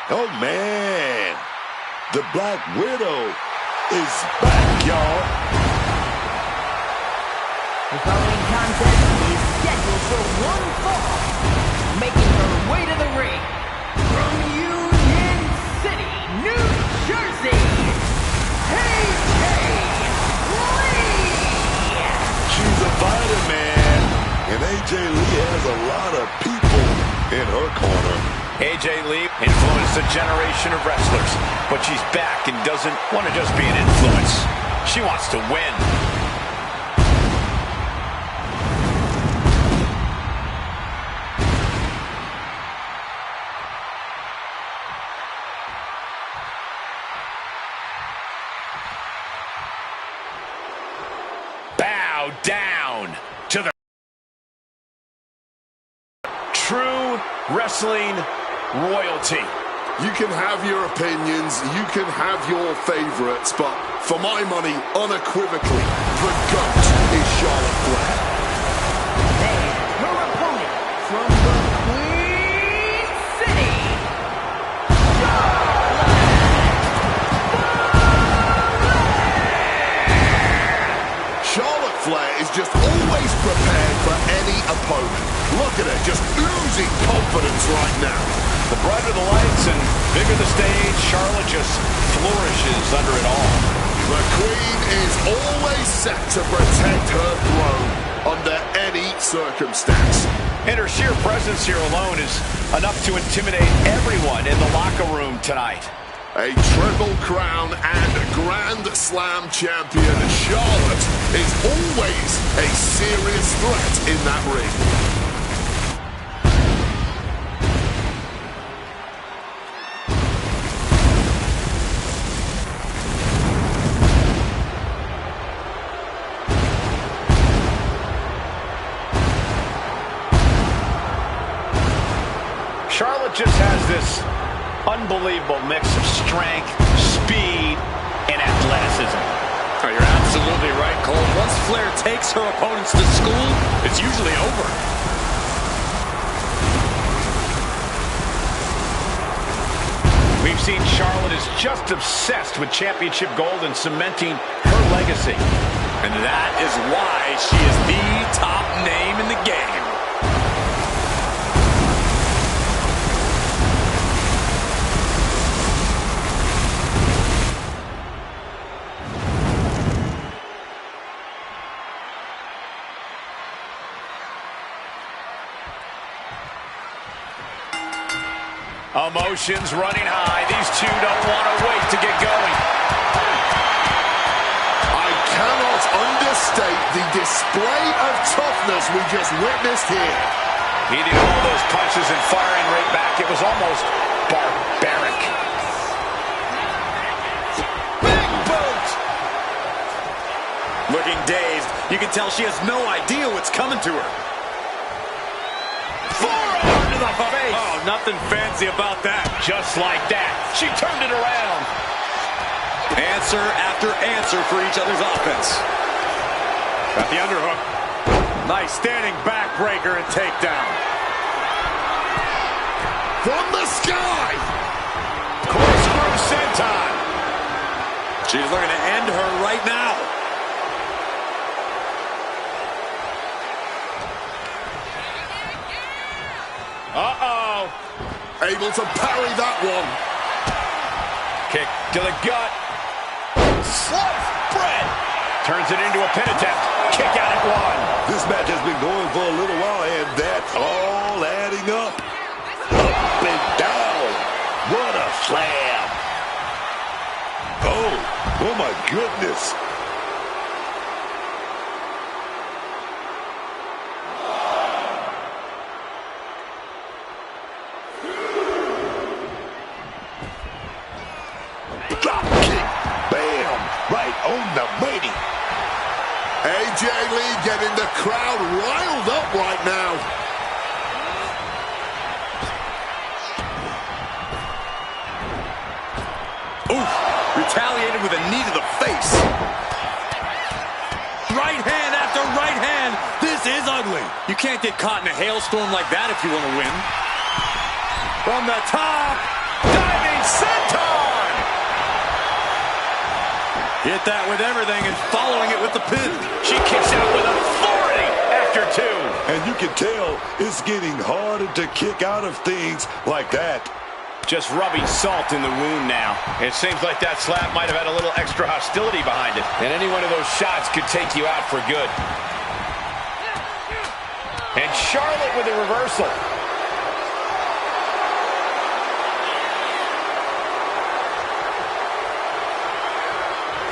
Oh, man. The Black Widow is back, y'all. The following contest is scheduled for one fall. Making her way to the ring from Union City, New Jersey, AJ Lee. She's a fighter, man. And AJ Lee has a lot of people in her corner. AJ Lee influenced a generation of wrestlers, but she's back and doesn't want to just be an influence. She wants to win. Bow down to the true wrestling royalty. You can have your opinions, you can have your favorites, but for my money, unequivocally, the GOAT is Charlotte Flair. And her opponent from the Queen City, Charlotte Flair is just always prepared for any opponent. Look at her, just oozing confidence right now. The brighter the lights and bigger the stage, Charlotte just flourishes under it all. The Queen is always set to protect her throne under any circumstance. And her sheer presence here alone is enough to intimidate everyone in the locker room tonight. A Triple Crown and Grand Slam champion, Charlotte is always a serious threat in that ring. Charlotte just has this unbelievable mix of strength, speed, and athleticism. Oh, you're absolutely right, Cole. Once Flair takes her opponents to school, it's usually over. We've seen Charlotte is just obsessed with championship gold and cementing her legacy. And that is why she is the top name in the game. Emotions running high. These two don't want to wait to get going. I cannot understate the display of toughness we just witnessed here. Eating all those punches and firing right back. It was almost barbaric. Big boot! Looking dazed. You can tell she has no idea what's coming to her. Forearm to the face! Oh, nothing fancy about that. Just like that, she turned it around. Answer after answer for each other's offense. Got the underhook. Nice standing backbreaker and takedown. From the sky! Corkscrew senton. She's looking to end her right now. Uh-oh. Able to parry that one. Kick to the gut. Sliced bread. Turns it into a pin attempt. Kick out at one. This match has been going for a little while, and that's all adding up. Up and down. What a slam. Oh my goodness. AJ Lee getting the crowd riled up right now. Oof, retaliated with a knee to the face. Right hand after right hand. This is ugly. You can't get caught in a hailstorm like that if you want to win. From the top. Diving senton! Hit that with everything and following it with the pin. She kicks out with authority after 2. And you can tell it's getting harder to kick out of things like that. Just rubbing salt in the wound now. It seems like that slap might have had a little extra hostility behind it. And any one of those shots could take you out for good. And Charlotte with a reversal.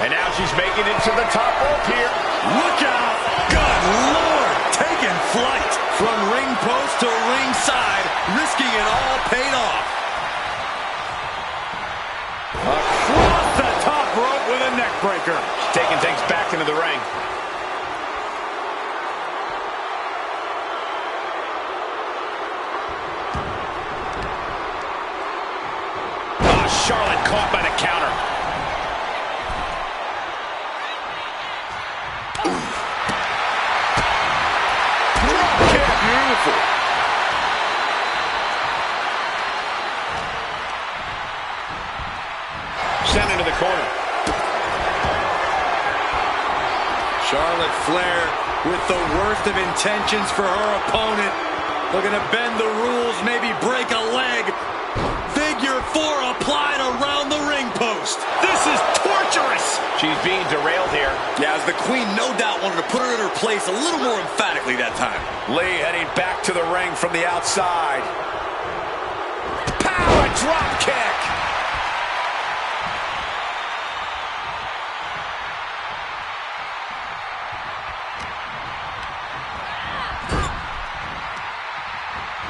And now she's making it to the top rope here. Look out! Good Lord! Taking flight from ring post to ringside, risking it all paid off. Across the top rope with a neck breaker. She's taking things back into the ring. Oh, Charlotte caught by the counter. Beautiful. Sent into the corner. Charlotte Flair with the worst of intentions for her opponent. Looking to bend the rules, maybe break a leg. Figure 4 applied around the ring post. This is torturous. She's being derailed here. Yeah, as the Queen no doubt wanted to put her in her place a little more emphatically that time. Lee heading back to the ring from the outside. Power drop kick.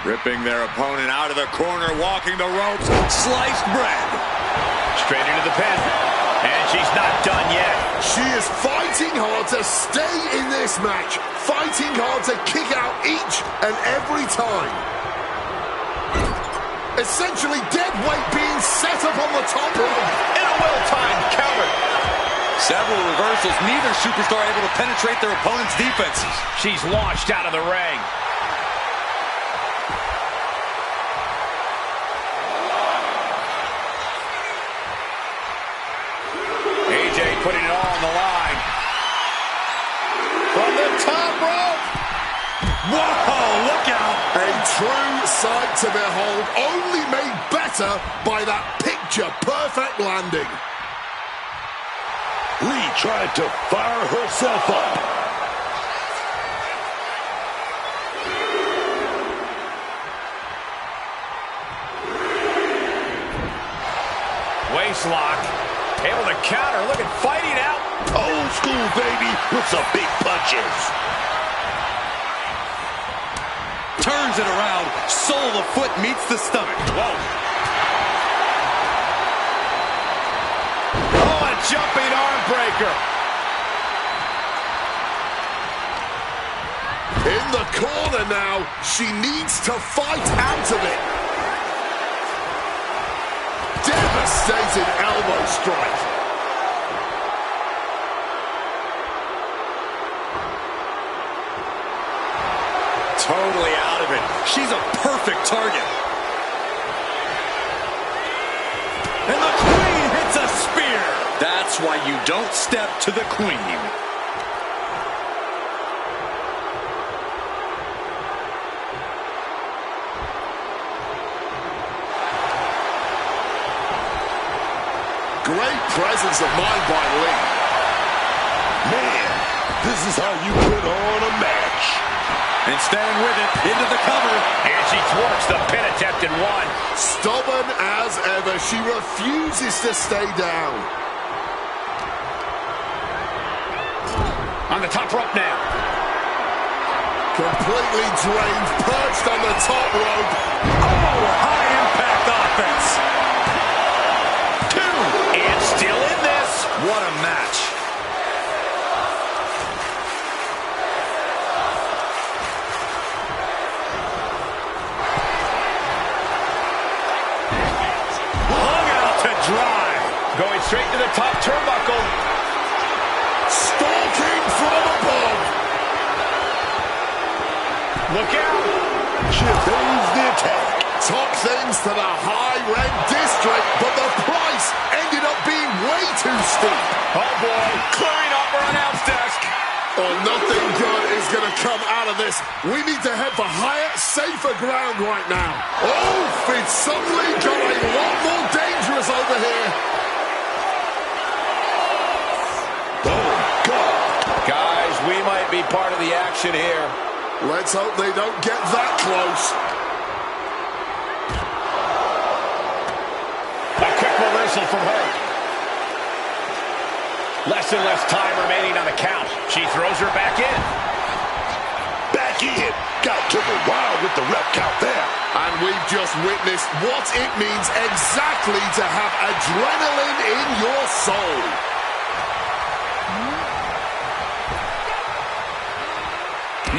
Ripping their opponent out of the corner, walking the ropes, sliced bread. Straight into the pin. And she's not done yet. She is fighting hard to stay in this match. Fighting hard to kick out each and every time. Essentially dead weight being set up on the top rope. In a well-timed counter. Several reversals, neither superstar able to penetrate their opponent's defenses. She's launched out of the ring. Putting it all on the line. From the top rope. Whoa, look out. A true sight to behold, only made better by that picture-perfect landing. Lee tried to fire herself up. Waist lock. Able to counter. Look at fighting out. Old school, baby, with some big punches. Turns it around. Sole of the foot meets the stomach. Whoa. Oh, a jumping arm breaker. In the corner now. She needs to fight out of it. Devastating elbow strike. Totally out of it. She's a perfect target. And the Queen hits a spear. That's why you don't step to the Queen. Great presence of mind by Lee. Man, this is how you put on a match. And staying with it, into the cover. And she thwarts the pin attempt in 1. Stubborn as ever, she refuses to stay down. On the top rope now. Completely drained, perched on the top rope. Oh, high impact offense. 2. And still in this. What a match. Hung out to dry. Going straight to the top turnbuckle. Stalking from above. Look out. She evades the attack. took things to the high-rent district, but the price ended up being way too steep. Oh, boy. Clearing off our announce desk. Oh, nothing good is going to come out of this. We need to head for higher, safer ground right now. Oh, it's suddenly got a lot more dangerous over here. Oh, God. Guys, we might be part of the action here. Let's hope they don't get that close. A quick reversal from her. Less and less time remaining on the count. She throws her back in. Back in. Got to the wild with the rep count there. And we've just witnessed what it means exactly to have adrenaline in your soul.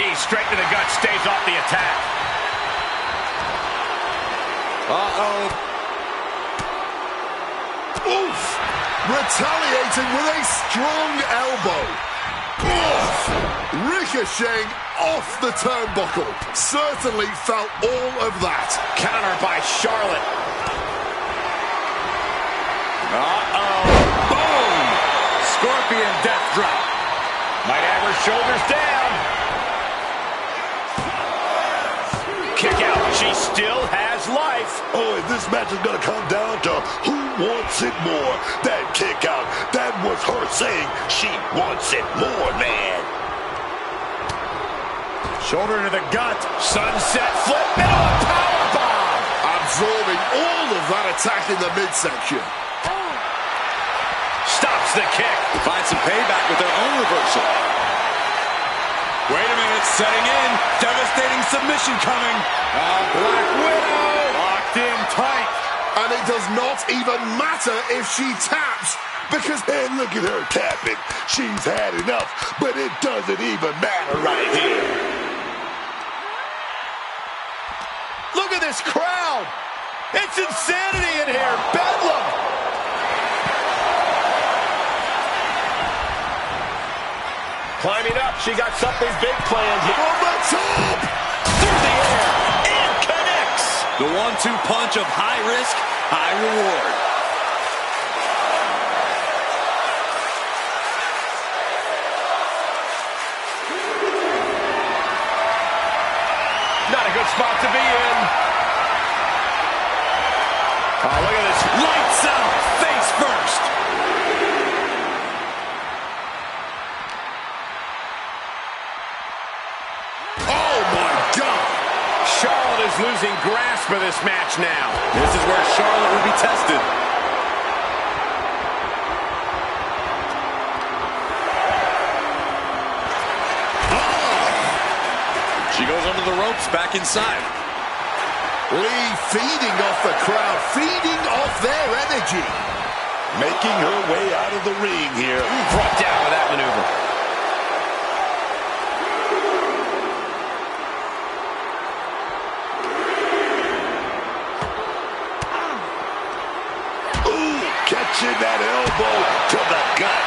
Knee straight to the gut, stays off the attack. Uh-oh. Oof! Retaliating with a strong elbow. Oof! Ricocheting off the turnbuckle. Certainly felt all of that. Counter by Charlotte. Uh-oh. Boom! Scorpion death drop. Might have her shoulders down. Kick out. She still has life. Oh, and this match is going to come down to who wants it more. That kick out, that was her saying she wants it more, man. Shoulder to the gut. Sunset flip. Middle powerbomb. Absorbing all of that attack in the midsection. Stops the kick. Find some payback with their own reversal. Wait a minute, setting in. Devastating submission coming. Black Widow. Locked in tight. And it does not even matter if she taps, because And look at her tapping. She's had enough, but it doesn't even matter right here. Look at this crowd. It's insanity in here. Bedlam. Climbing up. She got something big planned here. from the top! Through the air. And connects. The 1-2 punch of high risk, high reward. Not a good spot to be in. Oh, look at this. Lights out, face first. Oh my God! Charlotte is losing grasp of this match now. This is where Charlotte will be tested. She goes under the ropes, back inside. Lee feeding off the crowd, feeding off their energy. Making her way out of the ring here. Brought down with that maneuver. Ooh, catching that elbow to the gut.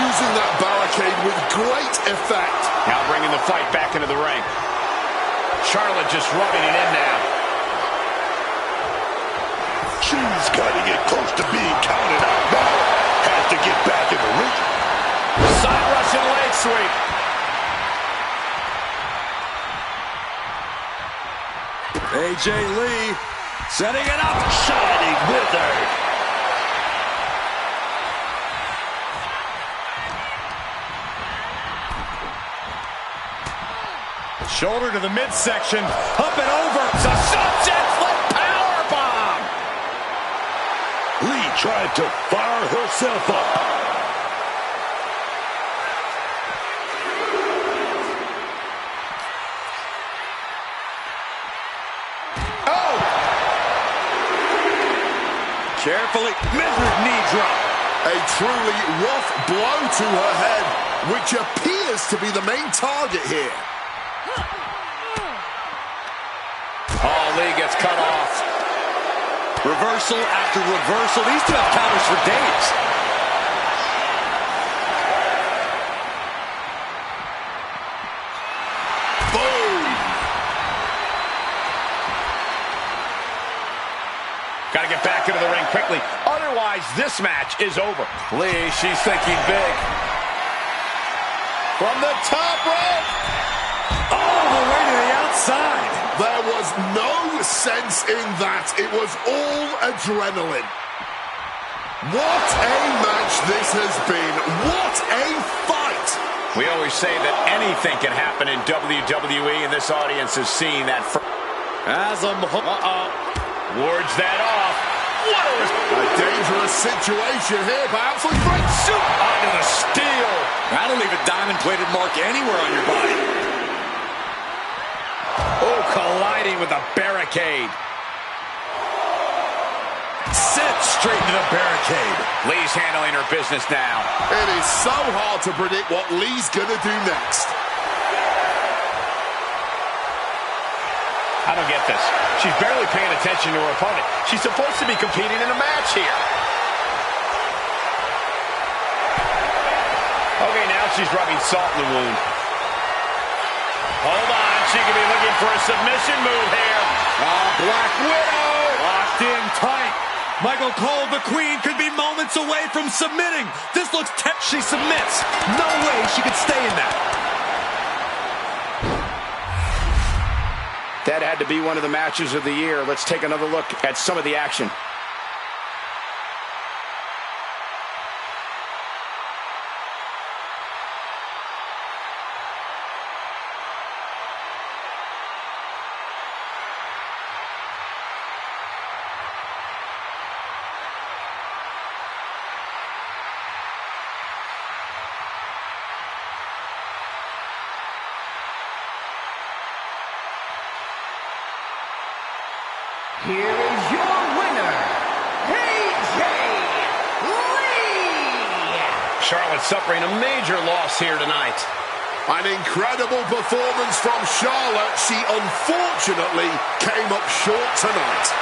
Using that barricade with great effect. Now bringing the fight back into the ring. Charlotte just rubbing it in now. She's cutting it close to being counted out now. Has to get back in the ring. Side Russian leg sweep. AJ Lee setting it up. Shining Wizard. Shoulder to the midsection. Up and over. It's a sunset flip powerbomb. Lee tried to fire herself up. Oh! Carefully measured knee drop. A truly rough blow to her head, which appears to be the main target here. Oh, Lee gets cut off. Reversal after reversal. These two have counters for days. Boom! get back into the ring quickly. Otherwise, this match is over. Lee, she's thinking big. From the top rope. All the way to the outside. There was no sense in that. It was all adrenaline. What a match this has been. What a fight. We always say that anything can happen in WWE, and this audience is seeing that. As wards that off. What a dangerous situation here, but absolutely great shoot onto the steel. That'll leave a diamond-plated mark anywhere on your body. Oh, colliding with a barricade. Set straight into the barricade. Lee's handling her business now. It is so hard to predict what Lee's gonna do next. I don't get this. She's barely paying attention to her opponent. She's supposed to be competing in a match here. Okay, now she's rubbing salt in the wound. Hold on, she could be looking for a submission move here. Black Widow. Locked in tight. Michael Cole, the Queen, could be moments away from submitting. This looks tense. She submits. No way she could stay in that. That had to be one of the matches of the year. Let's take another look at some of the action. Here is your winner, AJ Lee! Charlotte suffering a major loss here tonight. An incredible performance from Charlotte. She unfortunately came up short tonight.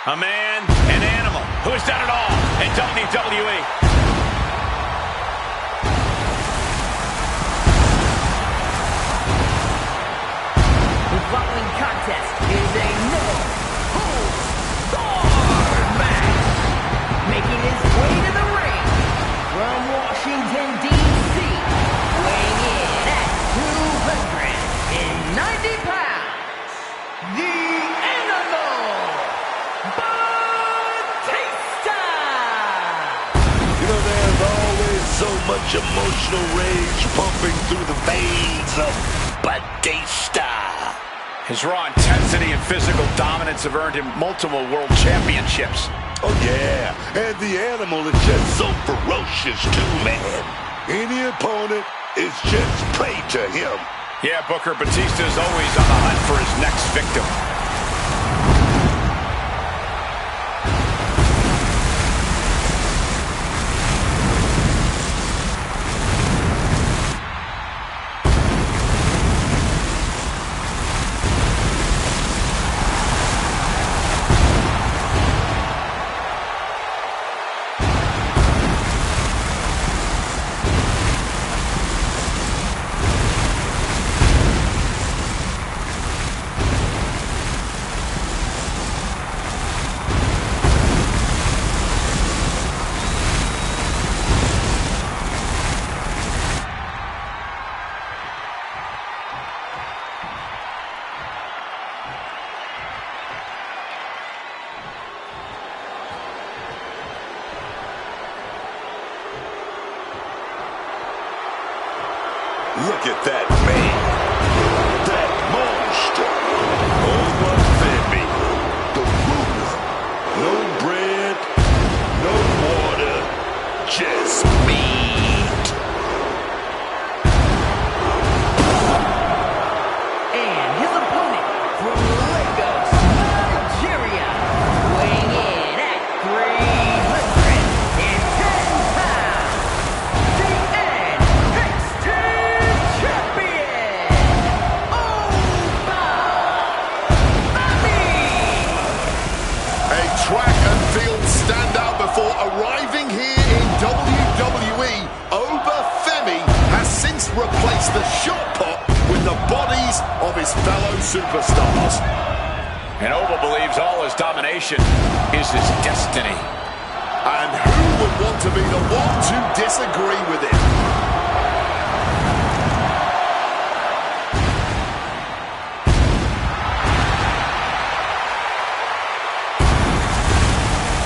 A man, an animal, who has done it all in WWE. The following contest is a no-holds-barred match. Making his way to the ring from Washington, D.C. 90 pounds, the Animal, Batista! You know, there's always so much emotional rage pumping through the veins of Batista. His raw intensity and physical dominance have earned him multiple world championships. Oh, yeah. And the Animal is just so ferocious, too, man. Any opponent is just prey to him. Yeah, Booker, Batista is always on the hunt for his next victim. Look at that man. That monster. Over Femi. The ruler. No bread. No water. Just meat. And his opponent from Lagos, Nigeria, weighing in at 310 pounds, the NXT champion, A track and field standout before arriving here in WWE. Oba Femi has since replaced the shot put with the bodies of his fellow superstars. And Oba believes all his domination is his destiny. And who would want to be the one to disagree with him?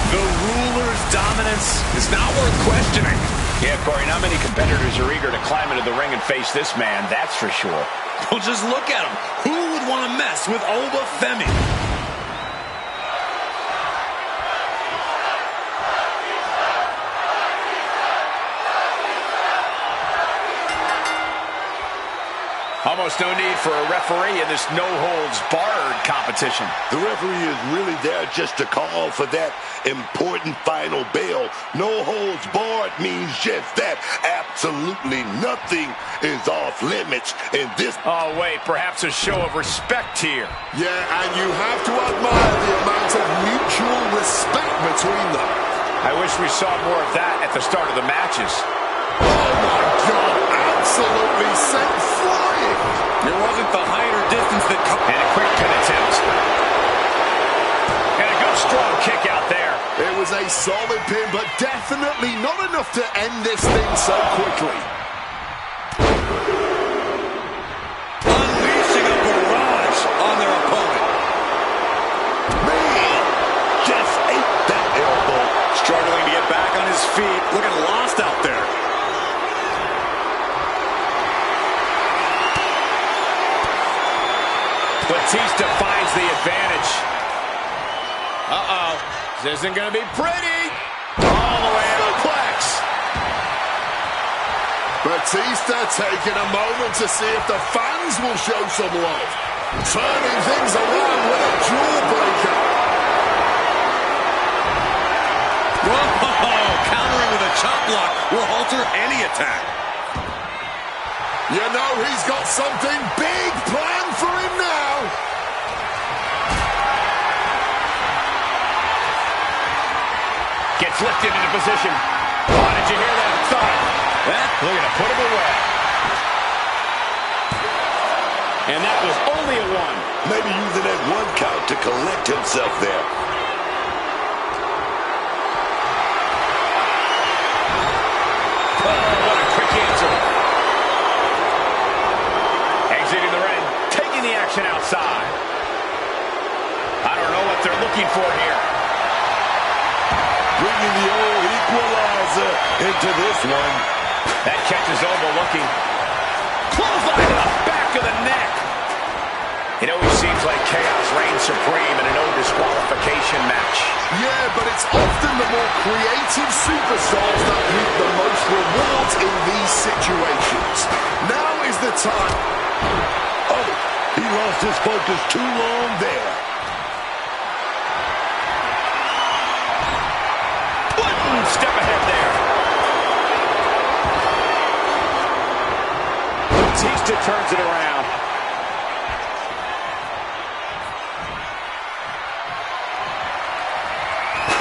The ruler's dominance is not worth questioning. Yeah, Corey, not many competitors are eager to climb into the ring and face this man, that's for sure. Well, just look at him. Who would want to mess with Oba Femi? Almost no need for a referee in this no-holds-barred competition. The referee is really there just to call for that important final bell. No holds barred means just that. Absolutely nothing is off limits in this. Oh, wait, perhaps a show of respect here. Yeah, and you have to admire the amount of mutual respect between them. I wish we saw more of that at the start of the matches. Oh my God, absolutely sent flying. There wasn't the height or distance that... And a quick pin attempt. And a good strong kick out there. It was a solid pin, but definitely not enough to end this thing so quickly. Unleashing a barrage on their opponent. Man, just ate that elbow. Struggling to get back on his feet. Looking lost out there. Batista finds the advantage. Uh-oh. This isn't going to be pretty. All the way out. Suplex. Batista taking a moment to see if the fans will show some love. Turning things around with a jawbreaker. Whoa! Countering with a chop block will alter any attack. You know he's got something big planned for him now. Gets lifted into position. Oh, did you hear that thud? Look at it, put him away. And that was only a one. Maybe using that one count to collect himself there. Oh, what a quick answer. Exiting the ring, taking the action outside. I don't know what they're looking for here. Bringing the old equalizer into this one. That catches overlooking. Clothesline to the back of the neck. It always seems like chaos reigns supreme in a no disqualification match. Yeah, but it's often the more creative superstars that reap the most rewards in these situations. Now is the time. Oh, he lost his focus too long there. Step ahead there. Batista turns it around.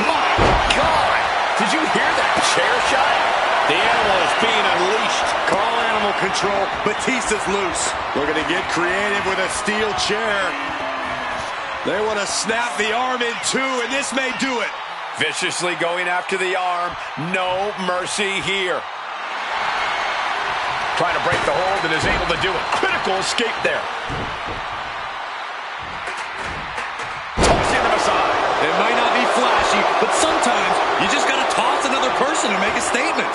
My God! Did you hear that chair shot? The animal is being unleashed. Call animal control. Batista's loose. Looking to get creative with a steel chair. They want to snap the arm in two, and this may do it. Viciously going after the arm. No mercy here. Trying to break the hold and is able to do it. Critical escape there. Tossing them aside. It might not be flashy, but sometimes you just got to toss another person to make a statement.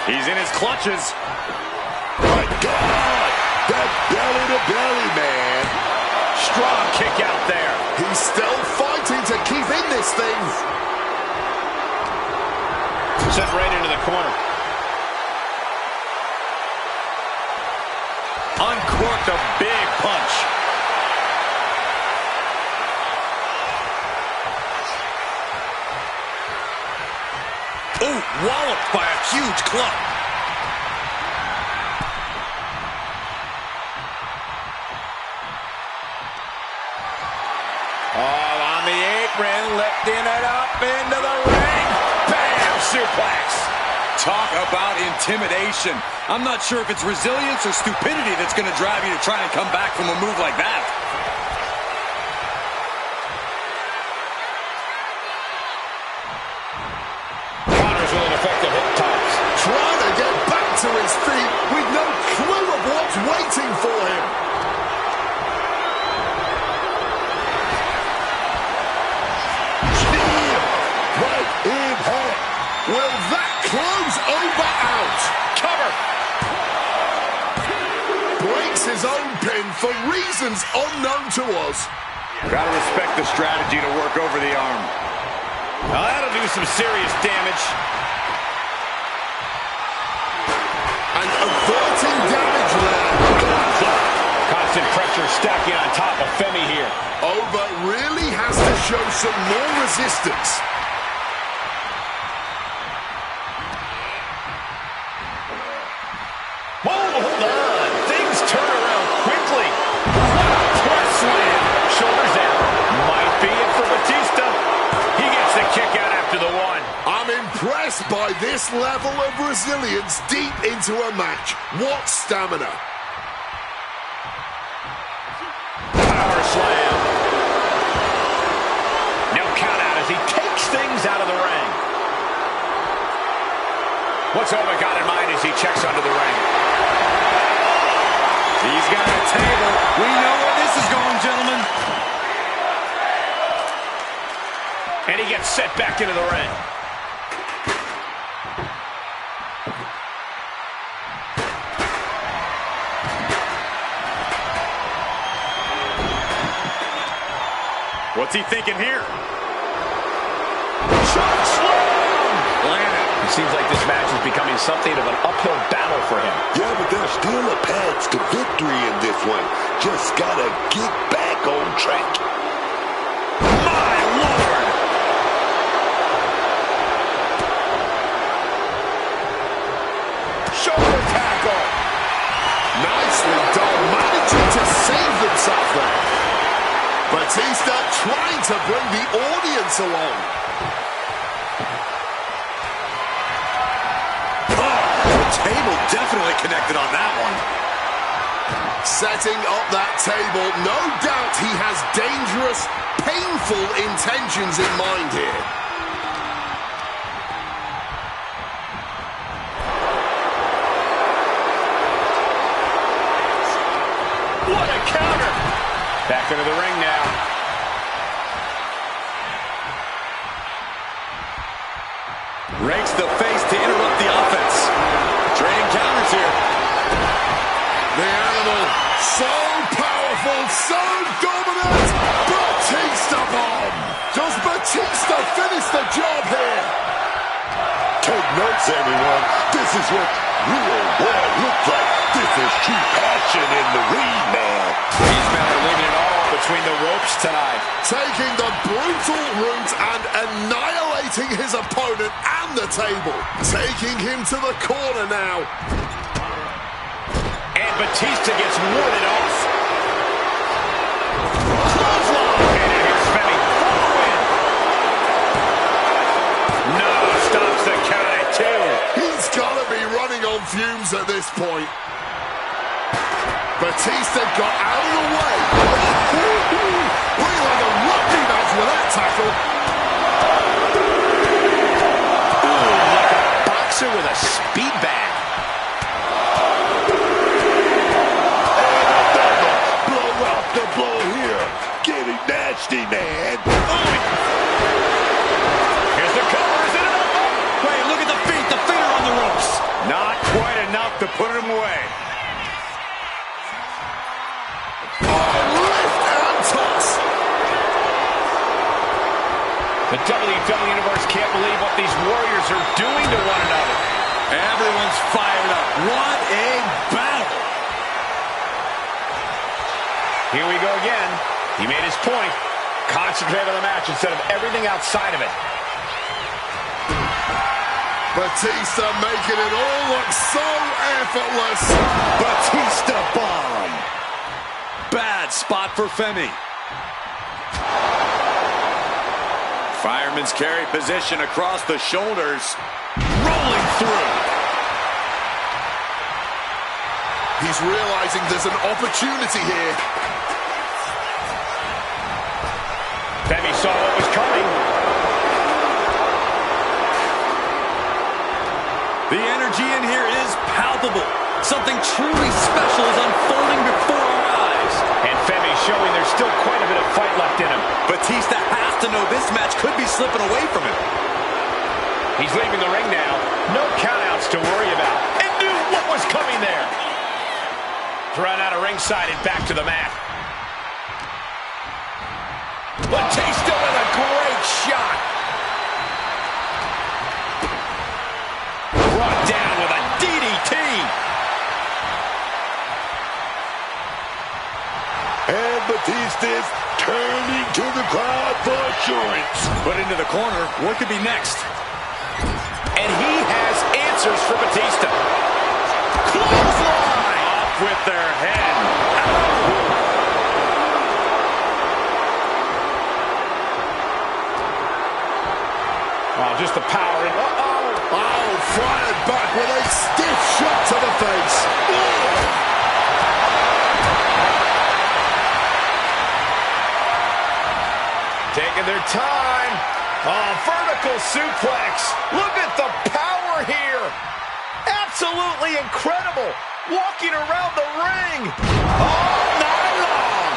He's in his clutches. My God! That belly-to-belly, man. Strong kick out there. He's still fighting to keep in this thing. Sent right into the corner. Uncorked a big punch. Oh, walloped by a huge club. On the apron, lifting it up into the ring. Bam! Suplex. Talk about intimidation. I'm not sure if it's resilience or stupidity that's going to drive you to try and come back from a move like that. Counters with an effective hip toss. Trying to get back to his feet with no clue of what's waiting for him. Right in hand. Will that close over out? Cover. Breaks his own pin for reasons unknown to us. Gotta respect the strategy to work over the arm. Now that'll do some serious damage. And averting damage there. Constant pressure stacking on top of Femi here. Oba really has to show some more resistance. Whoa, hold on. Things turn around quickly. Press slam. Shoulders down. Might be it for Batista. He gets the kick out after the one. I'm impressed by this level of resilience deep into a match. What stamina. Power slam. No count out as he takes things out of the ring. What's Oba got in mind as he checks under the ring? He's got a table. We know where this is going, gentlemen. And he gets set back into the ring. What's he thinking here? Shot slam! Landed. It seems like this match is becoming something of an uphill battle for him. Yeah, but there's still a path to victory in this one. Just gotta get back on track. My Lord! Shoulder tackle! Nicely done, managing to save themselves there. Batista trying to bring the audience along. Table definitely connected on that one. Setting up that table, no doubt he has dangerous, painful intentions in mind here. Back into the ring now. Rakes the face to interrupt the offense. Trading counters here. The animal, so powerful, so dominant. Batista bomb. Does Batista finish the job here? Take notes, everyone. This is what real war looks like. This is true passion in the ring, man. These men are leaving it all between the ropes tonight. Taking the brutal route and annihilating his opponent and the table. Taking him to the corner now. And Batista gets warded off. Clothesline. And here's Femi for the win. No, stops the count at 2. He's got to be running on fumes at this point. Batista got out of the way. Looking like a rugby match with that tackle. Ooh, like a boxer with a speed bag. Blow out the blow here. Getting nasty, man. Here's the cover. Is it enough? Wait, look at the feet. The feet are on the ropes. Not quite enough to put him away. Lift and toss. The WWE Universe can't believe what these warriors are doing to one another. Everyone's fired up. What a battle. Here we go again. He made his point. Concentrate on the match instead of everything outside of it. Batista making it all look so effortless. Batista bomb. Bad spot for Femi. Fireman's carry position across the shoulders. Rolling through. He's realizing there's an opportunity here. Femi saw what was coming. The energy in here is palpable. Something truly special is unfolding before our eyes. And Femi showing there's still quite a bit of fight left in him. Batista has to know this match could be slipping away from him. He's leaving the ring now. No countouts to worry about. And knew what was coming there. Thrown out of ringside and back to the mat. Batista with a great shot. Brought down with a DDT. And Batista's turning to the crowd for assurance. Put into the corner. What could be next? And he has answers for Batista. Clothesline! Off with their head. Oh, just the power. Oh, fired back with a stiff shot to the face. Taking their time. Oh, vertical suplex. Look at the power here. Absolutely incredible. Walking around the ring. All night long.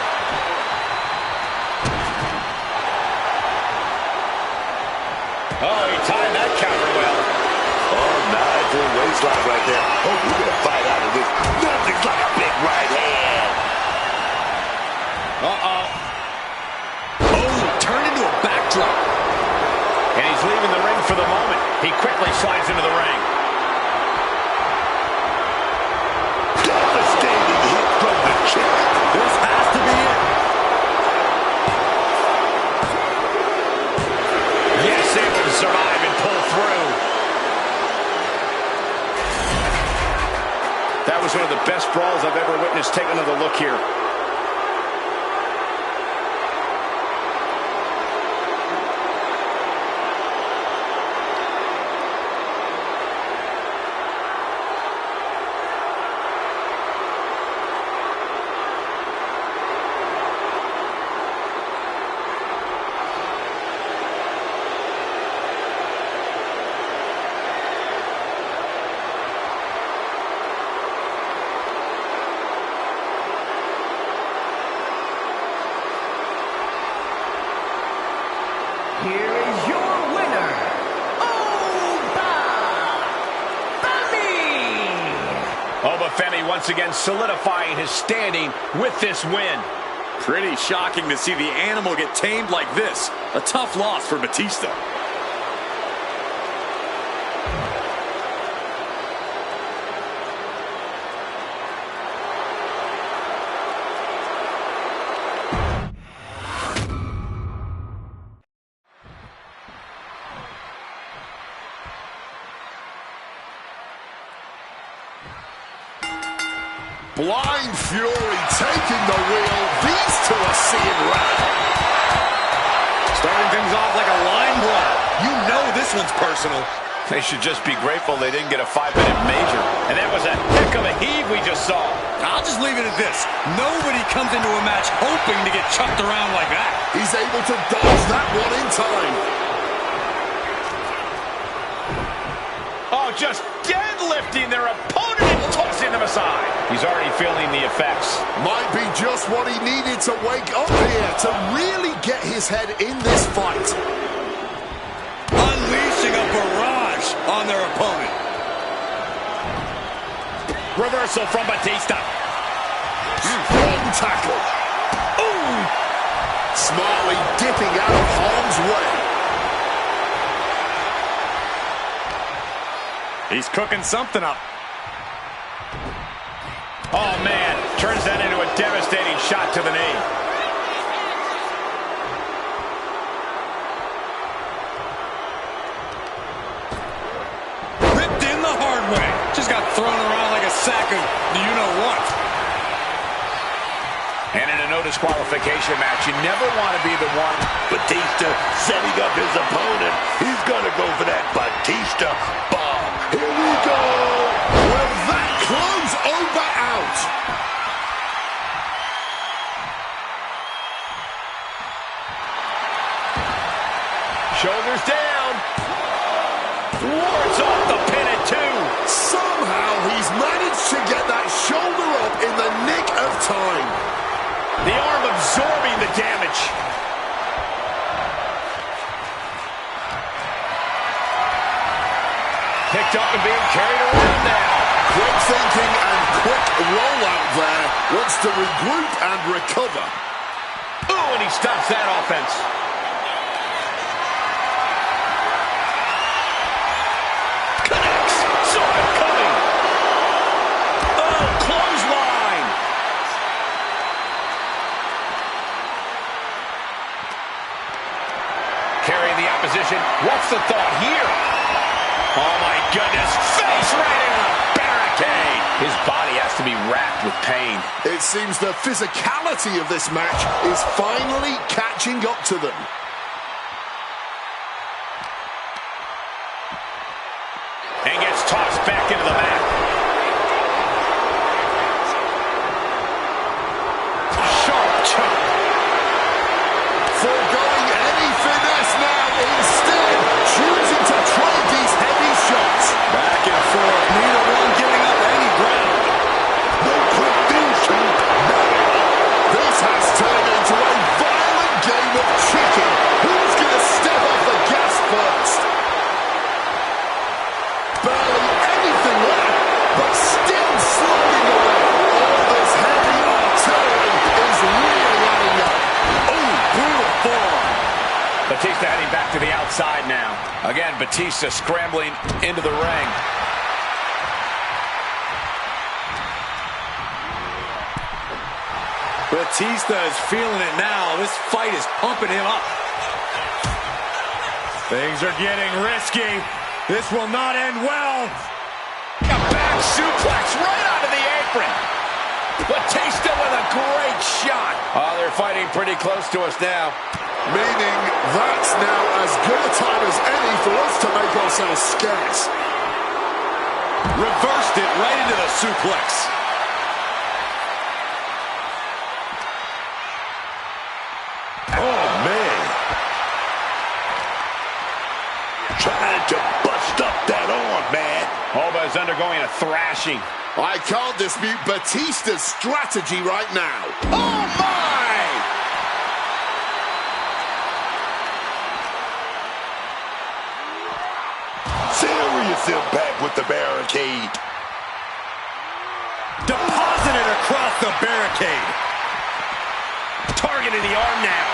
Oh, he timed that counter well. Oh, nice little waistline right there. Oh, we're going to fight out of this. Nothing's like a big right hand. Uh-oh. Oh, turned into a backdrop. And he's leaving the ring for the moment. He quickly slides into the ring. Devastating hit from the kick. This has to be it. Yes, able to survive and pull through. That was one of the best brawls I've ever witnessed. Take another look here. Femi once again solidifying his standing with this win. Pretty shocking to see the animal get tamed like this. A tough loss for Batista. Blind Fury taking the wheel. These two are seeing red. Starting things off like a line brawl. You know this one's personal. They should just be grateful they didn't get a 5-minute major. And that was a heck of a heave we just saw. I'll just leave it at this. Nobody comes into a match hoping to get chucked around like that. He's able to dodge that one in time. Oh, just deadlifting their opponent and tossing them aside. He's already feeling the effects. Might be just what he needed to wake up here to really get his head in this fight. Unleashing a barrage on their opponent. Reversal from Batista. Strong tackle. Ooh! Smartly dipping out of harm's way. He's cooking something up. Oh, man. Turns that into a devastating shot to the knee. Ripped in the hard way. Just got thrown around like a sack of you-know-what. And in a no disqualification match, you never want to be the one. Batista setting up his opponent. He's going to go for that Batista bomb. Here we go. Will that close over out? Shoulders down. Wards off the pin at 2. Somehow he's managed to get that shoulder up in the nick of time. The arm absorbing the damage. Picked up and being carried around now. Quick thinking and quick rollout there. Wants to regroup and recover. Ooh, and he stops that offense. Connects. Saw it coming. Oh, clothesline. Carrying the opposition. What's the thought here? Oh, my goodness. Face right in the barricade. His body has to be racked with pain. It seems the physicality of this match is finally catching up to them. And gets tossed back into the mat. Sharp chop. Foregoing any finesse now, instead choosing to trade these heavy shots. Back and forth, neither one giving up any ground. No quick finishing. This has turned into a violent game of chicken. Who's going to step off the gas first? Barely anything left, but still slugging away. All this heavy artillery is really adding up. Oh, brutal forearm. Batista heading back to the outside now. Again, Batista scrambling into the ring. Batista is feeling it now. This fight is pumping him up. Things are getting risky. This will not end well. A back suplex right onto the apron. Batista with a great shot. Oh, they're fighting pretty close to us now. Meaning that's now as good a time as any for us to make ourselves scarce. Reversed it right into the suplex. Oh, man. Trying to bust up that arm, man. Alba is undergoing a thrashing. I can't dispute Batista's strategy right now. Oh, my! Serious impact with the barricade. Deposited across the barricade. Targeting the arm now.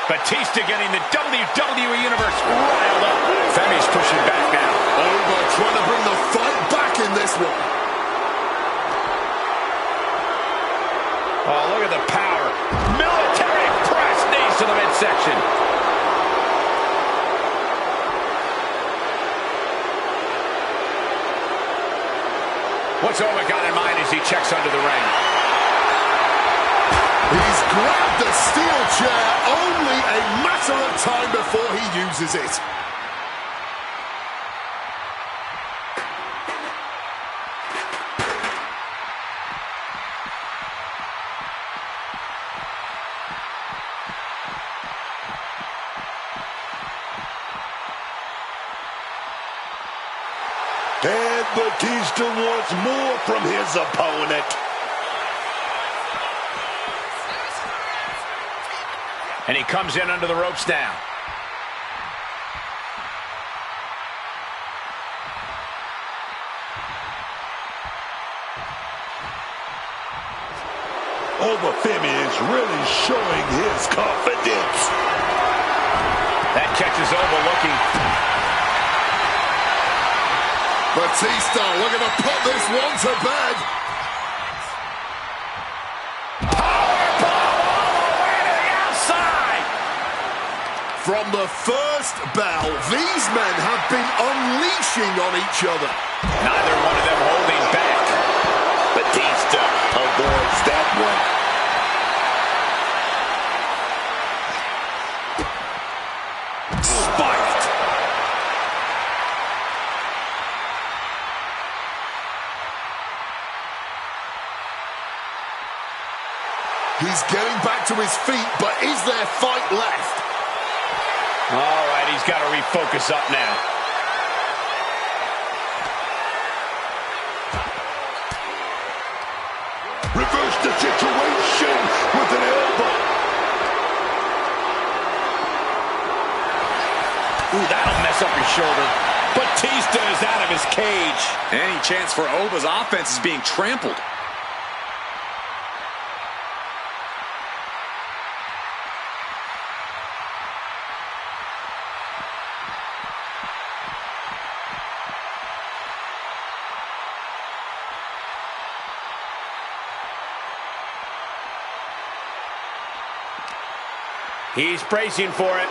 Batista getting the WWE Universe riled up. Femi's pushing back now. Over trying to bring the fight back in this one. Oh, look at the power. Military press, knees to the midsection. What's Oba got in mind as he checks under the ring? He's grabbed the steel chair, only a matter of time before he uses it. And Batista wants more from his opponent. And he comes in under the ropes now. Femi is really showing his confidence. That catches Oba looking. Batista looking to put this one to bed. From the first bell, these men have been unleashing on each other. Neither one of them holding back. Batista avoids that one. Spiked. He's getting back to his feet, but is there fight left? All right, he's got to refocus up now. Reverse the situation with an elbow. Ooh, that'll mess up his shoulder. Batista is out of his cage. Any chance for Oba's offense is being trampled. He's bracing for it.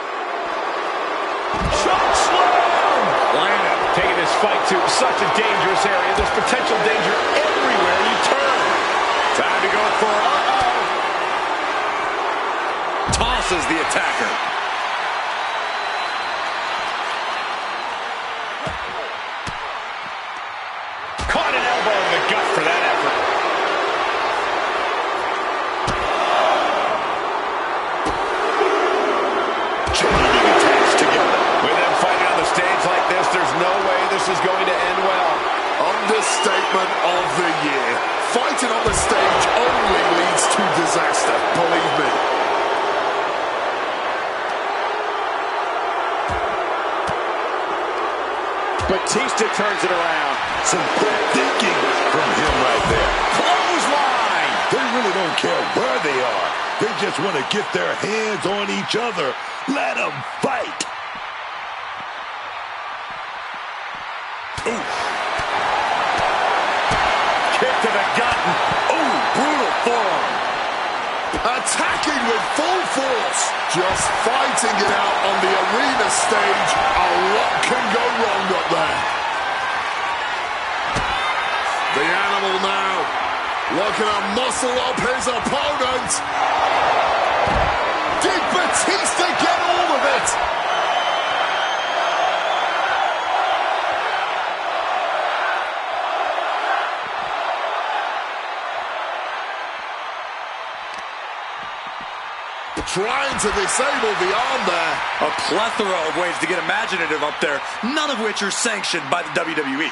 Choke slam! Landed. Taking this fight to such a dangerous area. There's potential danger everywhere you turn. Time to go for it. Tosses the attacker. Caught an elbow in the gut for that effort. Stage like this, there's no way this is going to end well. Understatement of the year. Fighting on the stage only leads to disaster, believe me. Batista turns it around. Some quick thinking from him right there. Clothesline! They really don't care where they are. They just want to get their hands on each other. Let them fight. Ooh. Kick to the gut. Ooh, brutal forearm. Attacking with full force. Just fighting it out on the arena stage. A lot can go wrong up there. The animal now looking to muscle up his opponent. Did Batista get all of it? Trying to disable the arm there. A plethora of ways to get imaginative up there, none of which are sanctioned by the WWE.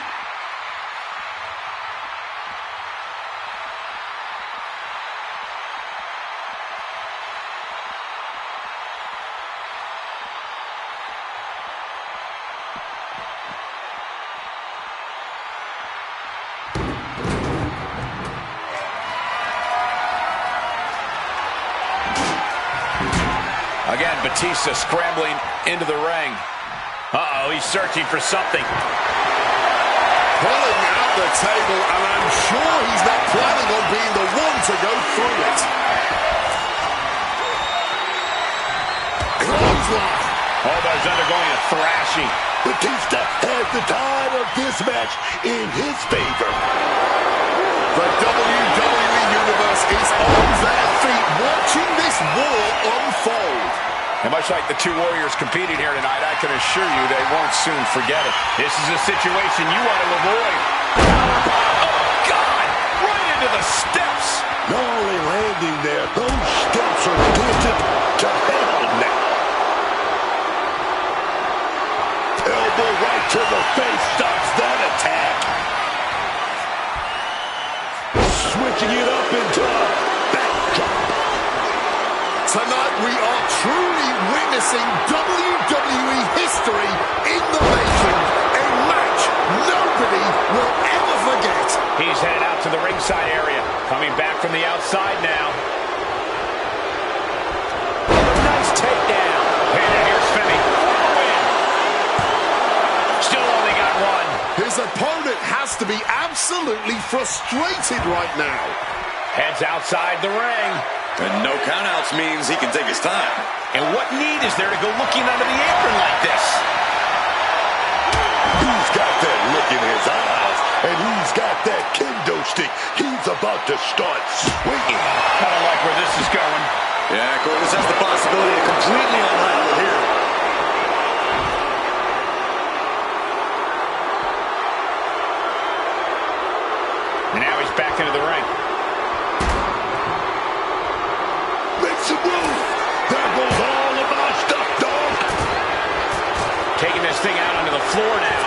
Again, Batista scrambling into the ring. Uh-oh, he's searching for something. Pulling out the table, and I'm sure he's not planning on being the one to go through it. Clothesline. Almost undergoing a thrashing. Batista has the tide of this match in his favor. The WWE Universe is on their feet watching this war unfold. And much like the two warriors competing here tonight, I can assure you they won't soon forget it. This is a situation you want to avoid. Oh, God! Right into the steps! Not only landing there, those steps are distant to hell now. Elbow right to the face stops that attack. Switching it up into a backdrop. Tonight we are truly witnessing WWE history in the making. A match nobody will ever forget. He's headed out to the ringside area. Coming back from the outside now. Nice takedown. And here's Femi for the win. Still only got one. His opponent has to be absolutely frustrated right now. Heads outside the ring. And no countouts means he can take his time. And what need is there to go looking under the apron like this? He's got that look in his eyes, and he's got that kendo stick. He's about to start swinging. I don't like where this is going. Yeah, Cole, this has the possibility to completely unravel here. And now he's back into the ring. Make some room. There goes all of my stuff, dog. Taking this thing out onto the floor now.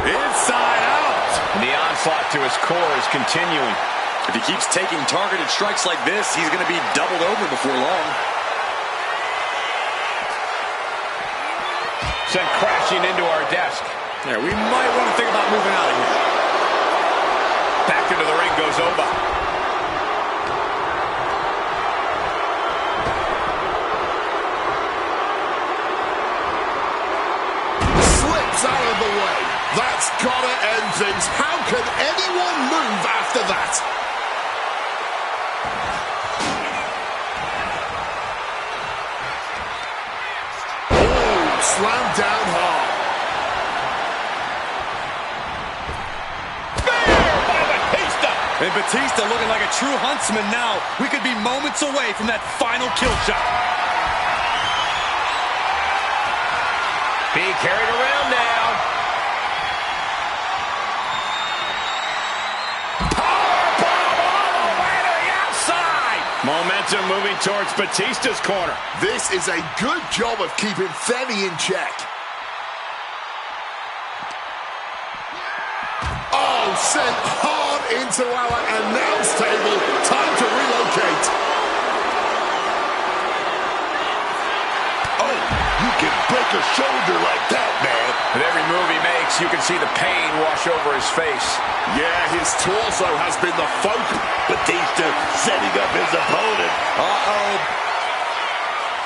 Inside out. And the onslaught to his core is continuing. If he keeps taking targeted strikes like this, he's going to be doubled over before long. Sent crashing into our desk. Yeah, we might want to think about moving out of here. Back into the ring goes Oba. Slips out of the way. That's gotta end things. How can anyone move after that? Oh, slammed down hard. And Batista looking like a true huntsman now. We could be moments away from that final kill shot. Being carried around now. Powerbomb all the way to the outside. Momentum moving towards Batista's corner. This is a good job of keeping Femi in check. Oh, sent hard into our announce table. Time to relocate. Oh, you can break a shoulder like that, man. With every move he makes, you can see the pain wash over his face. Yeah, his torso has been the focus. Batista setting up his opponent. Uh-oh.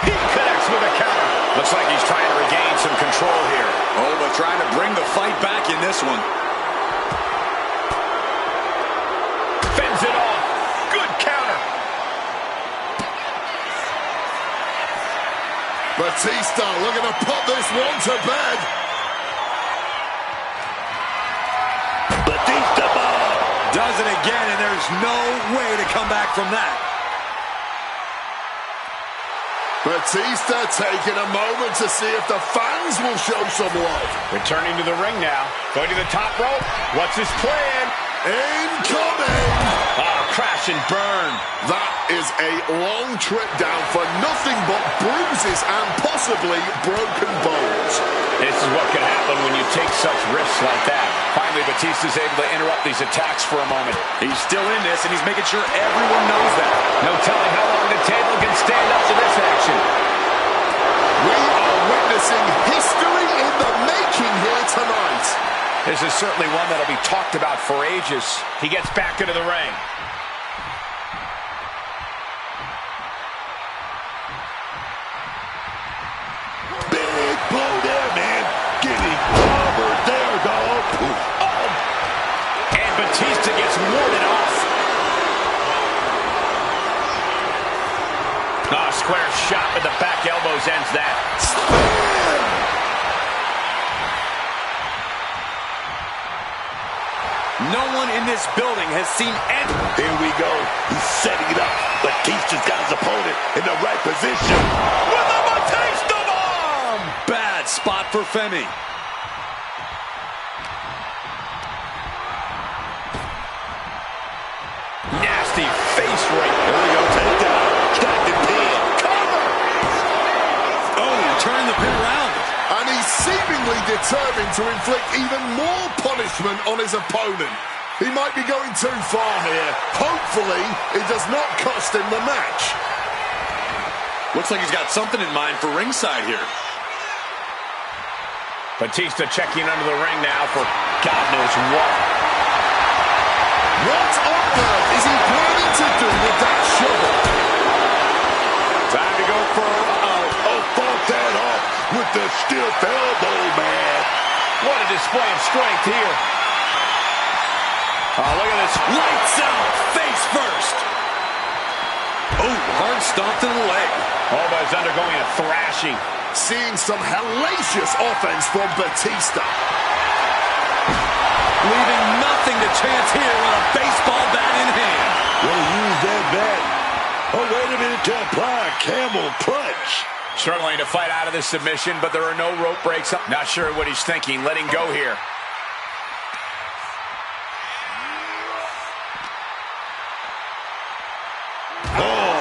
He connects with a counter. Looks like he's trying to regain some control here. Oh, but trying to bring the fight back in this one. Fends it off. Good counter. Batista looking to put this one to bed. Batista bomb. Does it again, and there's no way to come back from that. Batista taking a moment to see if the fans will show some love. Returning to the ring now. Going to the top rope. What's his plan? Incoming! Oh, crash and burn. That is a long trip down for nothing but bruises and possibly broken bones. This is what can happen when you take such risks like that. Finally, Batista's able to interrupt these attacks for a moment. He's still in this, and he's making sure everyone knows that. No telling how long the table can stand up to this action. We are witnessing history in the making here tonight. This is certainly one that'll be talked about for ages. He gets back into the ring. Big blow there, man. Getting covered there, dog. Oh. And Batista gets warded off. Oh, square shot with the back elbows ends that. No one in this building has seen any. Here we go. He's setting it up. Batista's got his opponent in the right position. With a Batista bomb! Bad spot for Femi. Nasty face right. Here we go. Take down. Stacking pin. Cover. Oh, turn the pin around. And he's seemingly determined to inflict even more punishment on his opponent. He might be going too far here. Hopefully, it does not cost him the match. Looks like he's got something in mind for ringside here. Batista checking under the ring now for God knows what. What on earth is he planning to do with that shovel? Time to go for Fought that off with the stiff elbow, man. What a display of strength here. Oh, look at this. lights out, face first. Oh, hard stomp to the leg. Alba's undergoing a thrashing. Seeing some hellacious offense from Batista. Leaving nothing to chance here with a baseball bat in hand. Gonna use that bat. Oh, wait a minute to apply a camel clutch. Struggling to fight out of this submission, but there are no rope breaks. Not sure what he's thinking. Letting go here. Oh.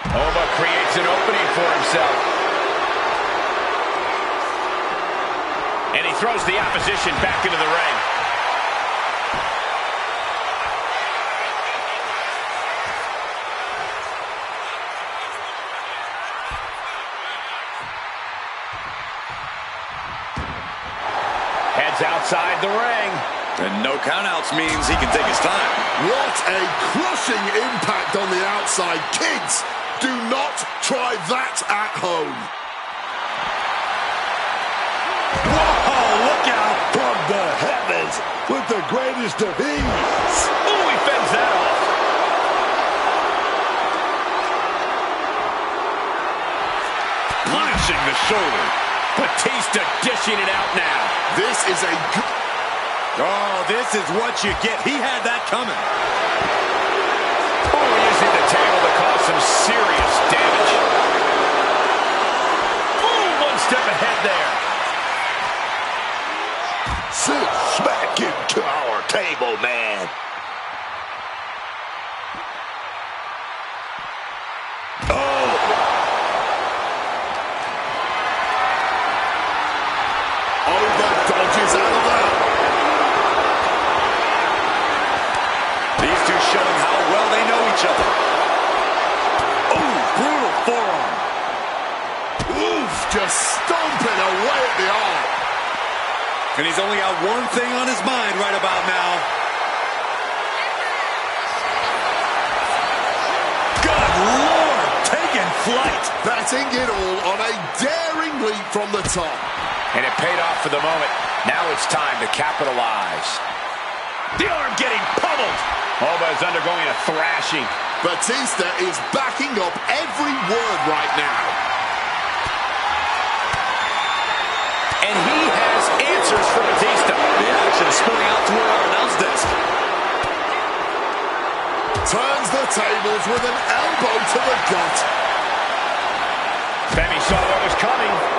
Alba creates an opening for himself. And he throws the opposition back into the ring. Heads outside the ring. And no countouts means he can take his time. What a crushing impact on the outside. Kids, do not try that at home. Whoa, look out from the heavens with the greatest of ease. Oh, he fends that off. Punishing the shoulder. Batista dishing it out now. This is a good... Oh, this is what you get. He had that coming. Oh, using the table to cause some serious damage. Oh, one step ahead there. Sit smack into our table, man. Dodges out of that. These two showing how well they know each other. Oh, brutal forearm. Oof, just stomping away at the arm. And he's only got one thing on his mind right about now. Good Lord, taking flight. Batting it all on a daring leap from the top. And it paid off for the moment. Now it's time to capitalize. The arm getting pummeled. Alba is undergoing a thrashing. Batista is backing up every word right now. And he has answers for Batista. The action is spilling out toward our announce desk. Turns the tables with an elbow to the gut. Femi saw what was coming.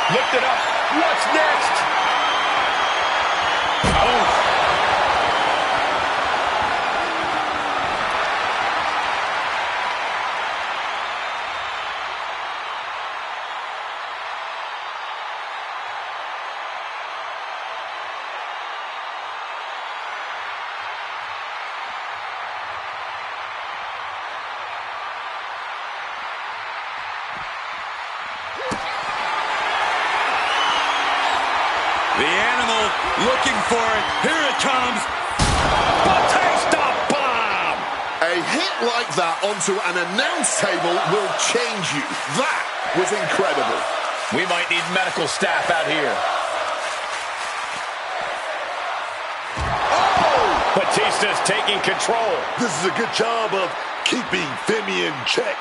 Lift it up. What's next? Oh. Looking for it. Here it comes. Batista bomb! A hit like that onto an announce table will change you. That was incredible. We might need medical staff out here. Oh! Batista's taking control. This is a good job of keeping Femi in check.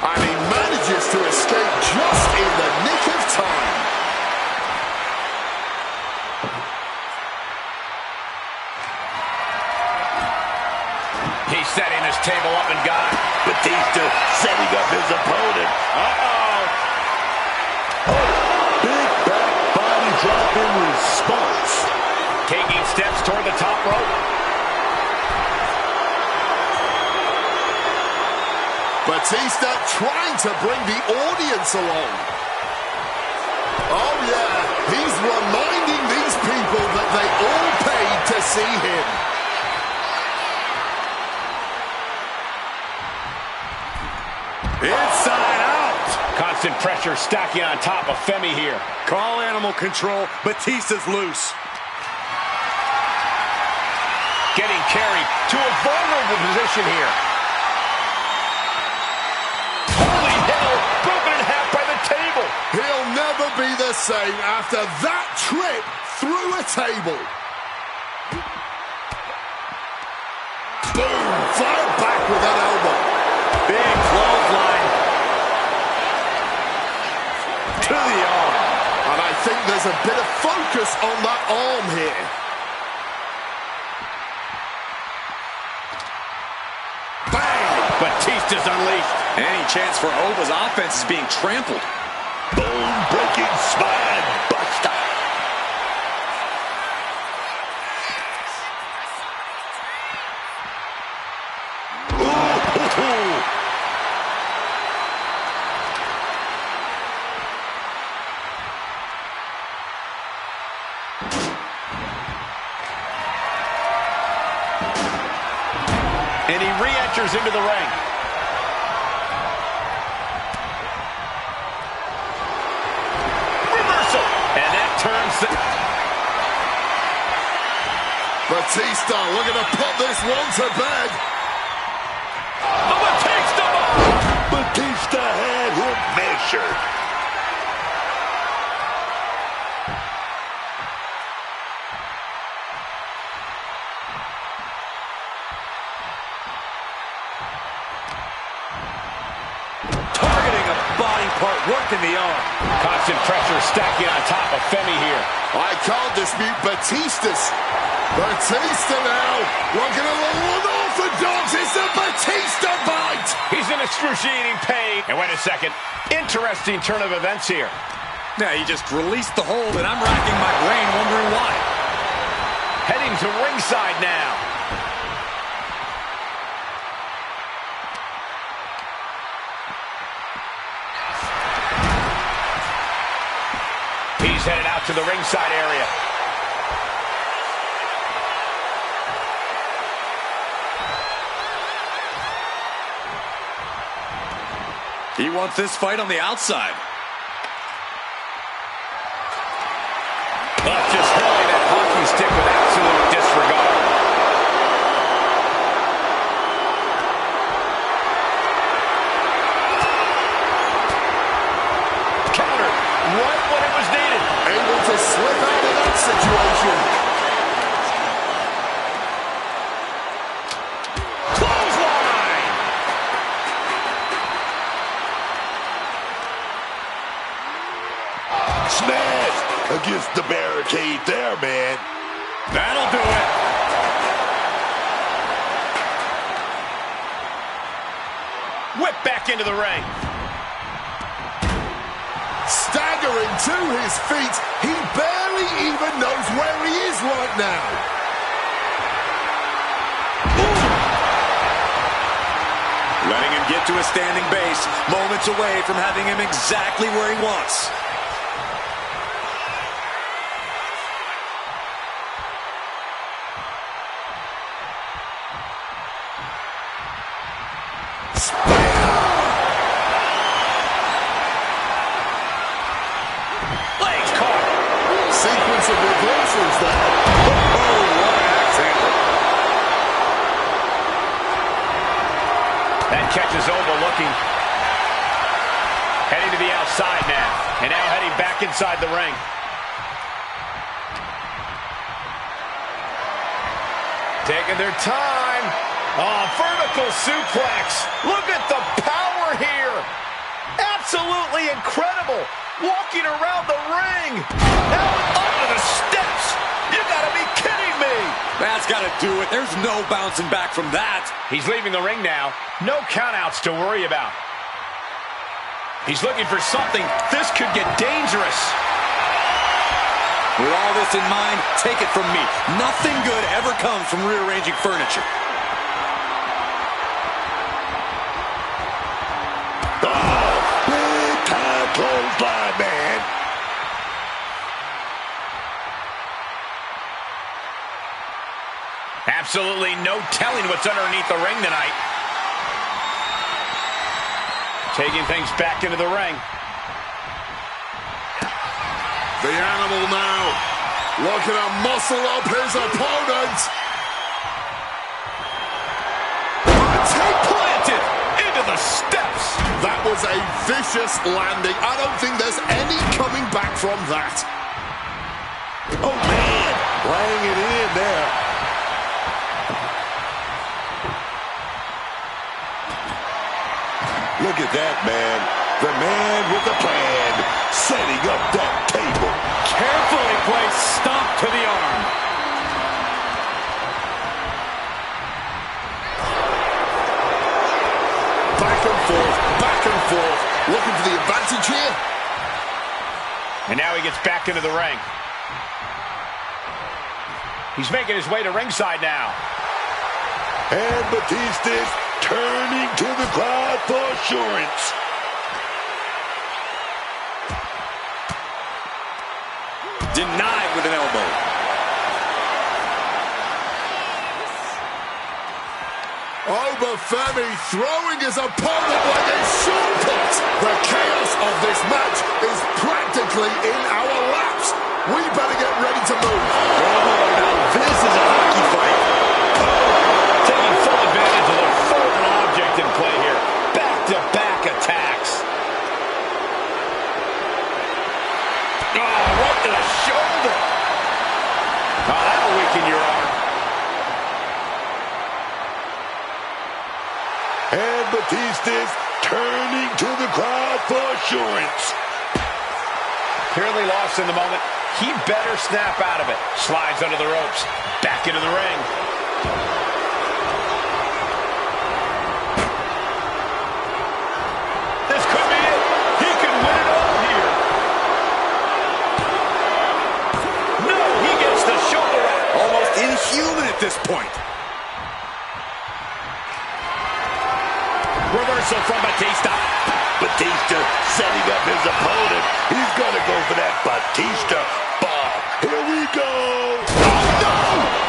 And he manages to escape just in the nick of time. He's setting this table up and got it. Batista setting up his opponent. Uh-oh. Big back body drop in response. Taking steps toward the top rope. Batista trying to bring the audience along. Oh yeah, he's reminding these people that they all paid to see him. Inside out. Constant pressure stacking on top of Femi here. Call animal control. Batista's loose. Getting carried to a vulnerable position here. Holy hell, broken in half by the table. He'll never be the same after that trip through a table. Boom, fired back with that elbow. Big clothesline. To the arm. And I think there's a bit of focus on that arm here. Bang! Batista's unleashed. Any chance for Ova's offense is being trampled. Bone-breaking spine buster. Ooh. And he re-enters into the ring. Reversal. And that turns the... Batista looking to put this one to bed. The Batista bomb. Batista had him measured. Targeting a body part, working the arm. Constant pressure stacking on top of Femi here. I can't dispute Batista's. Batista now looking a little unorthodox. It's a Batista bite. He's in excruciating pain. And wait a second. Interesting turn of events here. Now he just released the hold, and I'm racking my brain wondering why. Heading to ringside now. He's headed out to the ringside area. He wants this fight on the outside. Just hurling that hockey stick with absolute disregard. Counter right when it was needed. Able to slip out of that situation. Clothesline. Smash against the barricade there, man. That'll do it. Whip back into the ring. Staggering to his feet. He barely even knows where he is right now. Letting him get to a standing base, moments away from having him exactly where he wants. catches overlooking. Heading to the outside now. And now heading back inside the ring. Taking their time. Oh, vertical suplex. Look at the power here. Absolutely incredible. Walking around the ring. Now up to the steps. You gotta be kidding me. That's gotta do it. There's no bouncing back from that. He's leaving the ring now. No countouts to worry about. He's looking for something. This could get dangerous. With all this in mind, take it from me. Nothing good ever comes from rearranging furniture. Oh, big time clothesline, man. Absolutely no telling what's underneath the ring tonight. Taking things back into the ring. The animal now looking to muscle up his opponent. Take planted into the steps. That was a vicious landing. I don't think there's any coming back from that. Oh, man. Laying it in there. Look at that, man. The man with the plan. Setting up that table. Carefully placed stomp to the arm. Back and forth, looking for the advantage here. And now he gets back into the ring. He's making his way to ringside now. And Batista's turning to the crowd for assurance. Denied with an elbow. Femi throwing his opponent like a shortcut. The chaos of this match is practically in our laps. We better get ready to move. Oh, now this is a hockey fight. Taking full advantage of the foreign object in play here. Back-to-back attacks. Oh, right to the shoulder. Oh, that'll weaken your arm. And Batista's turning to the crowd for assurance. Clearly lost in the moment. He better snap out of it. Slides under the ropes. Back into the ring. This could be it. He could win it all here. No, he gets the shoulder up. Almost inhuman at this point. Reversal from Batista. Batista setting up his opponent. He's going to go for that Batista bomb. Here we go. Oh, no!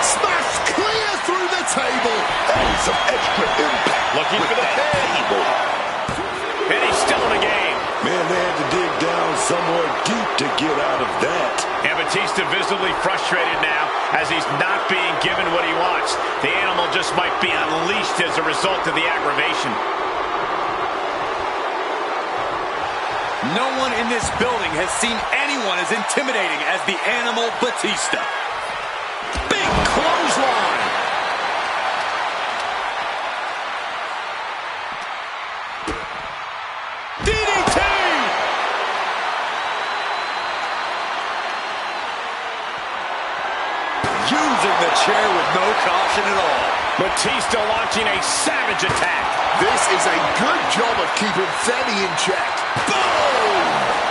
Smashed clear through the table. And some extra impact. Looking for the pin. And he's still in the game. Man, they had to dig down somewhere deep to get out of that. And Batista visibly frustrated now as he's not being given what he wants. The animal just might be unleashed as a result of the aggravation. No one in this building has seen anyone as intimidating as the Animal Batista. Big clothesline. DDT. Using the chair with no caution at all. Batista launching a savage attack. This is a good job of keeping Femi in check. Boom!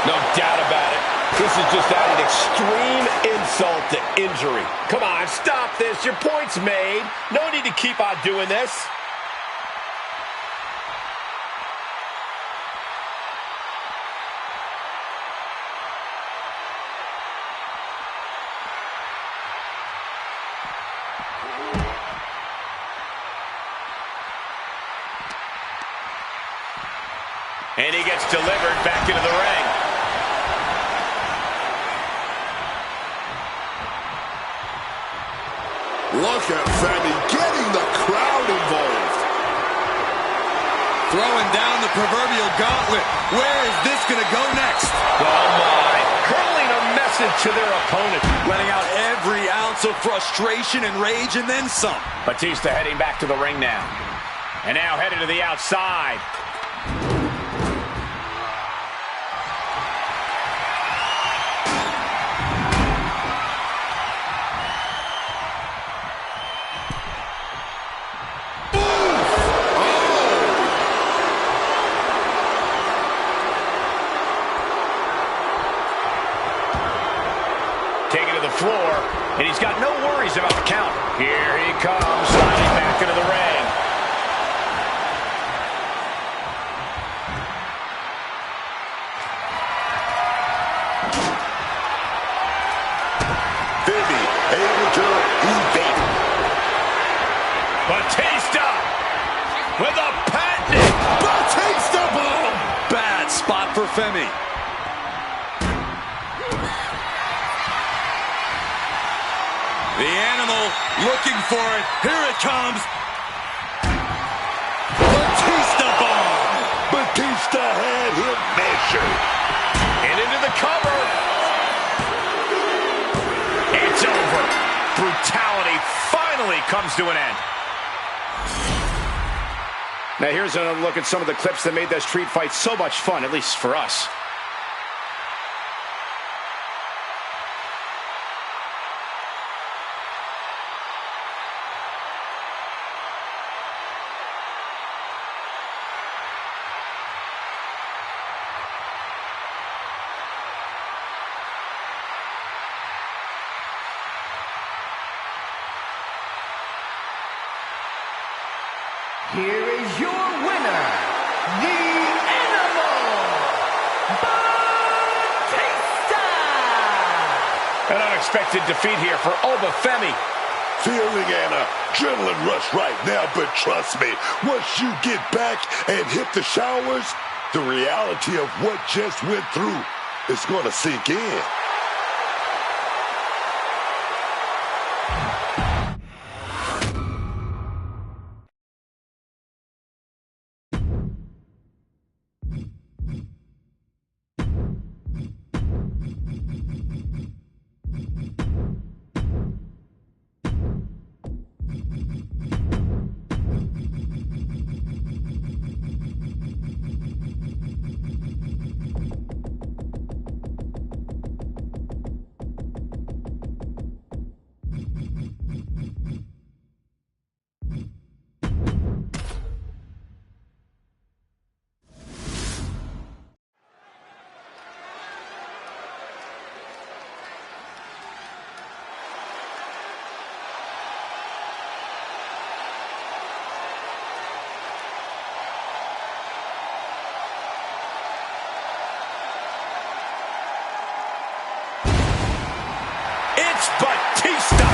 No doubt about it. This is just adding extreme insult to injury. Come on, stop this. Your point's made. No need to keep on doing this. And he gets delivered back into the ring. Look at Femi getting the crowd involved. throwing down the proverbial gauntlet. Where is this going to go next? Oh, my. Hurling a message to their opponent. Letting out every ounce of frustration and rage and then some. Batista heading back to the ring now. And now headed to the outside. Taken to the floor, and he's got no worries about the count. Here he comes, sliding back into the ring. Baby, able to evade. Batista with a patented Batista bomb! Bad spot for Femi. The animal looking for it. Here it comes. Batista bomb. Batista had him measured. and into the cover. It's over. Brutality finally comes to an end. Now here's another look at some of the clips that made that street fight so much fun, at least for us. Here is your winner, the Animal, Batista! An unexpected defeat here for Femi. Feeling an adrenaline rush right now, but trust me, once you get back and hit the showers, the reality of what just went through is going to sink in. It's Batista!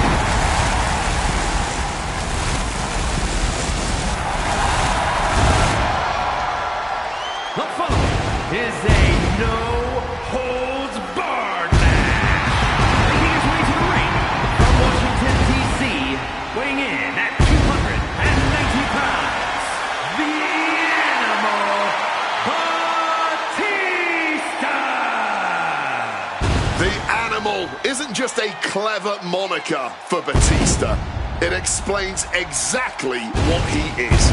The following is a no-holds-barred match. Making his way to the ring from Washington, D.C., weighing in at 290 pounds, the Animal, Batista! The Animal isn't just a clever moniker for Batista. It explains exactly what he is.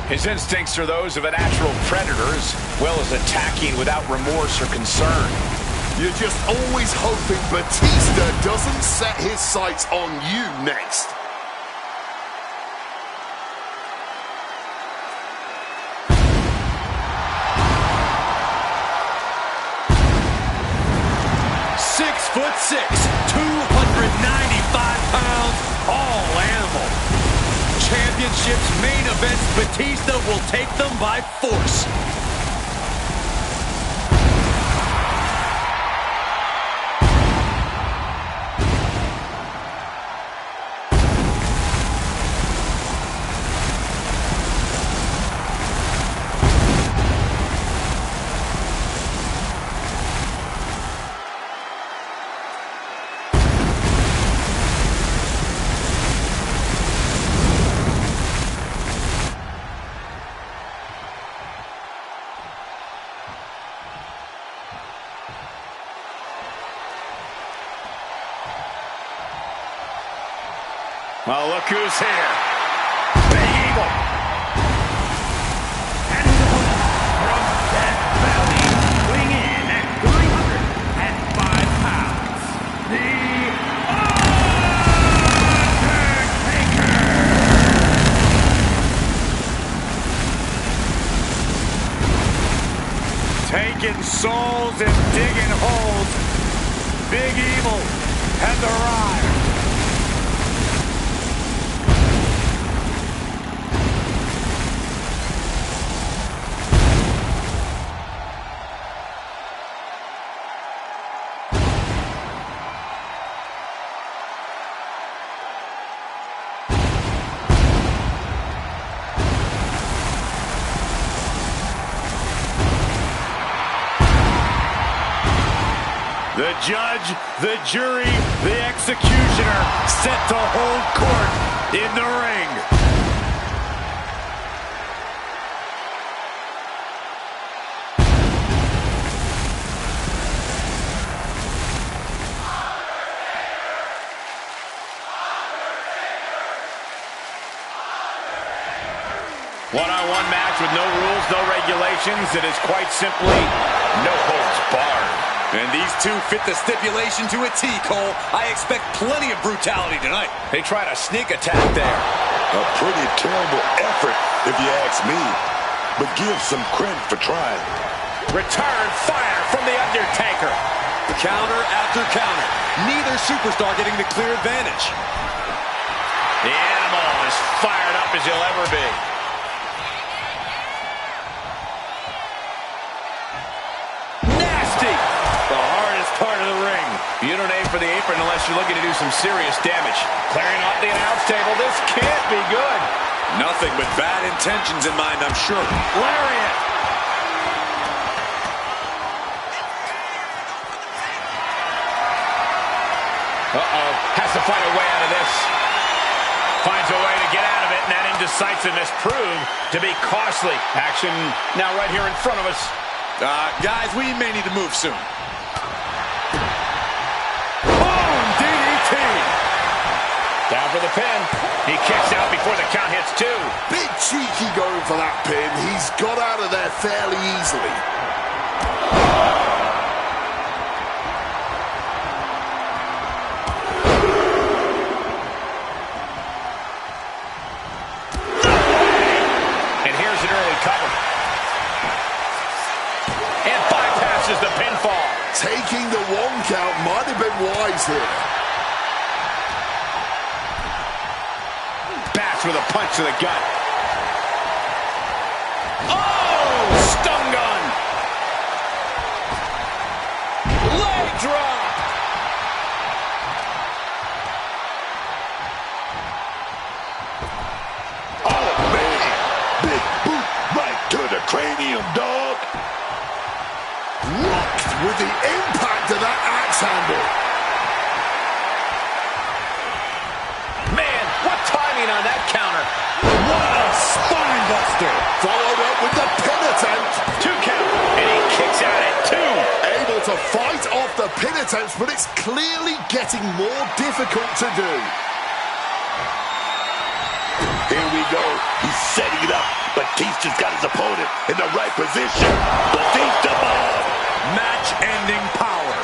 His instincts are those of a natural predator, as well as attacking without remorse or concern. You're just always hoping Batista doesn't set his sights on you next. .6'6", 295 pounds, all animal. Championships, main events, Batista will take them by force. Well, look who's here. Big Eagle. And his opponent from Death Valley, weighing in at 305 pounds, the Undertaker! Taking souls and digging holes. Big Evil has arrived. The judge, the jury, the executioner set to hold court in the ring. One-on-one match with no rules, no regulations. It is quite simply no holds barred. And these two fit the stipulation to a T, Cole. I expect plenty of brutality tonight. They tried a sneak attack there. A pretty terrible effort, if you ask me. But give some credit for trying. Return fire from the Undertaker. Counter after counter. Neither superstar getting the clear advantage. The animal is fired up as he'll ever be. Nasty. The hardest part of the ring. You don't aim for the apron unless you're looking to do some serious damage. Clearing off the announce table. This can't be good. Nothing but bad intentions in mind, I'm sure. Lariat. Uh-oh. Has to find a way out of this. Finds a way to get out of it, and that indecisiveness proved to be costly. Action now right here in front of us. Guys, we may need to move soon. Down for the pin. He kicks out before the count hits two. Bit cheeky going for that pin. He's got out of there fairly easily. And here's an early cover. And bypasses the pinfall. Taking the one count might have been wise here. With a punch to the gut. Oh! Stun gun! Leg drop! Oh, man. Big boot right to the cranium, dog. Rocked with the impact of that axe handle. Man, what timing on that counter. What a spine buster. Followed up with the pin attempt. 2 count. And he kicks out at 2. Able to fight off the pin attempts, but it's clearly getting more difficult to do. Here we go. He's setting it up. Batista's got his opponent in the right position. Batista bomb. Match-ending power.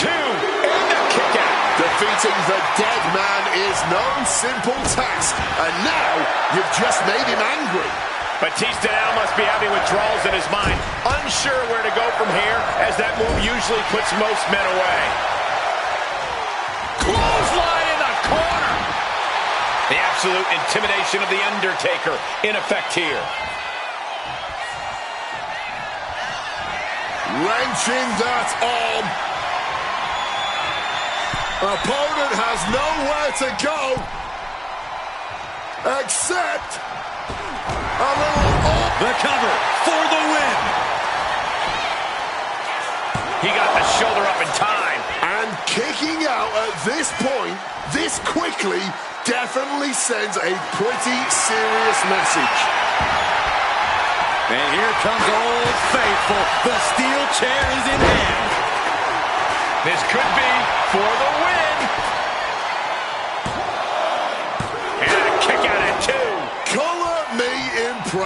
2. And the kick out. Defeating the dead man is no simple task. And now you've just made him angry. Batista now must be having withdrawals in his mind. Unsure where to go from here, as that move usually puts most men away. Clothesline in the corner. The absolute intimidation of the Undertaker in effect here. Wrenching that arm. Opponent has nowhere to go except a little off. The cover for the win. He got the shoulder up in time. And kicking out at this point, this quickly, definitely sends a pretty serious message. And here comes Old Faithful. The steel chair is in hand. This could be for the win.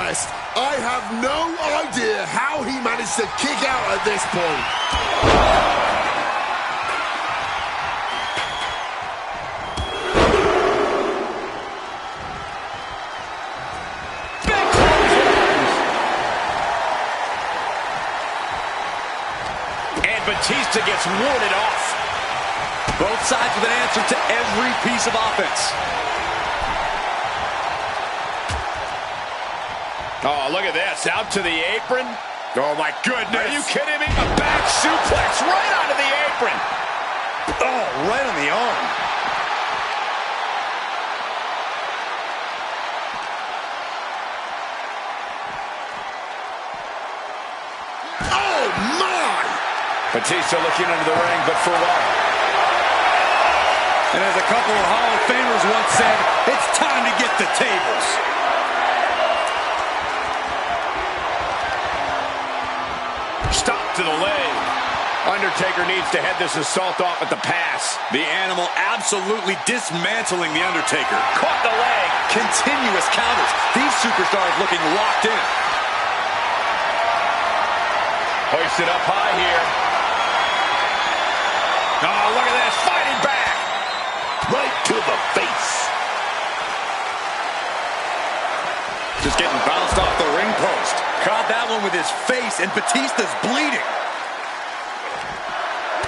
honest, I have no idea how he managed to kick out at this point. Batista gets warded off. Both sides with an answer to every piece of offense. Oh, look at this. Out to the apron. Oh, my goodness. Are you kidding me? A back suplex right onto the apron. Oh, right on the arm. Oh, my! Batista looking under the ring, but for what? And as a couple of Hall of Famers once said, it's time to get the tables. Stop to the leg. Undertaker needs to head this assault off at the pass. The animal absolutely dismantling the Undertaker. Caught the leg. Continuous counters. These superstars looking locked in. Hoisted up high here. Oh, look at this. Fighting back. Right to the face. Just getting bounced off the ring post. Caught that one with his face, and Batista's bleeding.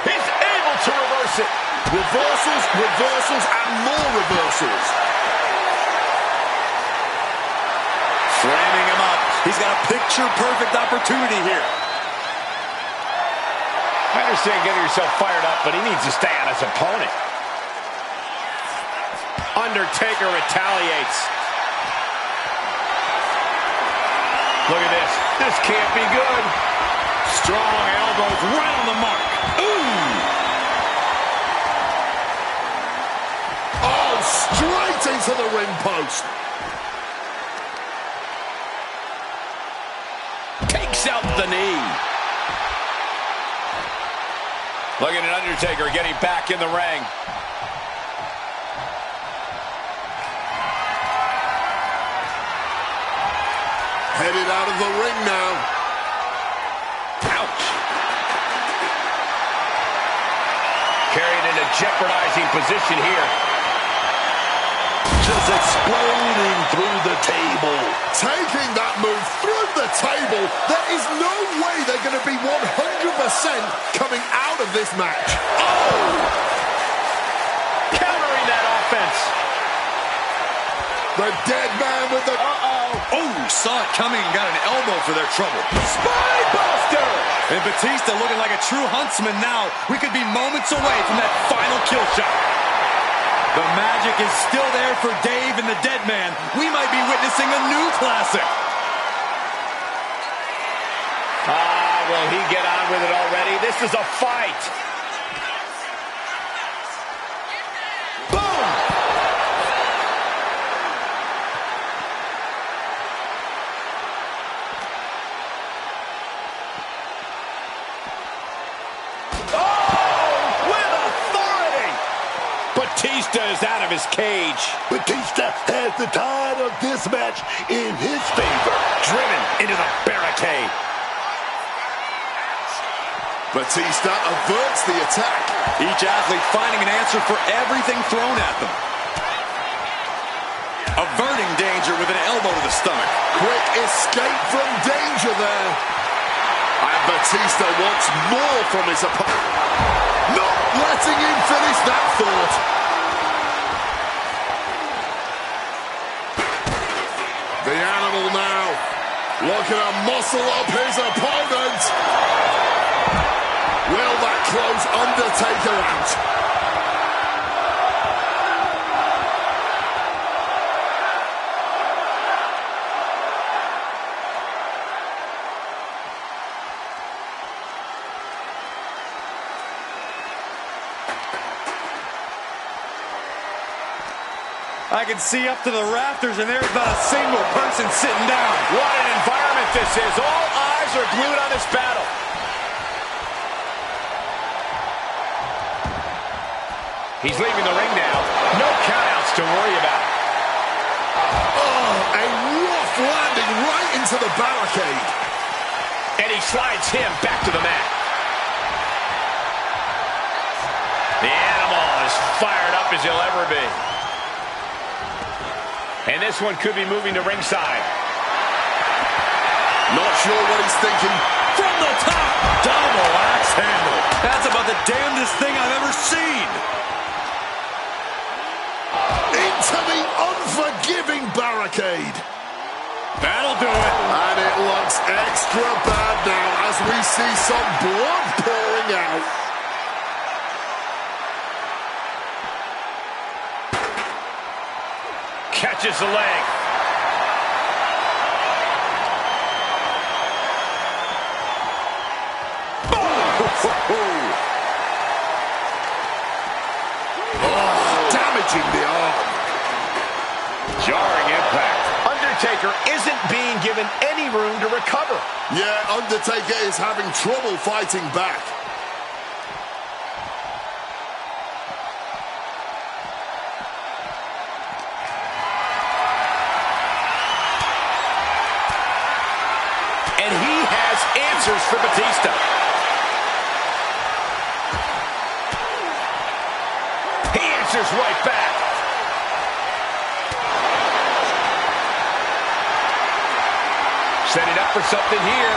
He's able to reverse it. Reversals, reversals, and more reversals. Framing him up. He's got a picture-perfect opportunity here. I understand getting yourself fired up, but he needs to stay on his opponent. Undertaker retaliates. Look at this. This can't be good. Strong elbows right on the mark. Ooh! Oh, straight into the ring post. Takes out the knee. Look at an Undertaker getting back in the ring. Headed out of the ring now. Ouch. Carried in a jeopardizing position here. Just exploding through the table. Taking that move through the table. There is no way they're going to be 100% coming out of this match. Oh! Countering that offense. The dead man with the... Oh, saw it coming and got an elbow for their trouble. Spinebuster! And Batista looking like a true huntsman now. We could be moments away from that final kill shot. The magic is still there for Dave and the Dead Man. We might be witnessing a new classic. Will he get on with it already? This is a fight. Boom! Oh, with authority! Batista is out of his cage. Batista has the tide of this match in his favor. Driven into the barricade. Batista averts the attack. Each athlete finding an answer for everything thrown at them. Averting danger with an elbow to the stomach. Quick escape from danger there. And Batista wants more from his opponent. Not letting him finish that thought. The animal now looking to muscle up his opponent. Will that close Undertaker out? I can see up to the rafters, and there's not a single person sitting down. What an environment this is. All eyes are glued on this battle. He's leaving the ring now. No countouts to worry about. Oh, a rough landing right into the barricade. And he slides him back to the mat. The animal is fired up as he'll ever be. And this one could be moving to ringside. Not sure what he's thinking. From the top, double axe handle. That's about the damnedest thing I've ever seen. Into the unforgiving barricade. That'll do it. And it looks extra bad now as we see some blood pouring out. Catches the leg. Damaging the arm. Jarring impact. Undertaker isn't being given any room to recover. Yeah, Undertaker is having trouble fighting back. And he has answers for Batista. He answers right back. Setting up for something here.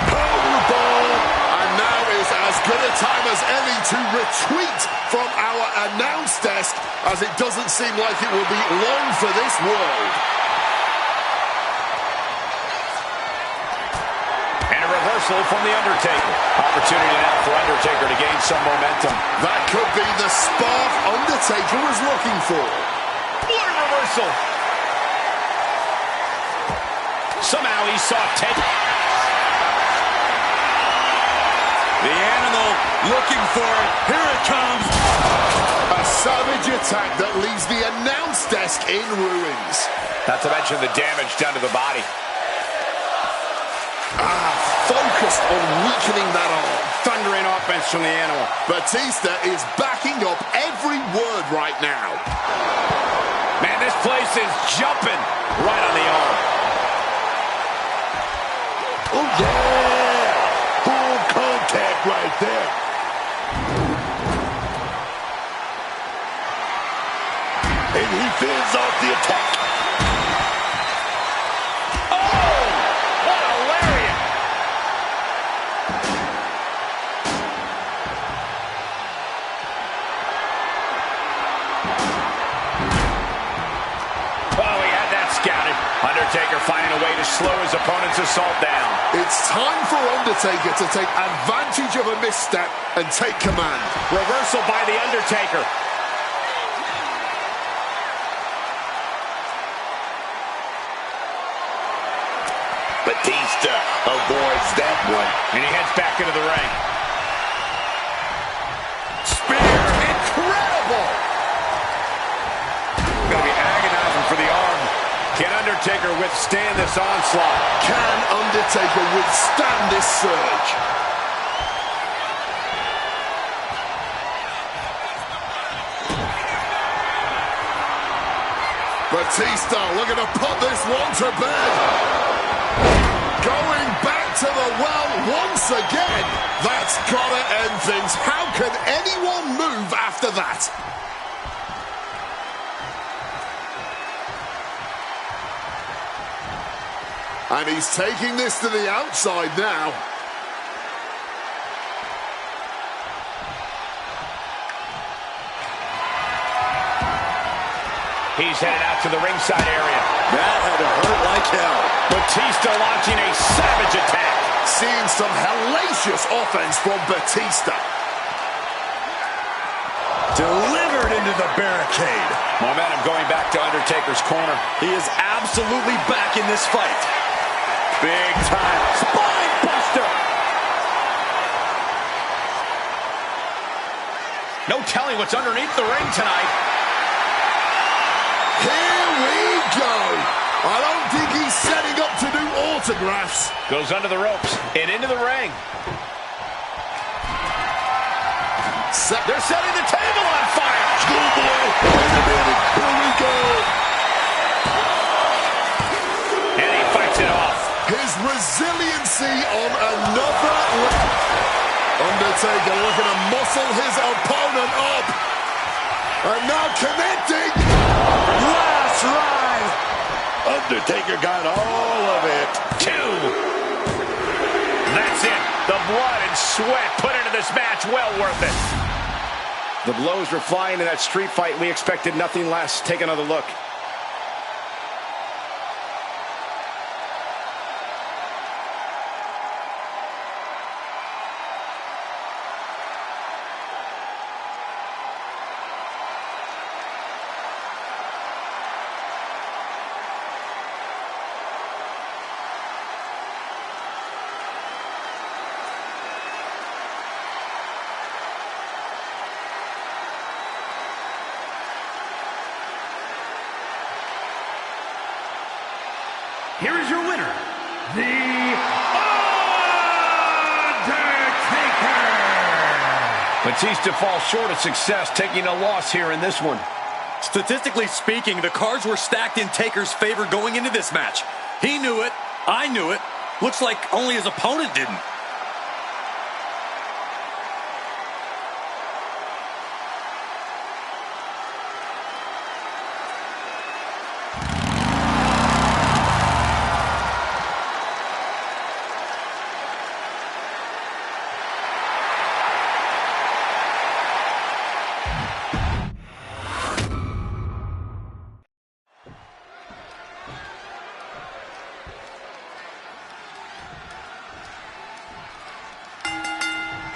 Powerball. And now is as good a time as any to retreat from our announce desk, as it doesn't seem like it will be long for this world. And a reversal from the Undertaker. Opportunity now for Undertaker to gain some momentum. That could be the spark Undertaker was looking for. What a reversal. Somehow he saw Ted. The animal looking for it. Here it comes. A savage attack that leaves the announce desk in ruins. Not to mention the damage done to the body. Focused on weakening that arm. Thundering offense from the animal. Batista is backing up every word right now. Man, this place is jumping right on the arm. Oh, yeah! Full contact right there. And he fends off the attack. Oh! What a lariat! Oh, he had that scouted. Undertaker finding a way to slow his opponent's assault down. It's time for Undertaker to take advantage of a misstep and take command. Reversal by the Undertaker. Batista avoids that one. And he heads back into the ring. Spear, incredible! Gonna be agonizing for the arm. Can Undertaker withstand this onslaught? Can Undertaker withstand this surge? Batista looking to put this one to bed. Going back to the well once again. That's gotta end things. How can anyone move after that? And he's taking this to the outside now. He's headed out to the ringside area. That had to hurt like hell. Batista launching a savage attack. Seeing some hellacious offense from Batista. Delivered into the barricade. Momentum going back to Undertaker's corner. He is absolutely back in this fight. Big time. Spine buster. No telling what's underneath the ring tonight. Here we go. I don't think he's setting up to do autographs. Goes under the ropes and into the ring. They're setting the table on fire. Schoolboy, wait a minute. Here we go. resiliency on another level. Undertaker looking to muscle his opponent up. And now connecting. Last ride. Undertaker got all of it. 2. That's it. The blood and sweat put into this match, well worth it. The blows were flying in that street fight. We expected nothing less. Take another look. Here is your winner, The Undertaker! Batista falls short of success, taking a loss here in this one. Statistically speaking, the cards were stacked in Taker's favor going into this match. He knew it. I knew it. Looks like only his opponent didn't.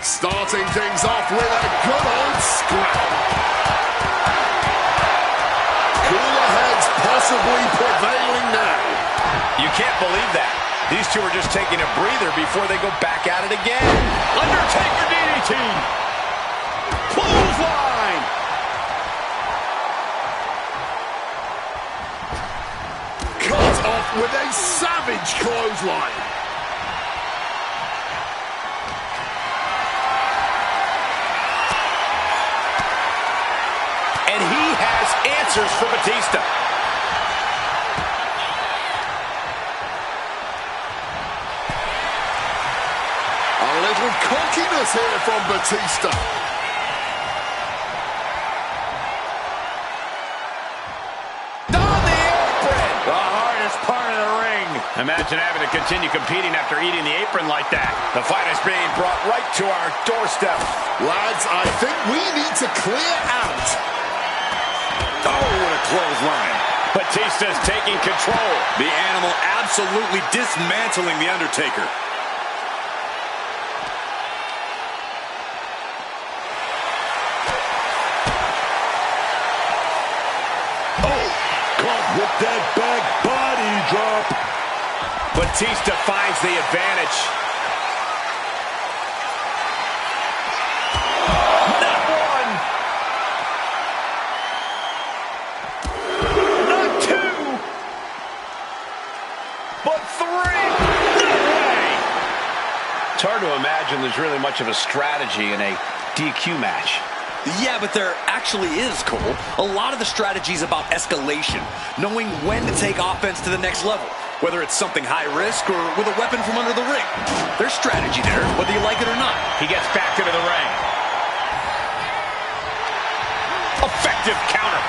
Starting things off with a good old scrap. Cooler heads possibly prevailing now. You can't believe that. These two are just taking a breather before they go back at it again. Undertaker DDT. Clothesline. Cut off with a savage clothesline. And he has answers for Batista. A little cockiness here from Batista. On the apron. The hardest part of the ring. Imagine having to continue competing after eating the apron like that. The fight is being brought right to our doorstep. Lads, I think we need to clear out. Oh, what a clothesline. Batista's taking control. The animal absolutely dismantling The Undertaker. Oh, caught with that back body drop. Batista finds the advantage. It's hard to imagine there's really much of a strategy in a DQ match. Yeah, but there actually is, Cole. A lot of the strategy is about escalation, knowing when to take offense to the next level, whether it's something high risk or with a weapon from under the ring. There's strategy there, whether you like it or not. He gets back into the ring. Effective counter.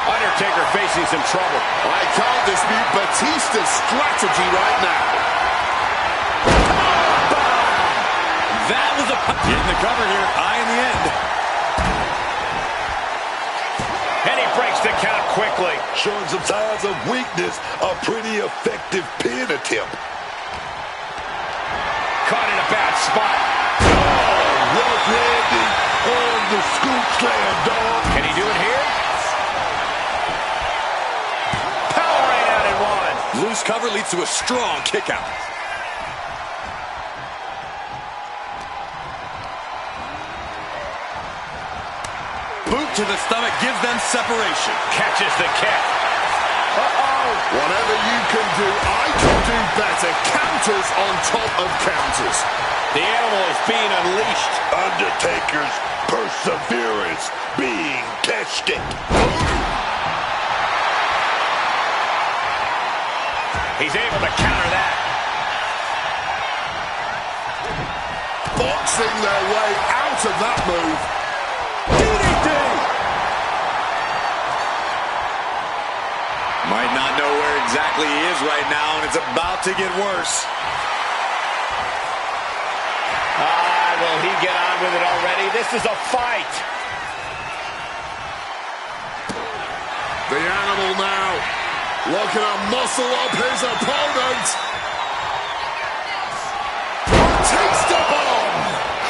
Undertaker facing some trouble. I can't dispute Batista's strategy right now. That was a getting the cover here, eye in the end. And he breaks the count quickly. Showing some signs of weakness. A pretty effective pin attempt. Caught in a bad spot. Oh, rough landing on the scoop slam, dog. Can he do it here? Power right out in one. Loose cover leads to a strong kick out. Boot to the stomach gives them separation. Catches the kick. Uh-oh. Whatever you can do, I can do better. Counters on top of counters. The animal is being unleashed. Undertaker's perseverance being tested. He's able to counter that. boxing their way out of that move. DDT! Might not know where exactly he is right now, and it's about to get worse. Will he get on with it already? This is a fight. The animal now looking to muscle up his opponent. Batista bomb!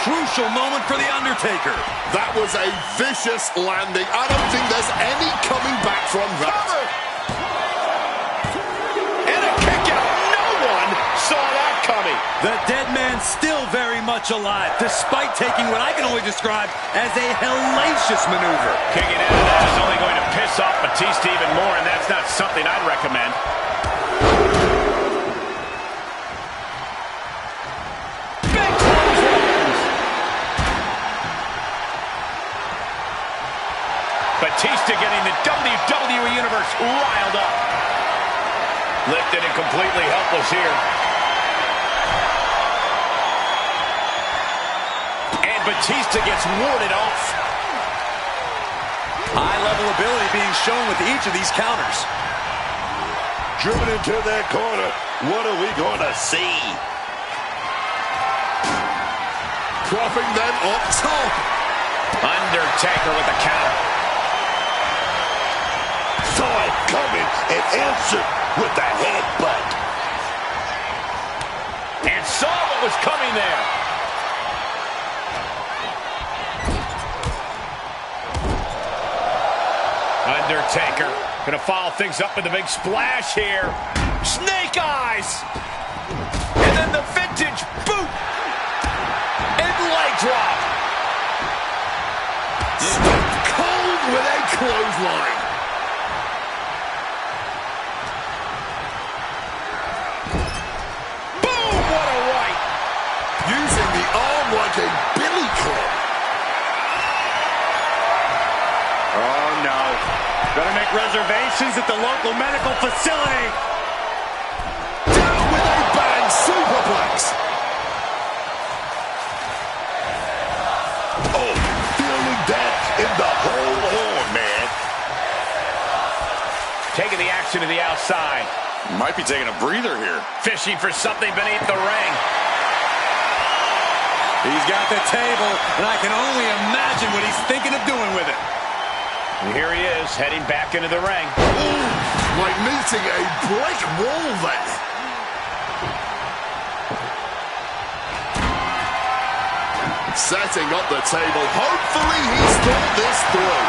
Crucial moment for The Undertaker. That was a vicious landing. I don't think there's any coming back from that. And a kick out. No one saw that coming. The dead man's still very much alive, despite taking what I can only describe as a hellacious maneuver. Kicking out of that is only going to piss off Batista even more, and that's not something I'd recommend. Big clotheslines. Batista getting the WWE Universe riled up. Lifted and completely helpless here. Batista gets warded off. High-level ability being shown with each of these counters. Driven into that corner. What are we going to see? Propping them up top. Undertaker with the counter. Saw it coming and answered with the headbutt. And saw what was coming there. Undertaker gonna follow things up with a big splash here. Snake eyes! And then the vintage boot! And leg drop! Stone Cold with a clothesline. Boom! What a right! Using the arm like a billy club. Oh, no. Better make reservations at the local medical facility. Down with a bang superplex. Oh, feeling that in the whole arm, man. Taking the action to the outside. Might be taking a breather here. Fishing for something beneath the ring. He's got the table, and I can only imagine what he's thinking of doing with it. And here he is, heading back into the ring. Ooh, like meeting a brick wall there. Setting up the table. Hopefully he's thought this through.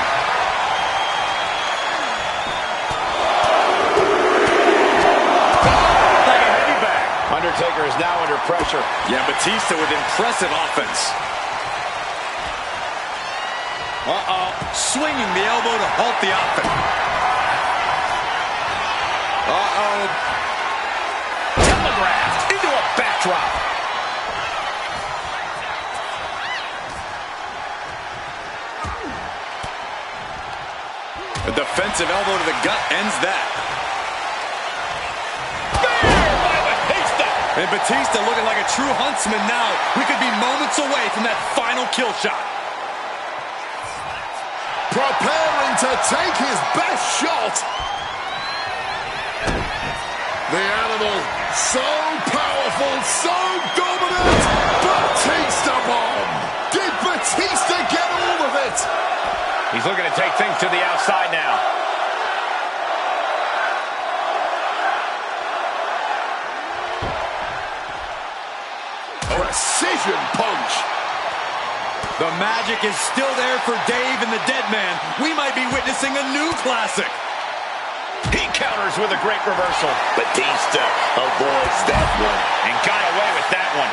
Like a heavy bag. Undertaker is now under pressure. Yeah, Batista with impressive offense. Swinging the elbow to halt the offense. Telegraphed into a backdrop. A defensive elbow to the gut ends that. And Batista looking like a true huntsman now. We could be moments away from that final kill shot. Preparing to take his best shot. The animal, so powerful, so dominant. Batista bomb. Did Batista get all of it? He's looking to take things to the outside now. Precision punch. The magic is still there for Dave and the Dead Man. We might be witnessing a new classic. He counters with a great reversal. Batista avoids that one. And got away with that one.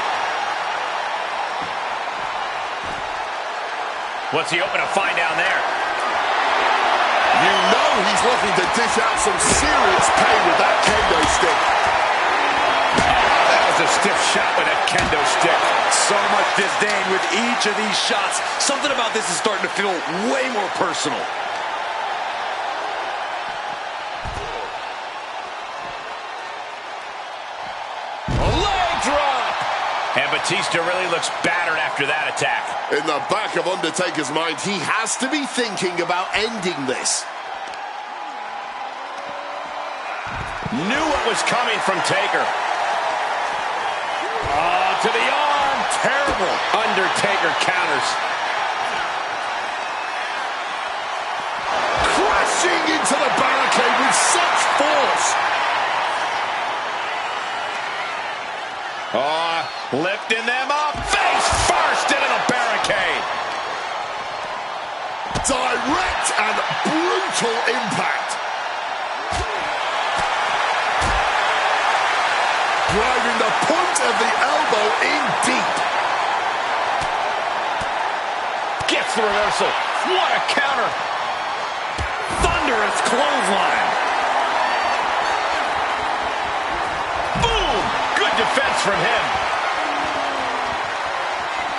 What's he hoping to find down there? You know he's looking to dish out some serious pain with that kendo stick. That was a stiff shot with that kendo stick. So much disdain with each of these shots. Something about this is starting to feel way more personal. Leg drop! And Batista really looks battered after that attack. In the back of Undertaker's mind, he has to be thinking about ending this. Knew what was coming from Taker. To the arm. Terrible. Undertaker counters. Crashing into the barricade with such force. Lifting them up. Face first into the barricade. Direct and brutal impact. Driving the point of the elbow in deep. Gets the reversal. What a counter. Thunderous clothesline. Boom! Good defense from him.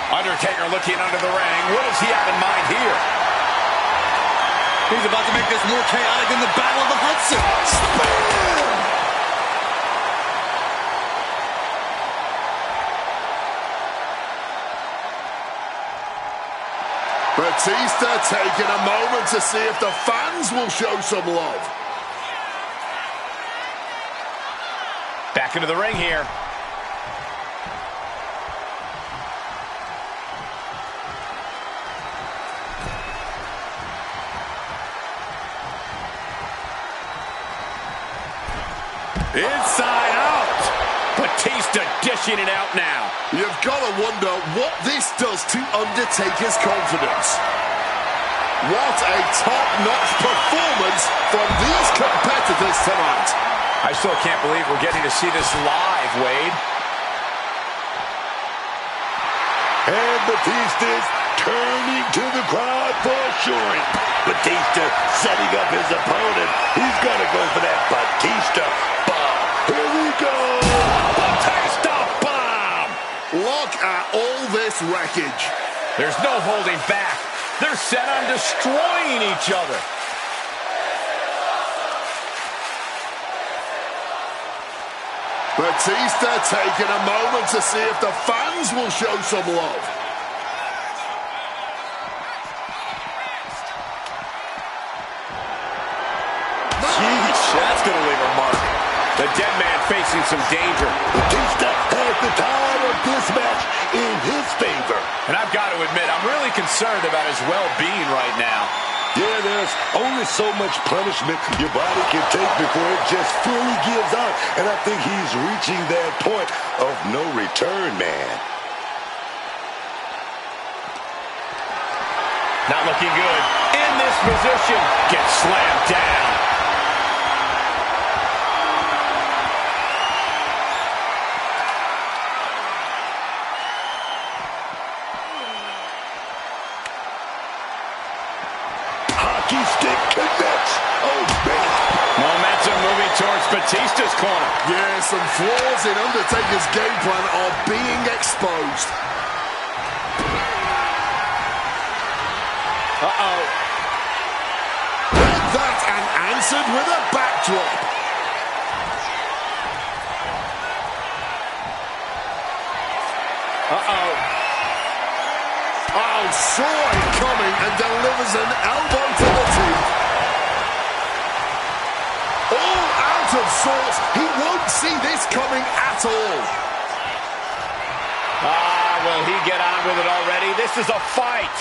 Undertaker looking under the ring. What does he have in mind here? He's about to make this more chaotic than the Battle of the Hudson. Spear! Batista taking a moment to see if the fans will show some love. Back into the ring here. Inside out. Batista dishing it out now. You've got to wonder what this does to Undertaker's confidence. What a top-notch performance from these competitors tonight. I still can't believe we're getting to see this live, Wade. And Batista's turning to the crowd for assuring. Batista setting up his opponent. He's going to go for that Batista bomb. Here we go. Batista bomb. Look at all this wreckage. There's no holding back. They're set on destroying each other. Batista taking a moment to see if the fans will show some love. Jeez, that's going to leave a mark. The dead man facing some danger. Batista has the tide of this match in his favor. And I've got to admit, I'm really concerned about his well-being right now. Yeah, there's only so much punishment your body can take before it just fully gives out. And I think he's reaching that point of no return, man. Not looking good. In this position, gets slammed down. Hockey stick connects. Oh, man. Momentum moving towards Batista's corner. Yeah, some flaws in Undertaker's game plan are being exposed. Uh-oh. Read that and answered with a backdrop. Uh-oh. Oh, saw it coming and delivers an elbow to the teeth. All out of sorts. He won't see this coming at all. Will he get on with it already? This is a fight.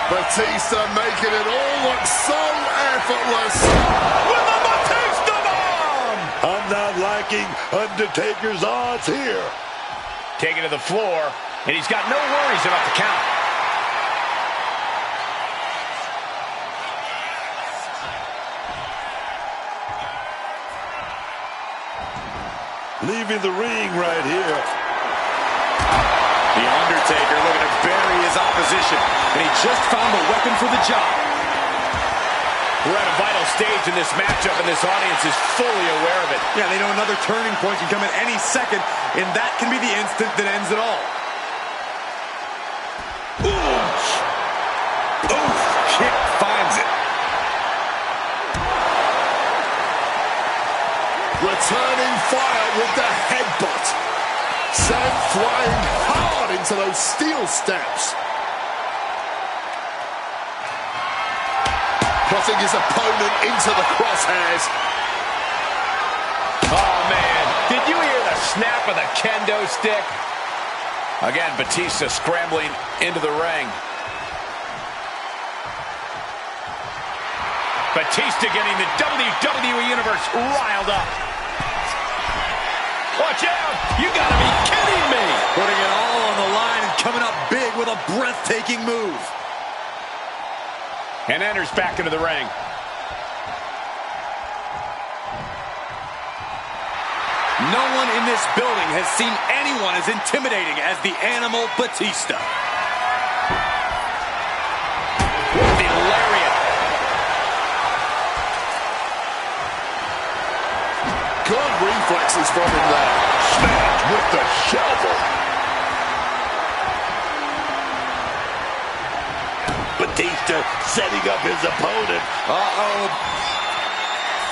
Batista making it all look so effortless. With a Batista bomb! I'm not liking Undertaker's odds here. Taken to the floor, and he's got no worries about the count. Leaving the ring right here. The Undertaker looking to bury his opposition, and he just found the weapon for the job. We're at a vital stage in this matchup, and this audience is fully aware of it. Yeah, they know another turning point can come at any second, and that can be the instant that ends it all. Oof! Kick finds it. Returning fire with the headbutt. Sends flying hard into those steel steps. Putting his opponent into the crosshairs. Oh, man. Did you hear the snap of the kendo stick? Again, Batista scrambling into the ring. Batista getting the WWE Universe riled up. Watch out! You gotta be kidding me! Putting it all on the line and coming up big with a breathtaking move. And enters back into the ring. No one in this building has seen anyone as intimidating as the Animal Batista. With the lariat. Good reflexes from him there. Smacked with the shovel. Batista setting up his opponent. Uh-oh.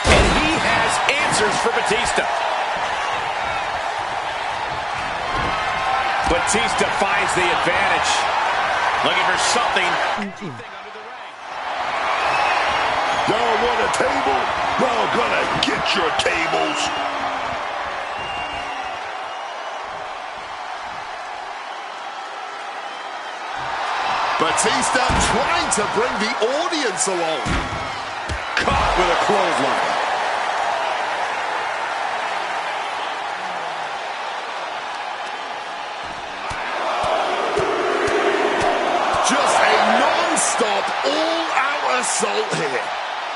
And he has answers for Batista. Batista finds the advantage. Looking for something. Y'all want a table? Y'all gonna get your tables. Batista trying to bring the audience along. Caught with a clothesline. Just a non-stop, all-out assault here.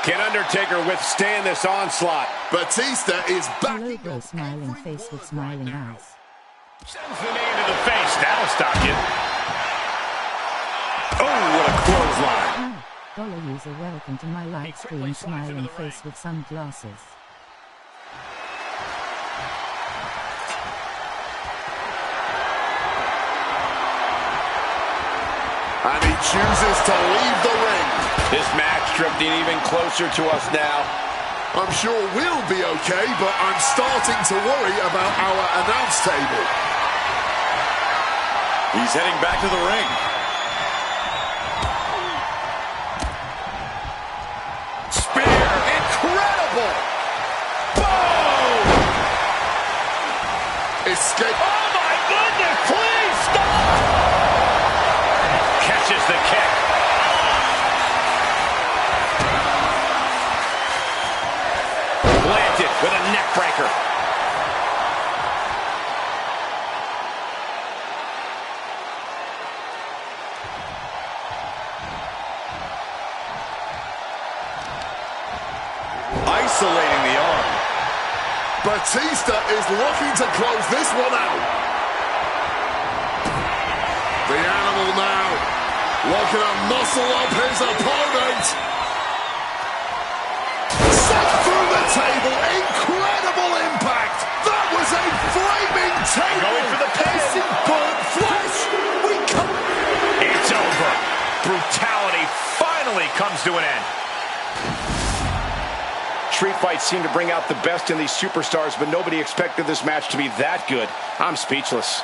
Can Undertaker withstand this onslaught? Batista is back. Logo smiling face with smiling eyes. Sends the knee into the face. That'll stop you. Oh, what a clothesline. Hi, dollar user, welcome to my live stream smiling face with sunglasses. And he chooses to leave the ring. This match drifting even closer to us now. I'm sure we'll be okay, but I'm starting to worry about our announce table. He's heading back to the ring. Spear. Incredible. Boom. Escape. Oh, my goodness. Please stop. Catches the kick. Planted with a neck breaker. Isolating the arm. Batista is looking to close this one out. The Animal now looking to muscle up his opponent. Set through the table. Incredible impact. That was a flaming table. Going for the pin. Facing burnt flesh. We come. It's over. Brutality finally comes to an end. Street fights seem to bring out the best in these superstars, but nobody expected this match to be that good. I'm speechless.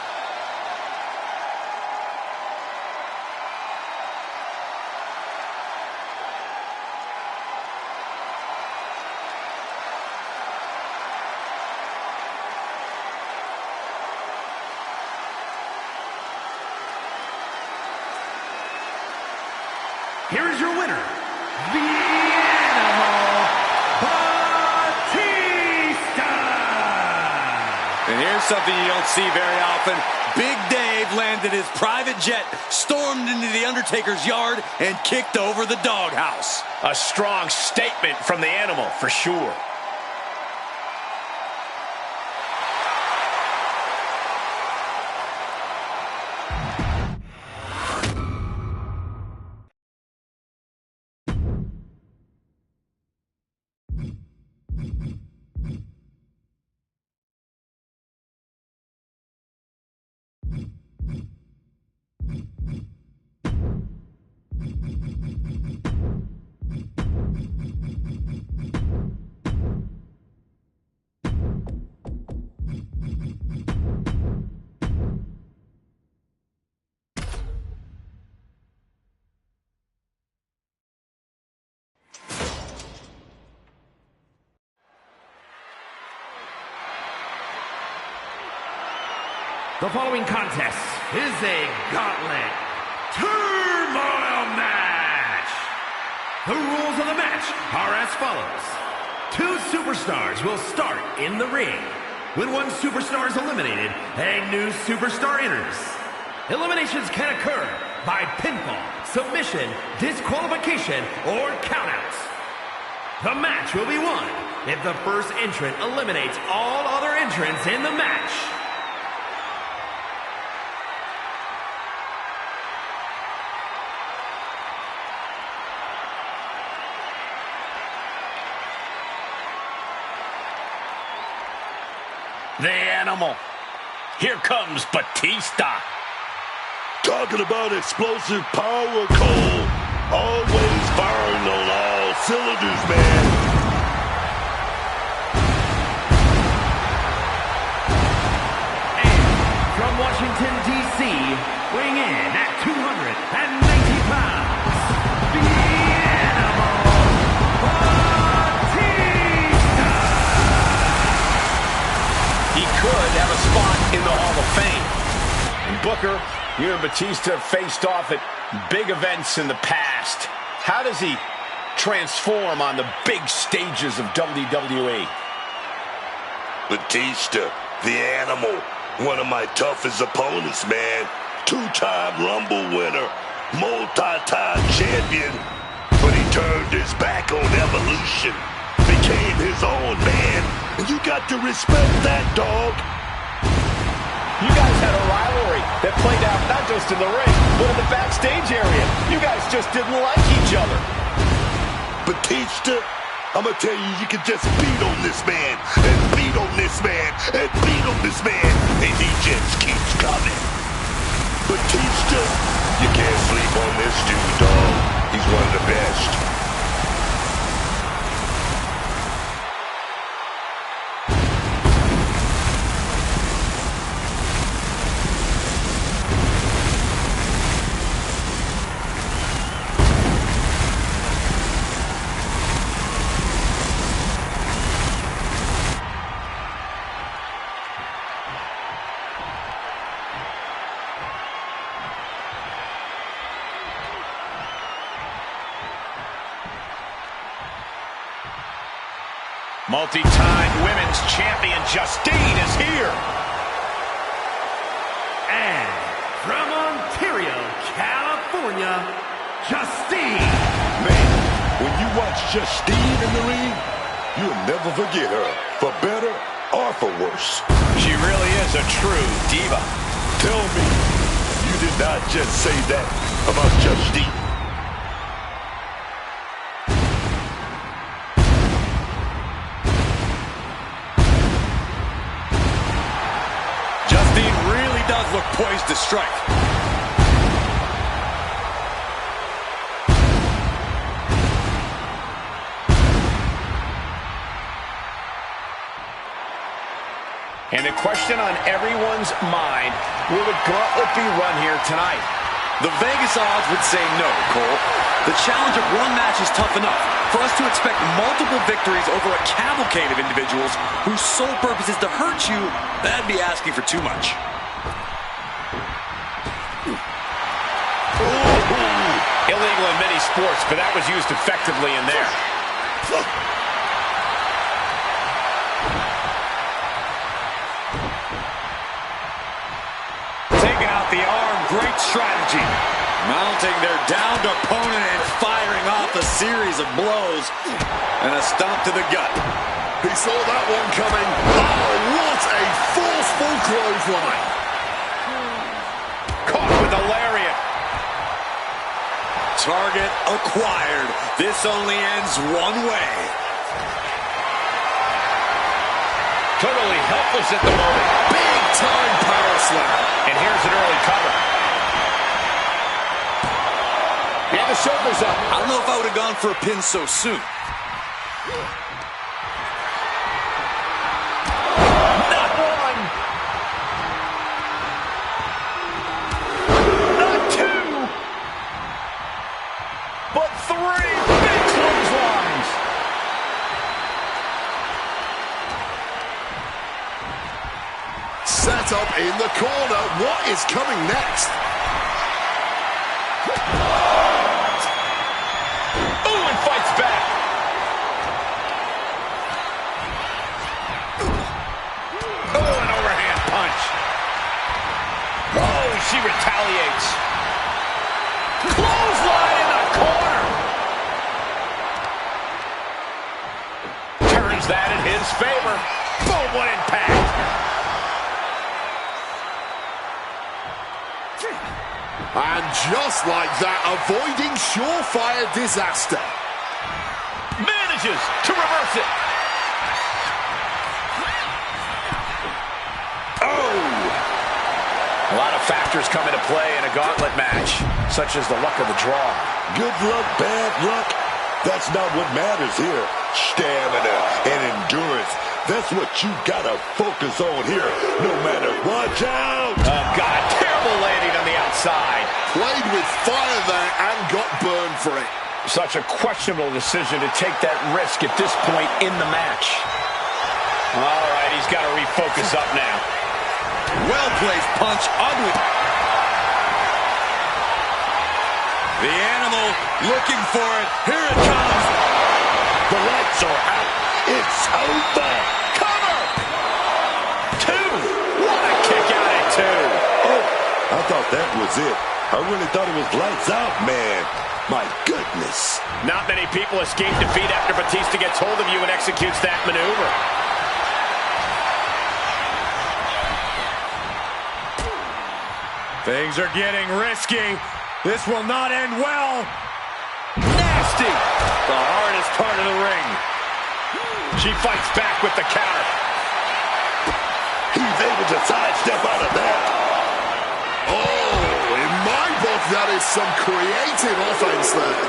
Here is your winner, the Animal Batista! And here's something you don't see very often. Big Dave landed his private jet, stormed into the Undertaker's yard, and kicked over the doghouse. A strong statement from the Animal, for sure. The following contest is a gauntlet turmoil match. The rules of the match are as follows. 2 superstars will start in the ring. When one superstar is eliminated, a new superstar enters. Eliminations can occur by pinfall, submission, disqualification, or countouts. The match will be won if the first entrant eliminates all other entrants in the match. The Animal. Here comes Batista. Talking about explosive power, Cole. Always firing on all cylinders, man. And from Washington, D.C., weighing in at 290 pounds, the Animal, Batista! He could have a spot in the Hall of Fame. Booker, you and Batista faced off at big events in the past. How does he transform on the big stages of WWE? Batista, the Animal, one of my toughest opponents, man. 2-time Rumble winner, multi-time champion. But he turned his back on evolution, became his own man. And you got to respect that, dog. You guys had a rivalry that played out not just in the ring, but in the backstage area. You guys just didn't like each other. Batista, I'm gonna tell you, you can just beat on this man, and beat on this man, and beat on this man, and he just keeps coming. Batista, you can't sleep on this dude, dog. He's one of the best. Multi-time women's champion Justine is here. And from Ontario, California, Justine. Man, when you watch Justine in the ring, you'll never forget her, for better or for worse. She really is a true diva. Tell me, you did not just say that about Justine. Look poised to strike. And the question on everyone's mind, will the gauntlet be run here tonight? The Vegas odds would say no, Cole. The challenge of one match is tough enough. For us to expect multiple victories over a cavalcade of individuals whose sole purpose is to hurt you, that'd be asking for too much. Illegal in many sports, but that was used effectively in there. Taking out the arm, great strategy. Mounting their downed opponent and firing off a series of blows. And a stomp to the gut. He saw that one coming. Oh, what a forceful clothesline. Caught with a lariat. Target acquired. This only ends one way. Totally helpless at the moment. Big time power slam. And here's an early cover. And the shoulders up. I don't know if I would have gone for a pin so soon. Not one. Not two. But three big clotheslines. Set up in the corner. coming next. Ooh, and fights back. Oh, an overhand punch. Oh, she retaliates. Clothesline in the corner. Turns that in his favor. Boom, what impact. And just like that, avoiding surefire disaster. Manages to reverse it. Oh! A lot of factors come into play in a gauntlet match, such as the luck of the draw. Good luck, bad luck. That's not what matters here. Stamina and endurance. That's what you gotta focus on here, no matter. Watch out! Oh, God, terrible landing on the outside. Played with fire there and got burned for it. Such a questionable decision to take that risk at this point in the match. All right, he's got to refocus up now. Well-placed punch onto it. The animal looking for it. Here it comes. The lights are out. It's over. Cover! Two. What a kick out at two. Oh, I thought that was it. I really thought it was lights out, man. My goodness. Not many people escape defeat after Batista gets hold of you and executes that maneuver. Things are getting risky. This will not end well. Nasty. The hardest part of the ring. She fights back with the counter. He's able to sidestep out of that. Oh, in my book, that is some creative offense there.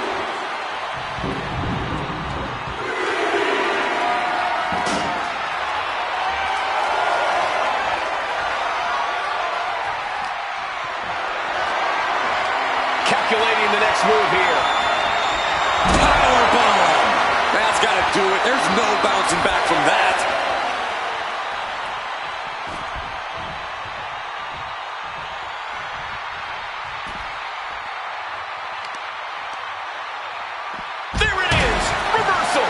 Calculating the next move here. Powerbomb. That's got to do it. There's no bouncing back from that. There it is. Reversal.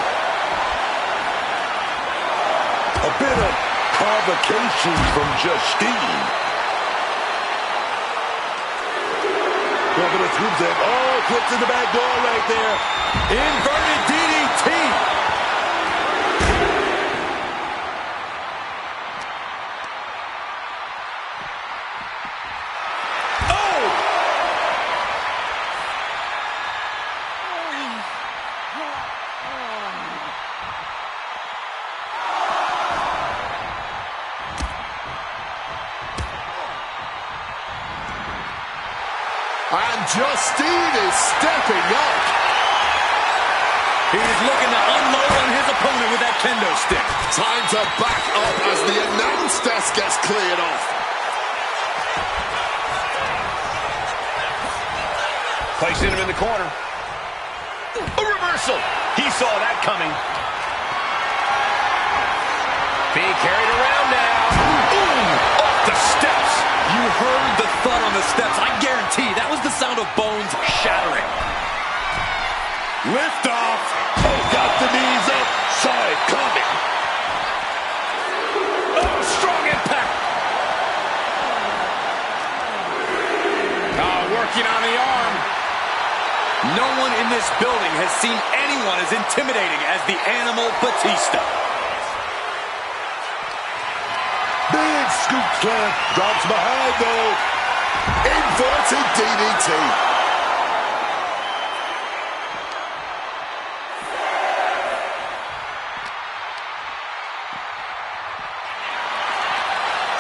A bit of provocation from Justine. Governor scoops in. Oh, flips in the back door right there. Inverted DDT. Oh! And Justine is stepping up. He's looking to unload on his opponent with that kendo stick. Time to back up as the announce desk gets cleared off. Placing him in the corner. A reversal. He saw that coming. Being carried around now. Ooh, off the steps. You heard the thud on the steps. I guarantee that was the sound of bones shattering. Lift off. Oh, got the knees up. Saw it coming. Oh, strong impact. Working on the arm. No one in this building has seen anyone as intimidating as the Animal Batista. Big scoop slam. Drops behind, though. Inverted DDT.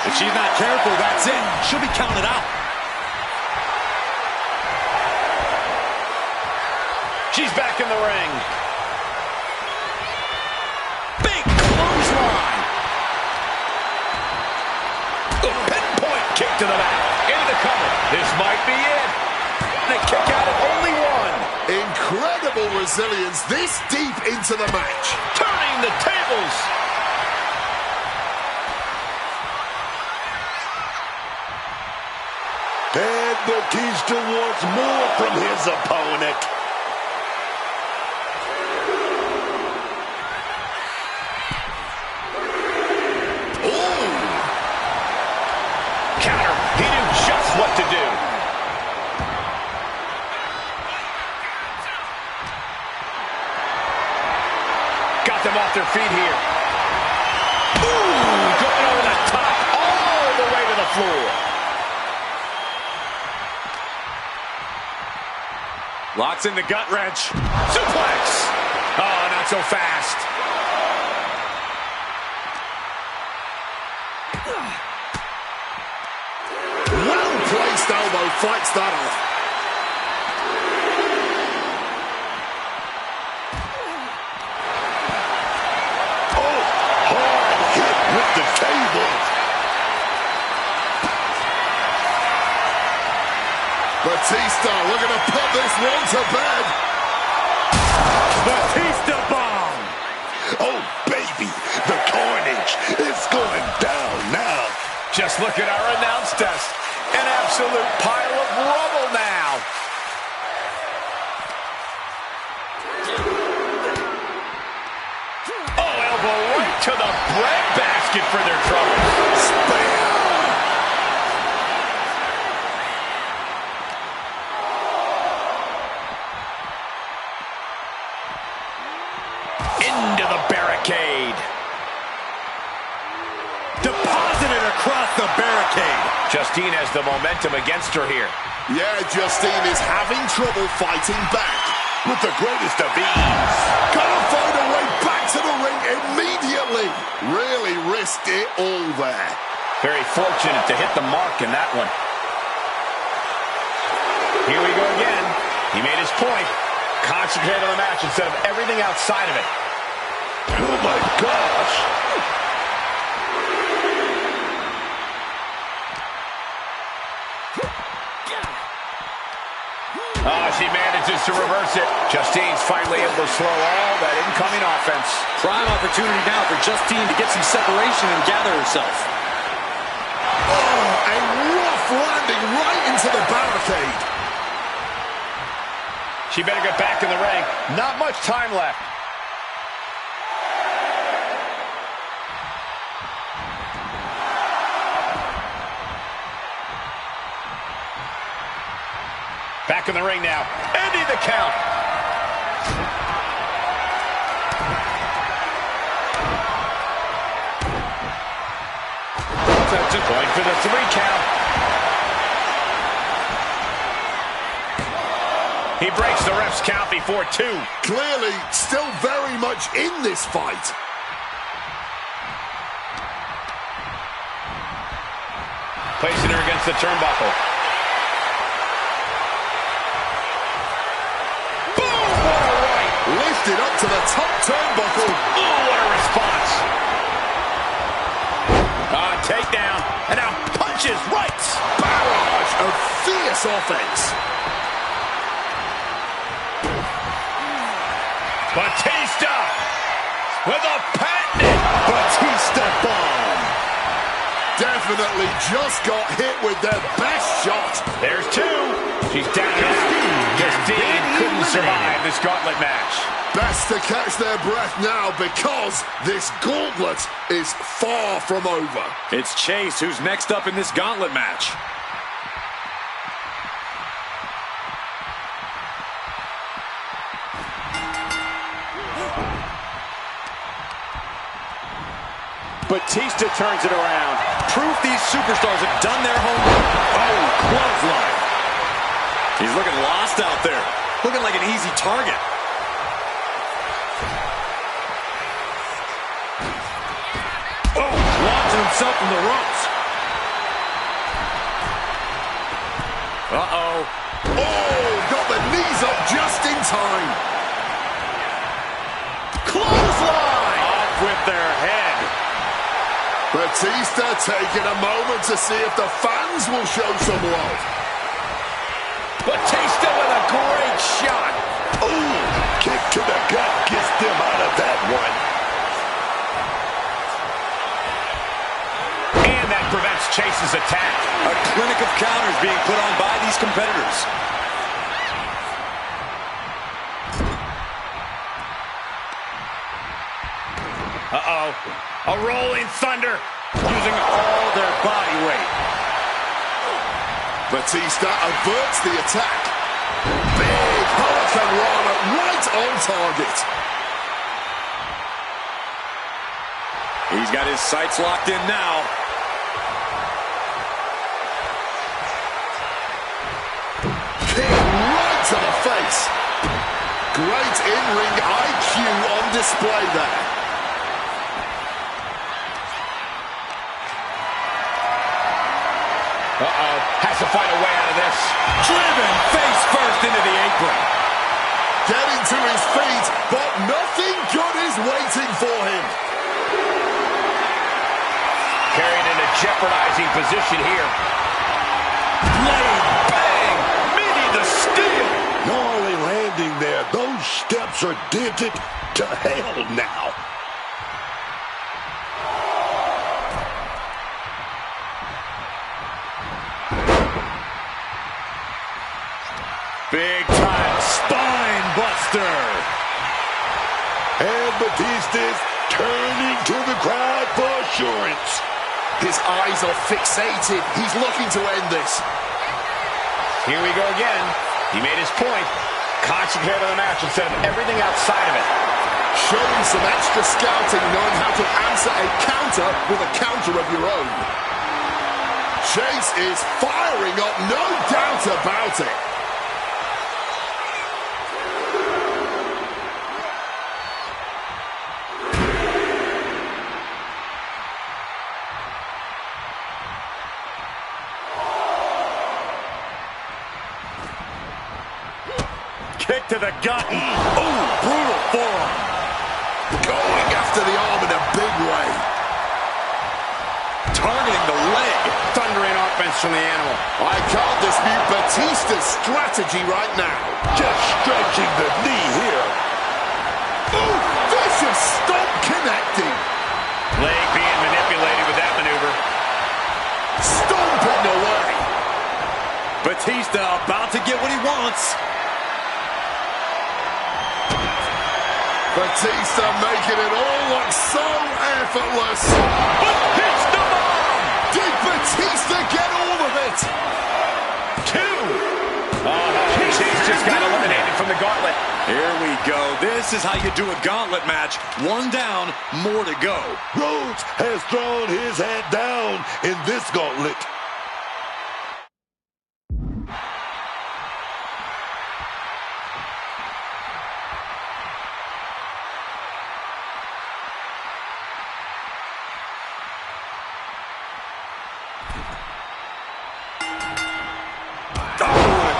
If she's not careful, that's it. She'll be counted out. She's back in the ring. Big clothesline. A pinpoint kick to the back. Into the cover. This might be it. The kick out at only one. Incredible resilience this deep into the match. Turning the tables. And Batista wants more from his opponent. Ooh! Counter. He knew just what to do. Got them off their feet here. Ooh! Going over the top, all the way to the floor. Locks in the gut wrench. Suplex! Oh, not so fast. Well-placed elbow fights that off. Oh, hard hit with the table. Batista looking to put this one to bed. Batista bomb. Oh, baby, the carnage is going down now. Just look at our announce desk. An absolute pile of rubble now. Oh, elbow right to the breadbasket for their trouble. Spear! Into the barricade. Deposited across the barricade. Justine has the momentum against her here. Yeah, Justine is having trouble fighting back. With the greatest of ease. Gotta find a way back to the ring immediately. Really risked it all there. Very fortunate to hit the mark in that one. Here we go again. He made his point. Concentrate on the match instead of everything outside of it. Oh, my gosh. Oh, she manages to reverse it. Justine's finally able to slow all that incoming offense. Prime opportunity now for Justine to get some separation and gather herself. Oh, a rough landing right into the barricade. She better get back in the ring. Not much time left. Back in the ring now. Ending the count. Going for the 3 count. He breaks the ref's count before 2. Clearly, still very much in this fight. Placing her against the turnbuckle. Boom! What a right! Lifted up to the top turnbuckle. Oh, what a response! Takedown, and now punches rights. Barrage of fierce offense. Batista with a patented Batista bomb. Definitely just got hit with their best shot. There's 2. She's down and out. Justine couldn't survive this gauntlet match. Best to catch their breath now because this gauntlet is far from over. It's Chase who's next up in this gauntlet match. Batista turns it around. Proof these superstars have done their homework. Oh, clothesline. He's looking lost out there. Looking like an easy target. Oh, launching himself from the ropes. Uh-oh. Oh, got the knees up just in time. Clothesline! Off with their head. Batista taking a moment to see if the fans will show some love. Batista with a great shot. Ooh, kick to the gut gets them out of that one. And that prevents Chase's attack. A clinic of counters being put on by these competitors. Uh-oh. A rolling thunder. Using all their body weight. Batista averts the attack. Big Hurricane Rana right on target. He's got his sights locked in now. Kick right to the face. Great in-ring IQ on display there. Uh-oh. Has to find a way out of this. Driven face first into the apron. Getting to his feet, but nothing good is waiting for him. Carried in a jeopardizing position here. Blade, bang, meeting the steel. Gnarly landing there. Those steps are dented to hell now. Big time spine buster. And Batista's turning to the crowd for assurance. His eyes are fixated. He's looking to end this. Here we go again. He made his point. Concentrate on the match instead of everything outside of it. Showing some extra scouting, knowing how to answer a counter with a counter of your own. Chase is firing up, no doubt about it. Kick to the gut. Oh, brutal forearm. Going after the arm in a big way. Targeting the leg. Thundering offense from the animal. I can't dispute Batista's strategy right now. Just stretching the knee here. Ooh, vicious stomp connecting. Leg being manipulated with that maneuver. Stomping away. Batista about to get what he wants. Batista making it all look so effortless. Batista bomb! Did Batista get all of it? Two. Chase just got eliminated from the gauntlet. Here we go. This is how you do a gauntlet match. One down, more to go. Rhodes has thrown his hat down in this gauntlet.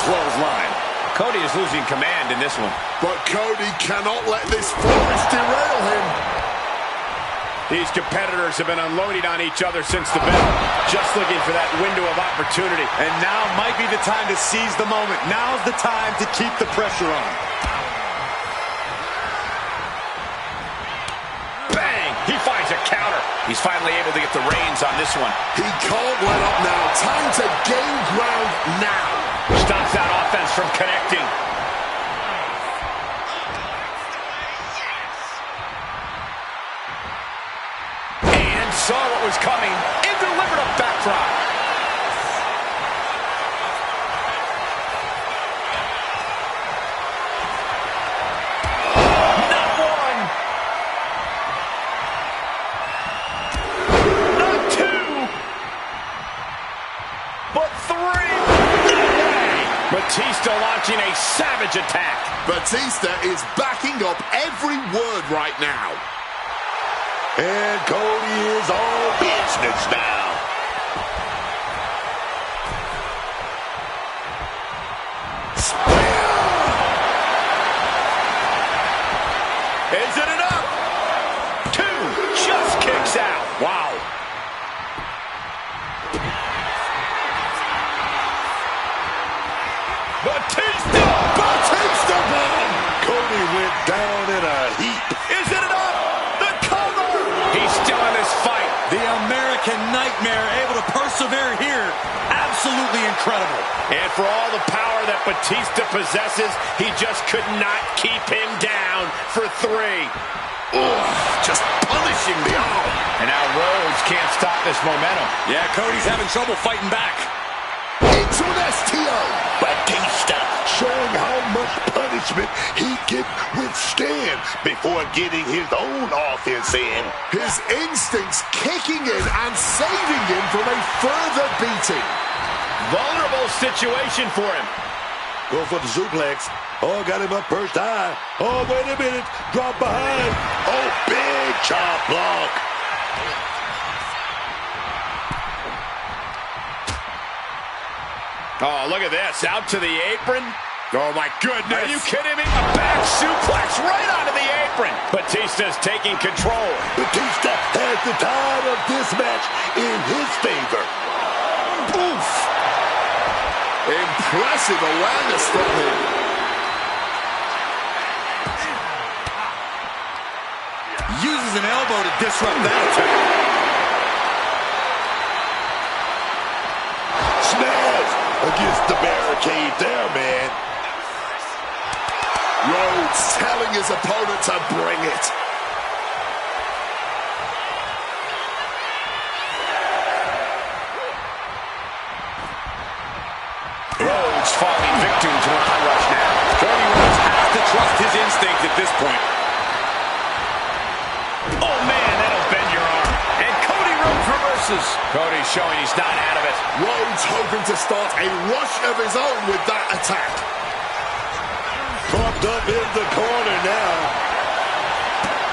Clothesline. Cody is losing command in this one. But Cody cannot let this flourish derail him. These competitors have been unloading on each other since the bell. Just looking for that window of opportunity. And now might be the time to seize the moment. Now's the time to keep the pressure on. Bang! He finds a counter. He's finally able to get the reins on this one. He can't let up now. Time to gain ground now. Stops that offense from connecting. And saw what was coming and delivered a backdrop. Not one. Not two. But three. Batista launching a savage attack. Batista is backing up every word right now. And Cody is all business now. Spear! Is it enough? Two. Just kicks out. Wow. Batista bomb! Cody went down in a heap. Is it enough? The cover! He's still in this fight. The American Nightmare able to persevere here absolutely incredible. And for all the power that Batista possesses, he just could not keep him down for 3. Oh, just punishing the arm. And now Rhodes can't stop this momentum. Yeah, Cody's having trouble fighting back. Into an STO. Batista showing how much punishment he can withstand before getting his own offense in. His instincts kicking in and saving him from a further beating. Vulnerable situation for him. Go for the suplex. Oh, got him up first high. Oh, wait a minute. Drop behind. Oh, big chop block. Oh, look at this. Out to the apron. Oh, my goodness. Are you kidding me? A back suplex right onto the apron. Batista's taking control. Batista has the tide of this match in his favor. Oof. Impressive awareness from him. Uses an elbow to disrupt that attack. Smash against the barricade there, man. Rhodes telling his opponent to bring it. Rhodes falling victim to an onrush now. Cody Rhodes has to trust his instinct at this point. Oh, man, that'll bend your arm. And Cody Rhodes reverses. Cody's showing he's not out of it. Rhodes hoping to start a rush of his own with that attack. Propped up in the corner now.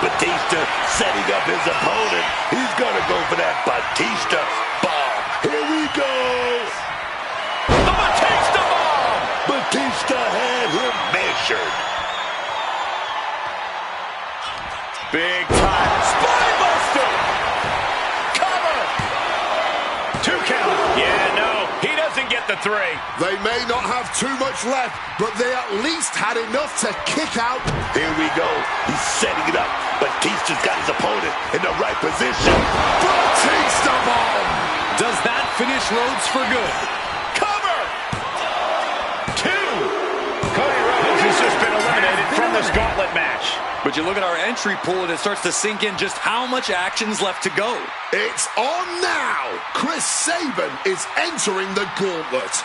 Batista setting up his opponent. He's going to go for that Batista bomb. Here we go. The Batista bomb. Batista had him measured. Big time. Spine buster. Cover. 2 count. Yeah, no. He doesn't get the 3. They may not have too much left, but they at least had enough to kick out. Here we go. He's setting it up. Batista's got his opponent in the right position. Batista bomb. Does that finish Rhodes for good? Cover. 2. Cody Rhodes has just been eliminated from this gauntlet match. But you look at our entry pool and it starts to sink in just how much action's left to go. It's on now. Chris Sabin is entering the gauntlet.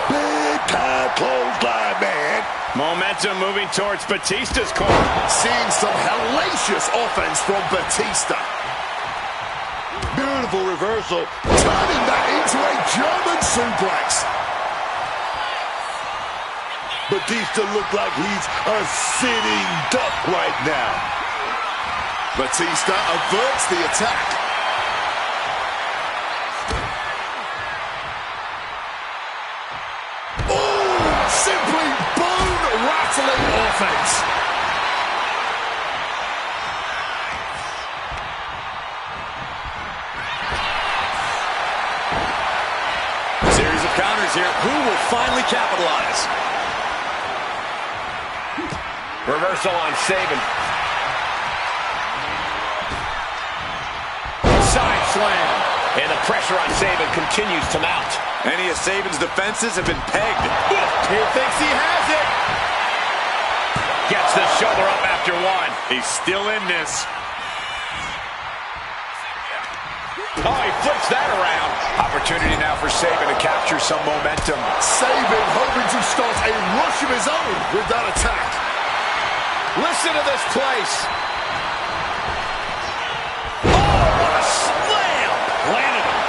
Big time clothesline, man. Momentum moving towards Batista's corner. Seeing some hellacious offense from Batista. Beautiful reversal. Turning that into a German suplex. Batista looked like he's a sitting duck right now. Batista averts the attack. Oh, simply bone-rattling offense. Series of counters here. Who will finally capitalize? Reversal on Sabin. Side slam. And the pressure on Sabin continues to mount. Any of Sabin's defenses have been pegged. He thinks he has it. Gets the shoulder up after 1. He's still in this. Oh, he flips that around. Opportunity now for Sabin to capture some momentum. Sabin hoping to start a rush of his own with that attack. Listen to this place. Oh, what a slam. Landed him.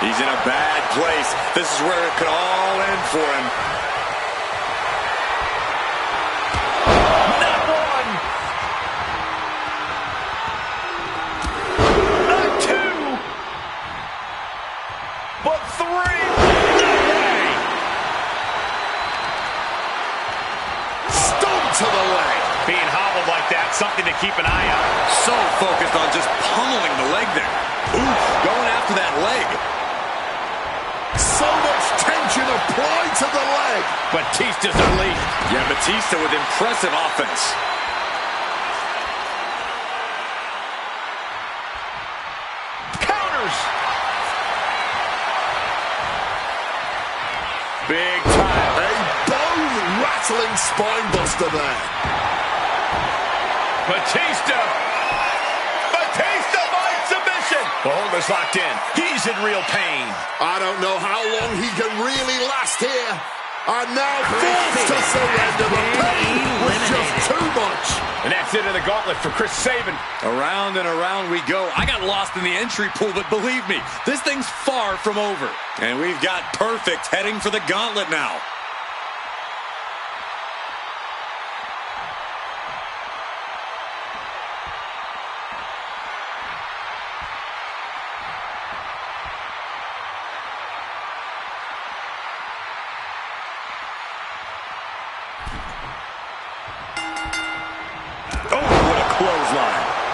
He's in a bad place. This is where it could all end for him. Not 1. Not 2. But 3. No way. Stomp to the leg. Being hobbled like that, something to keep an eye on. So focused on just pummeling the leg there. Ooh, going after that leg. applied to the leg. Batista's unleashed. Yeah, Batista with impressive offense. Counters. Big time. A bone-rattling spine buster there. Batista by submission. The hold is locked in. He's in real pain. I don't know how long he can really last here. And now forced to surrender. The pain was just too much. And that's it in the gauntlet for Chris Sabin. Around and around we go. I got lost in the entry pool, but believe me, this thing's far from over. And we've got Perfect heading for the gauntlet now.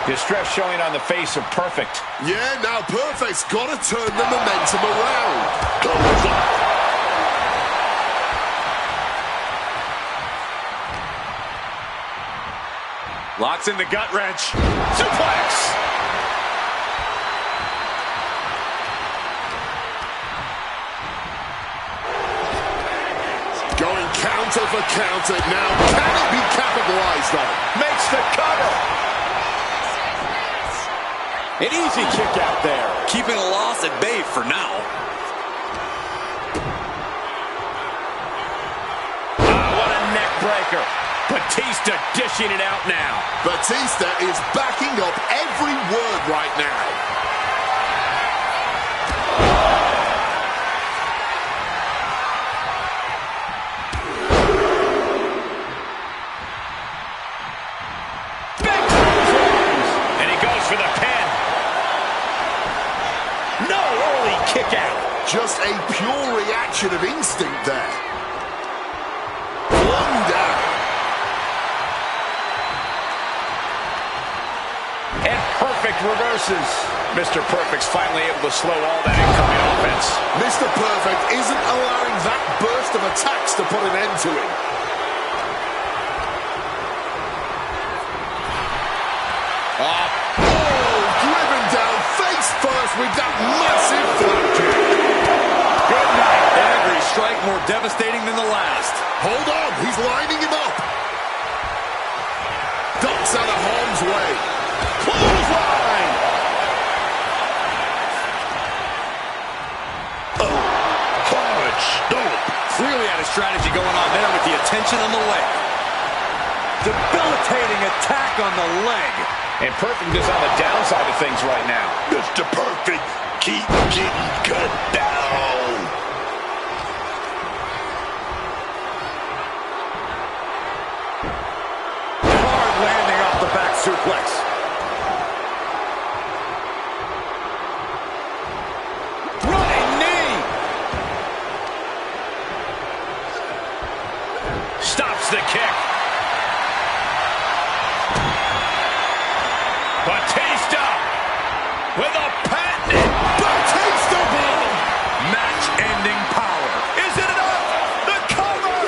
Distress showing on the face of Perfect. Yeah, now Perfect's got to turn the momentum around. Clothesline. Locks in the gut wrench. Suplex. Going counter for counter now. Can it be capitalized on? Makes the cover. An easy kick out there. Keeping a loss at bay for now. What a neck breaker. Batista dishing it out now. Batista is backing up every word right now. Just a pure reaction of instinct there. Flung down. And Perfect reverses. Mr. Perfect's finally able to slow all that incoming offense. Mr. Perfect isn't allowing that burst of attacks to put an end to him. Driven down face first with that massive flip kick. Good night. Every strike more devastating than the last. Hold on, he's lining him up. Ducks out of harm's way. Clothesline. Hard stomp. Clearly had a strategy going on there with the attention on the leg. Debilitating attack on the leg. And Perfect is on the downside of things right now. Mr. Perfect, keep getting cut down. Hard landing off the back suplex. Running knee. Stops the kick. Batista with a patented Batista bomb. Match-ending power. Is it enough? The cover!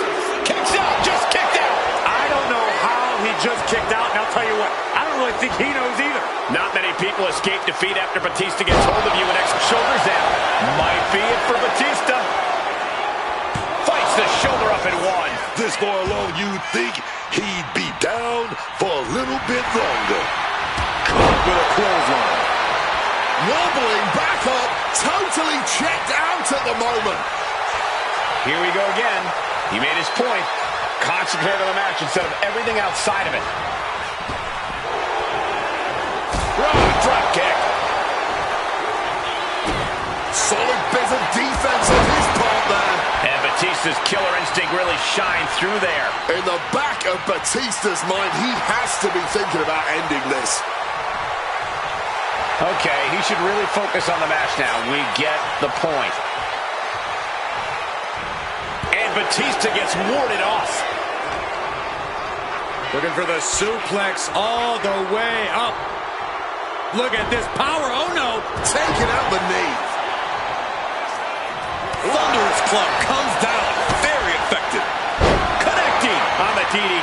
Kicks out, just kicked out. I don't know how he just kicked out, and I'll tell you what, I don't really think he knows either. Not many people escape defeat after Batista gets hold of you and shoulders down. Might be it for Batista. Fights the shoulder up in one. This far along, you'd think he'd be down for a little bit longer. Caught with a clothesline. Wobbling back up, totally checked out at the moment. Here we go again. He made his point. Concentrate on the match instead of everything outside of it. Drop kick. Solid bit of defense on his part there. And Batista's killer instinct really shined through there. In the back of Batista's mind, he has to be thinking about ending this. Okay, he should really focus on the match now. We get the point. And Batista gets warded off. Looking for the suplex all the way up. Look at this power. Oh, no. Taking out the knee. Thunderous club comes down.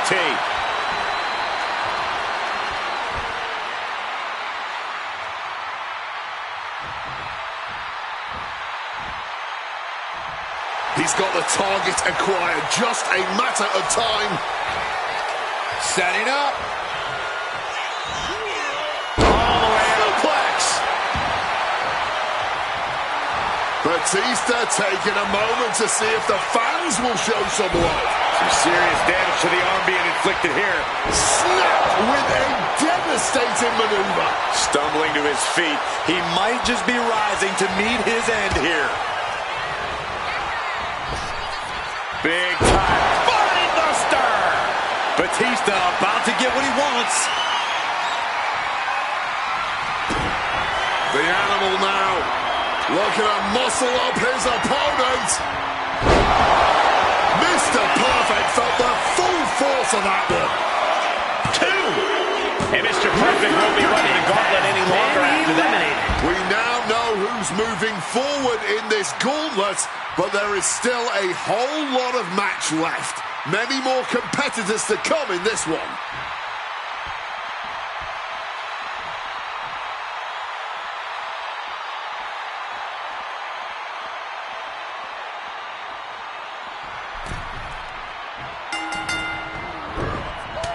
guarantee. He's got the target acquired, just a matter of time. Setting up. All the way to Plex. Batista taking a moment to see if the fans will show some love. Some serious damage to the arm being inflicted here. Snapped with a devastating maneuver. Stumbling to his feet. He might just be rising to meet his end here. Big time body buster. Batista about to get what he wants. The animal now looking to muscle up his opponent. Mr. Perfect felt the full force of that one. 2. And Mr. Perfect won't be running the gauntlet any longer after that. We now know who's moving forward in this gauntlet, but there is still a whole lot of match left. Many more competitors to come in this one.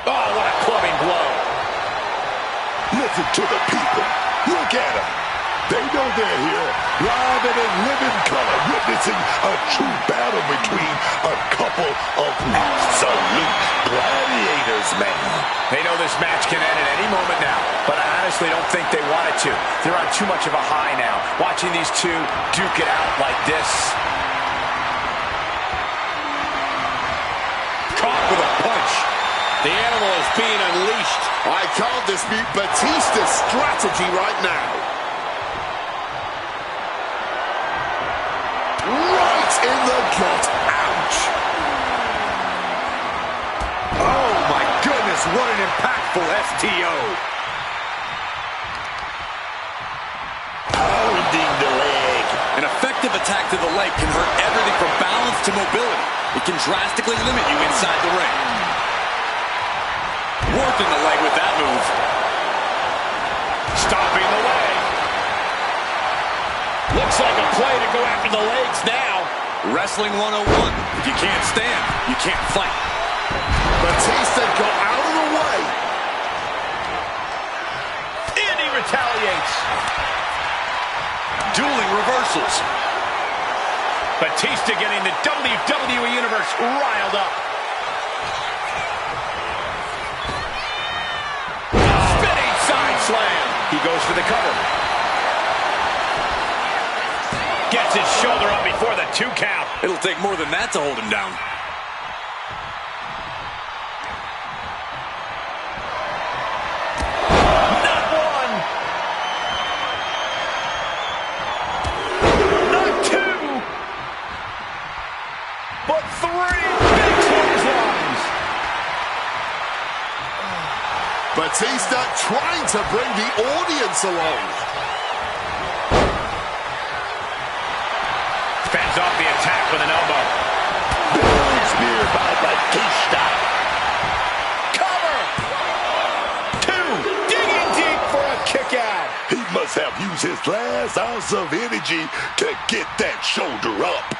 Oh, what a clubbing blow. Listen to the people. Look at them. They know they're here, live and in living color, witnessing a true battle between a couple of absolute gladiators, man. They know this match can end at any moment now, but I honestly don't think they want it to. They're on too much of a high now. Watching these two duke it out like this. Caught with a punch. The animal is being unleashed. I can't dispute Batista's strategy right now. Right in the gut. Ouch. Oh my goodness, what an impactful STO. Pounding the leg. An effective attack to the leg can hurt everything from balance to mobility. It can drastically limit you inside the ring. Working the leg with that move. Stopping the leg. Looks like a play to go after the legs now. Wrestling 101. If you can't stand, you can't fight. Batista got out of the way. And he retaliates. Dueling reversals. Batista getting the WWE Universe riled up. Spinning side slam. He goes for the cover. Gets his shoulder up before the 2 count. It'll take more than that to hold him down. Not 1. Not 2. But 3 big clotheslines. Batista trying to bring the audience along. Fends off the attack with an elbow. Big spear by Batista. Cover! 2. Digging deep for a kick out. He must have used his last ounce of energy to get that shoulder up.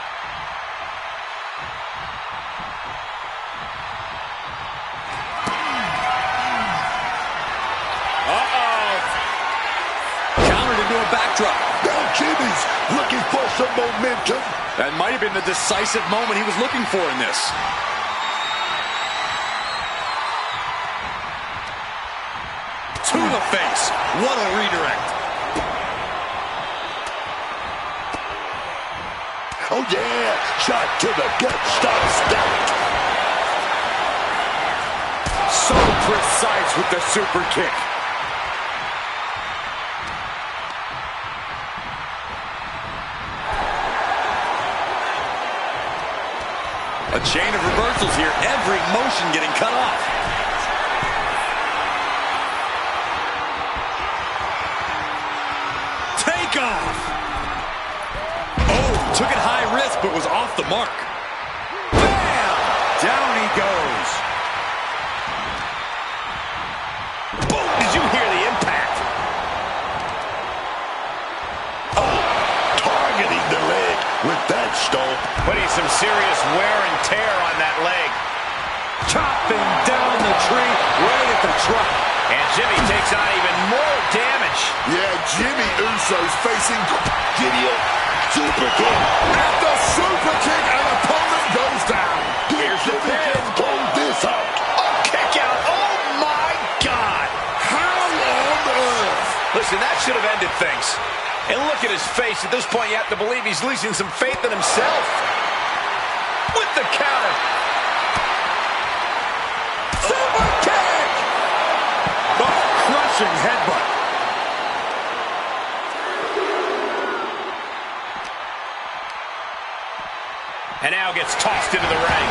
Countered into a backdrop. Now Jimmy's looking for some momentum. That might have been the decisive moment he was looking for in this. To the face. What a redirect. Oh yeah, shot to the gut, stop stack. So precise with the super kick. A chain of reversals here, every motion getting cut off. Take off! Oh, took it high risk, but was off the mark. Bam! Down he goes. Putting some serious wear and tear on that leg. Chopping down the tree right at the truck. And Jimmy takes on even more damage. Yeah, Jimmy Uso's facing Gideon, super kick. at the super kick, and opponent goes down. Here's the Jimmy pin. can close this out. Oh, kick out. Oh, my God. How on earth? Listen, that should have ended things. And look at his face. At this point, you have to believe he's losing some faith in himself. With the counter. Super kick! Oh, crushing headbutt. And now gets tossed into the ring.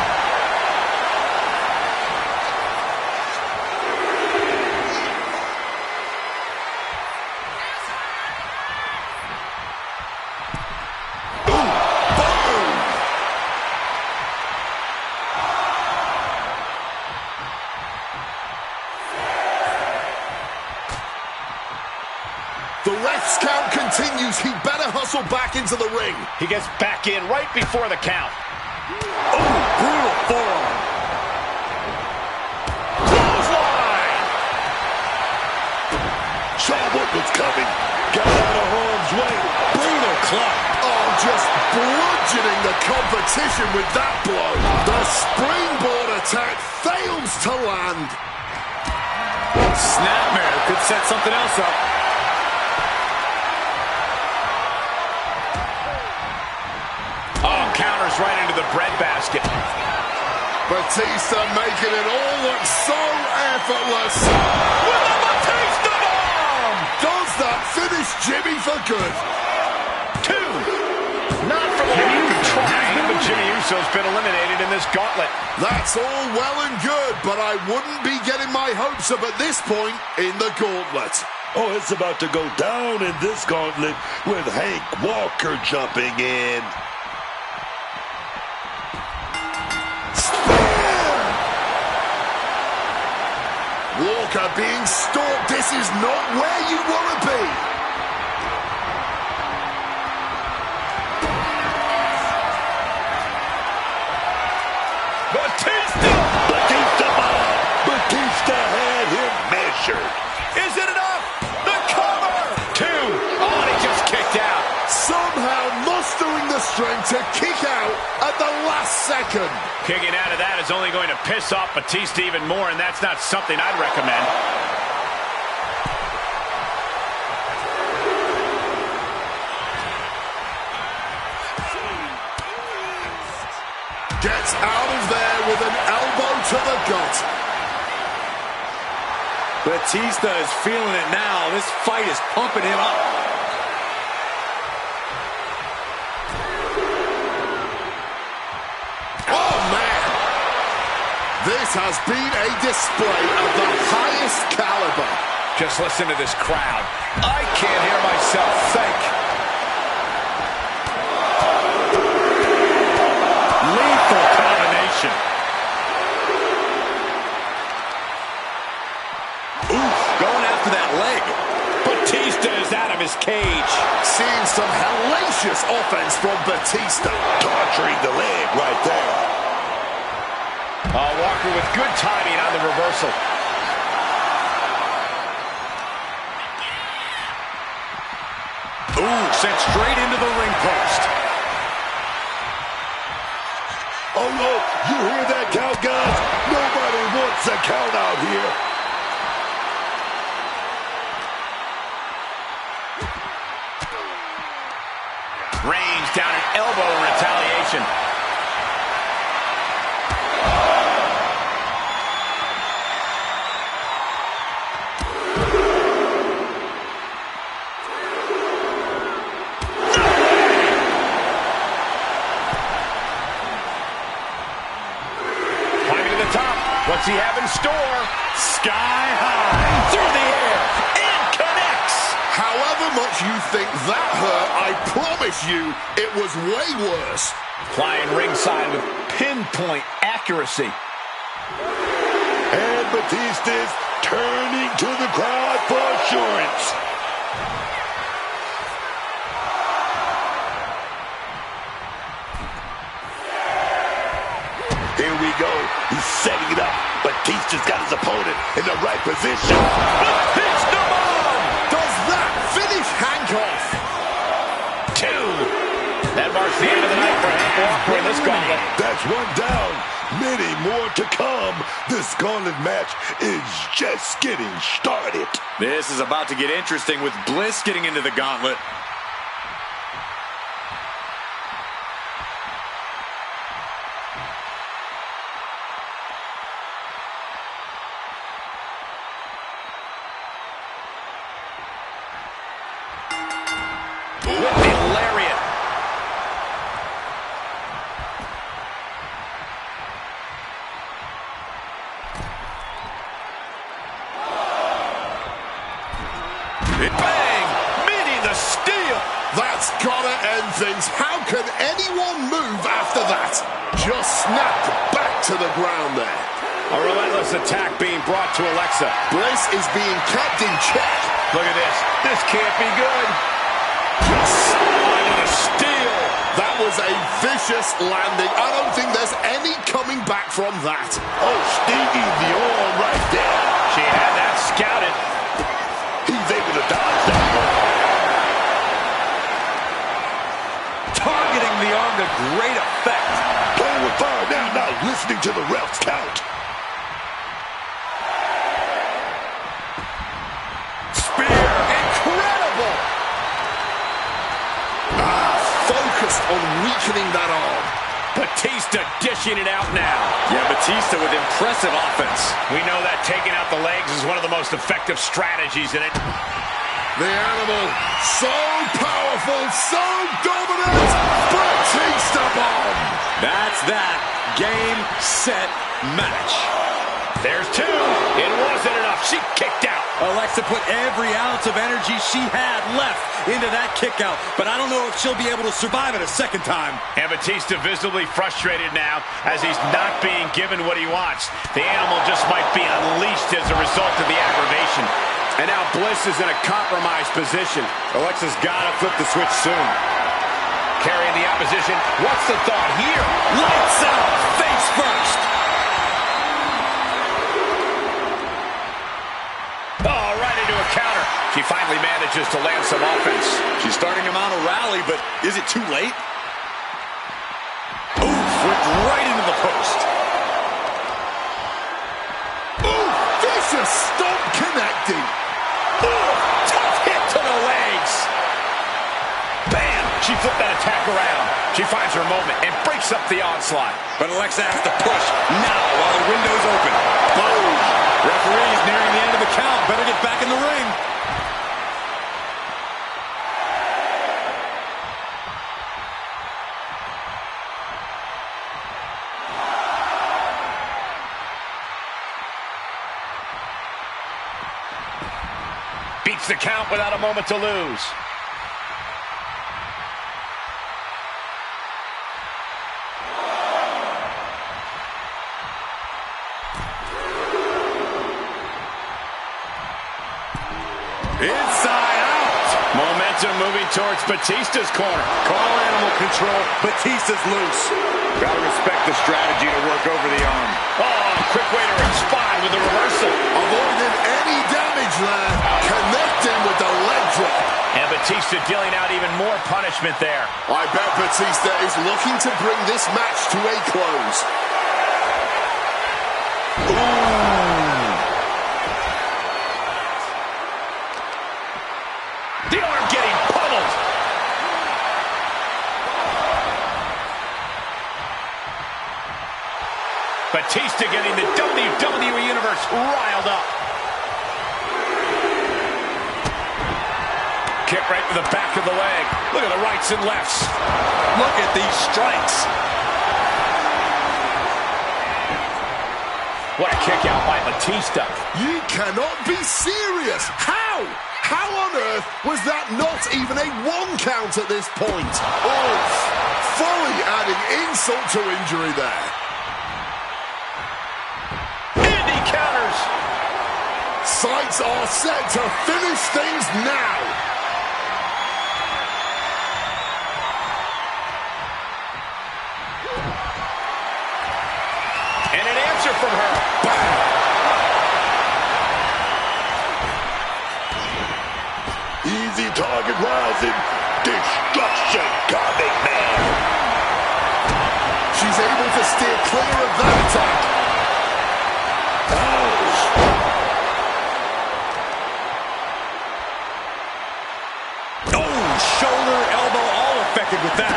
The ref's count continues. He better hustle back into the ring. He gets back in right before the count. Oh, brutal forearm. Clothesline! Saw what was coming. Got out of harm's way. Brutal club. Oh, just bludgeoning the competition with that blow. The springboard attack fails to land. Snapmare could set something else up. Oh, counters right into the breadbasket. Batista making it all look so effortless. With a Batista bomb! Does that finish Jimmy for good? Two. Not from a trying, but Jimmy Uso's been eliminated in this gauntlet. That's all well and good, but I wouldn't be getting my hopes up at this point in the gauntlet. Oh, it's about to go down in this gauntlet with Hank Walker jumping in. Walker being stalked. This is not where you want to be. Batista! Batista bomb. Batista had him measured. Is it enough? The cover! Two. Oh, and he just kicked out. Somehow mustering the strength to kick out at the last second. Kicking out of that is only going to piss off Batista even more, and that's not something I'd recommend. Gets out of there with an elbow to the gut. Batista is feeling it now. This fight is pumping him up. Oh, man. This has been a display of the highest caliber. Just listen to this crowd. I can't hear myself think. Lethal combination. Oof, going after that leg. Batista is out of his cage. Seeing some hellacious offense from Batista. Torturing the leg right there. Walker with good timing on the reversal. Ooh, sent straight into the ring post. Oh, no. You hear that count, guys? Nobody wants a count out here. Range down an elbow in retaliation. Climbing to the top. What's he have in store? Sky high. Through the air. And connects. However much you think that hurt, I promise you it was way worse. Flying ringside with pinpoint accuracy. And Batista's turning to the crowd for assurance. He's setting it up. Batista's got his opponent in the right position. Batista bomb! Does that finish Hank off? 2. That marks the end of the night for Hank Walker in this gauntlet. That's one down. Many more to come. This gauntlet match is just getting started. This is about to get interesting with Bliss getting into the gauntlet. With the lariat. Bang! Meeting the steel! That's gotta end things. How can anyone move after that? Just snapped back to the ground there. A relentless attack being brought to Alexa. Bliss is being kept in check. Look at this. This can't be good. Just sliding a steal. That was a vicious landing. I don't think there's any coming back from that. Oh, Stevie, the arm right there. She had that scouted. He's able to dodge that one. Targeting the arm to great effect. Playing with fire now, not listening to the ref's count. Spear. Incredible. Focused on weakening that arm. Batista dishing it out now. Yeah, Batista with impressive offense. We know that taking out the legs is one of the most effective strategies in it. The animal, so powerful, so dominant. Batista bomb. That's that. Game, set, match. There's 2. It wasn't enough. She kicked out. Alexa put every ounce of energy she had left into that kick out, but I don't know if she'll be able to survive it a second time. And Batista visibly frustrated now as he's not being given what he wants. The animal just might be unleashed as a result of the aggravation. And now Bliss is in a compromised position. Alexa's got to flip the switch soon. Carrying the opposition. What's the thought here? Lights out, face first. Oh, right into a counter. She finally manages to land some offense. She's starting to mount a rally, but is it too late? Oof, went right into the post. Ooh, vicious stomp connecting. Ooh, tough hit to the legs. Bam! She flipped that attack around. She finds her moment and breaks up the onslaught. But Alexa has to push now while the window's open. Boom! Referee's nearing the end of the count. Better get back in the ring. Beats the count without a moment to lose. Inside out. Momentum moving towards Batista's corner. Call animal control. Batista's loose. Gotta respect the strategy to work over the arm. Oh, quick way to respond with the reversal. Avoiding any damage there. Connecting with the leg drop. And Batista dealing out even more punishment there. I bet Batista is looking to bring this match to a close. Ooh. The arm getting pummeled. Batista getting the WWE Universe riled up. Kick right to the back of the leg. Look at the rights and lefts. Look at these strikes. What a kick out by Batista. You cannot be serious. How? How on earth was that not even a 1 count at this point? Oh, fully adding insult to injury there. And he counters. Sights are set to finish things now. And an answer pressure from her. Bam! Easy target rising. Destruction coming, man. She's able to steer clear of that attack. Oh, shoulder, elbow, all affected with that.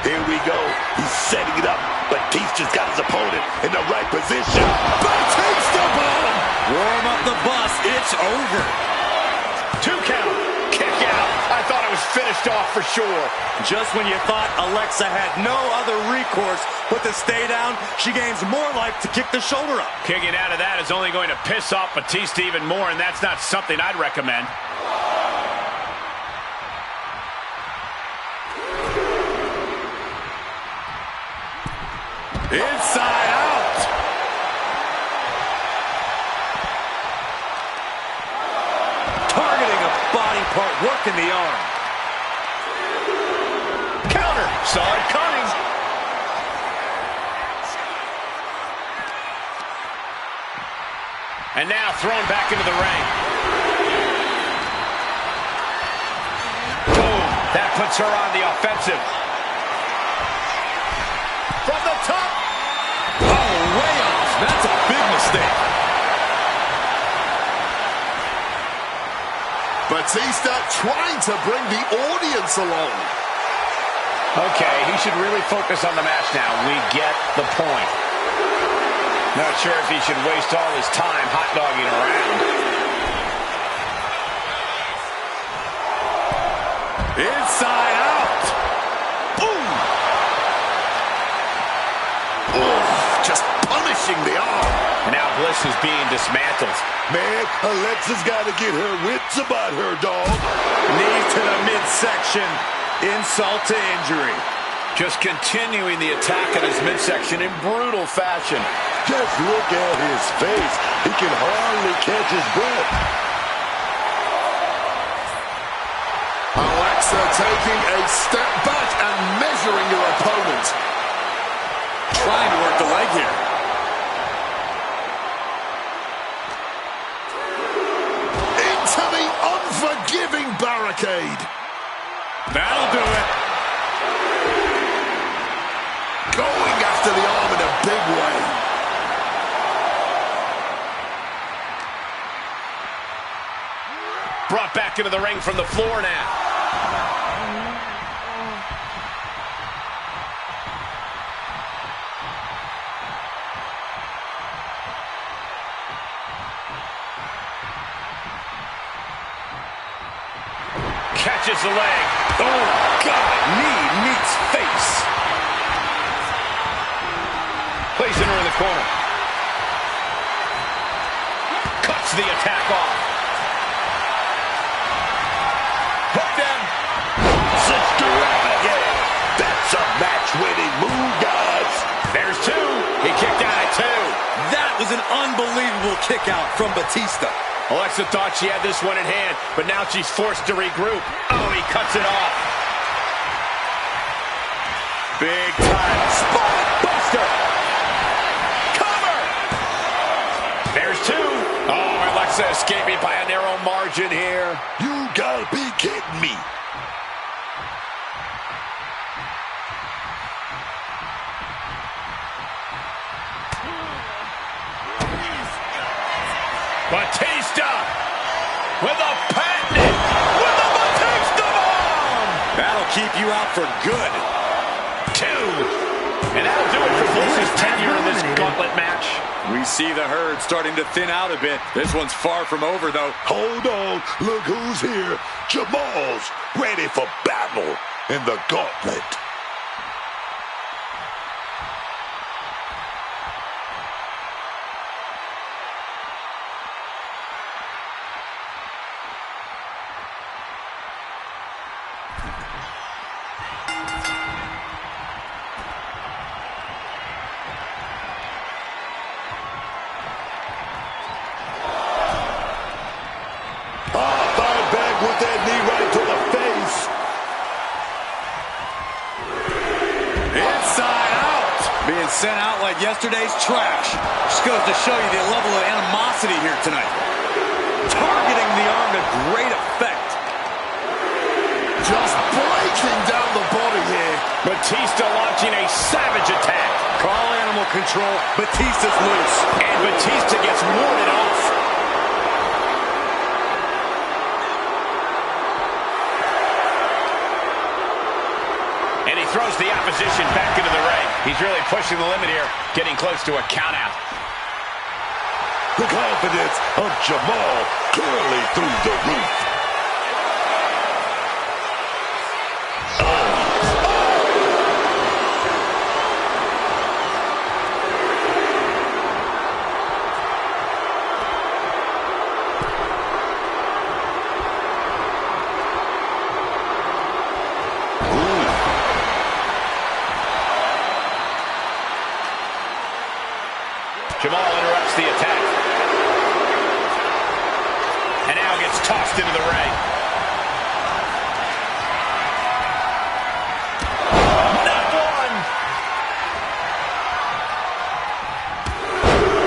Here we go. He's setting it up. Batista's got his opponent in the right position. Batista bomb! Warm up the bus. It's over. 2 count. Kick out. I thought it was finished off for sure. Just when you thought Alexa had no other recourse but to stay down, she gains more life to kick the shoulder up. Kicking out of that is only going to piss off Batista even more, and that's not something I'd recommend. Inside out. Targeting a body part, working the arm. Counter. Saw it coming. And now thrown back into the ring. Boom. That puts her on the offensive. From the top. Oh, way off. That's a big mistake. Batista trying to bring the audience along. Okay, he should really focus on the match now. We get the point. Not sure if he should waste all his time hot-dogging around. Inside out. Boom! Oof, just punishing the arm. And now Bliss is being dismantled. Man, Alexa's got to get her wits about her, dog. Knee to the midsection. Insult to injury. Just continuing the attack at his midsection in brutal fashion. Just look at his face. He can hardly catch his breath. Alexa taking a step back and measuring her opponent. Trying to work the leg here. Into the unforgiving barricade. That'll do it. Going after the arm in a big way. Brought back into the ring from the floor now. Catches the leg. Oh, God. Knee meets face. Placing her in the corner. Cuts the attack off. Hooked him. Sister Abigail. That's a match-winning move, guys. There's 2. He kicked out at 2. That was an unbelievable kick out from Batista. Alexa thought she had this one in hand, but now she's forced to regroup. Oh, he cuts it off. Big time spot buster. Cover. There's 2. Oh, Alexa escaping by a narrow margin here. You gotta be kidding me. Batista with a patented, with a Batista bomb. That'll keep you out for good. 2. And that'll do it for Bliss's tenure in this gauntlet match. We see the herd starting to thin out a bit. This one's far from over, though. Hold on, look who's here. Jamal's ready for battle in the gauntlet. With that knee right to the face. sent out like yesterday's trash. Just goes to show you the level of animosity here tonight. Targeting the arm to great effect. Just breaking down the body here. Batista launching a savage attack. Call animal control. Batista's loose. And Batista gets warded off. And he throws the opposition back into the ring. He's really pushing the limit here, getting close to a count out. The confidence of Jamal clearly through the roof. Jamal interrupts the attack. And now gets tossed into the ring. Not one.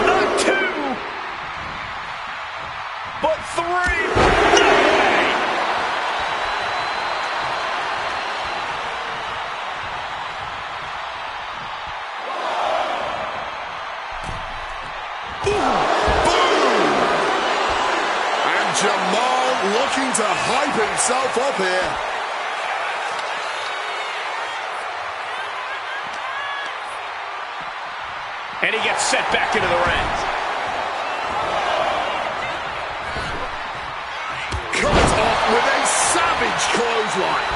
Not two. But three. No way. Jamal looking to hype himself up here. And he gets set back into the ring. Comes off with a savage clothesline.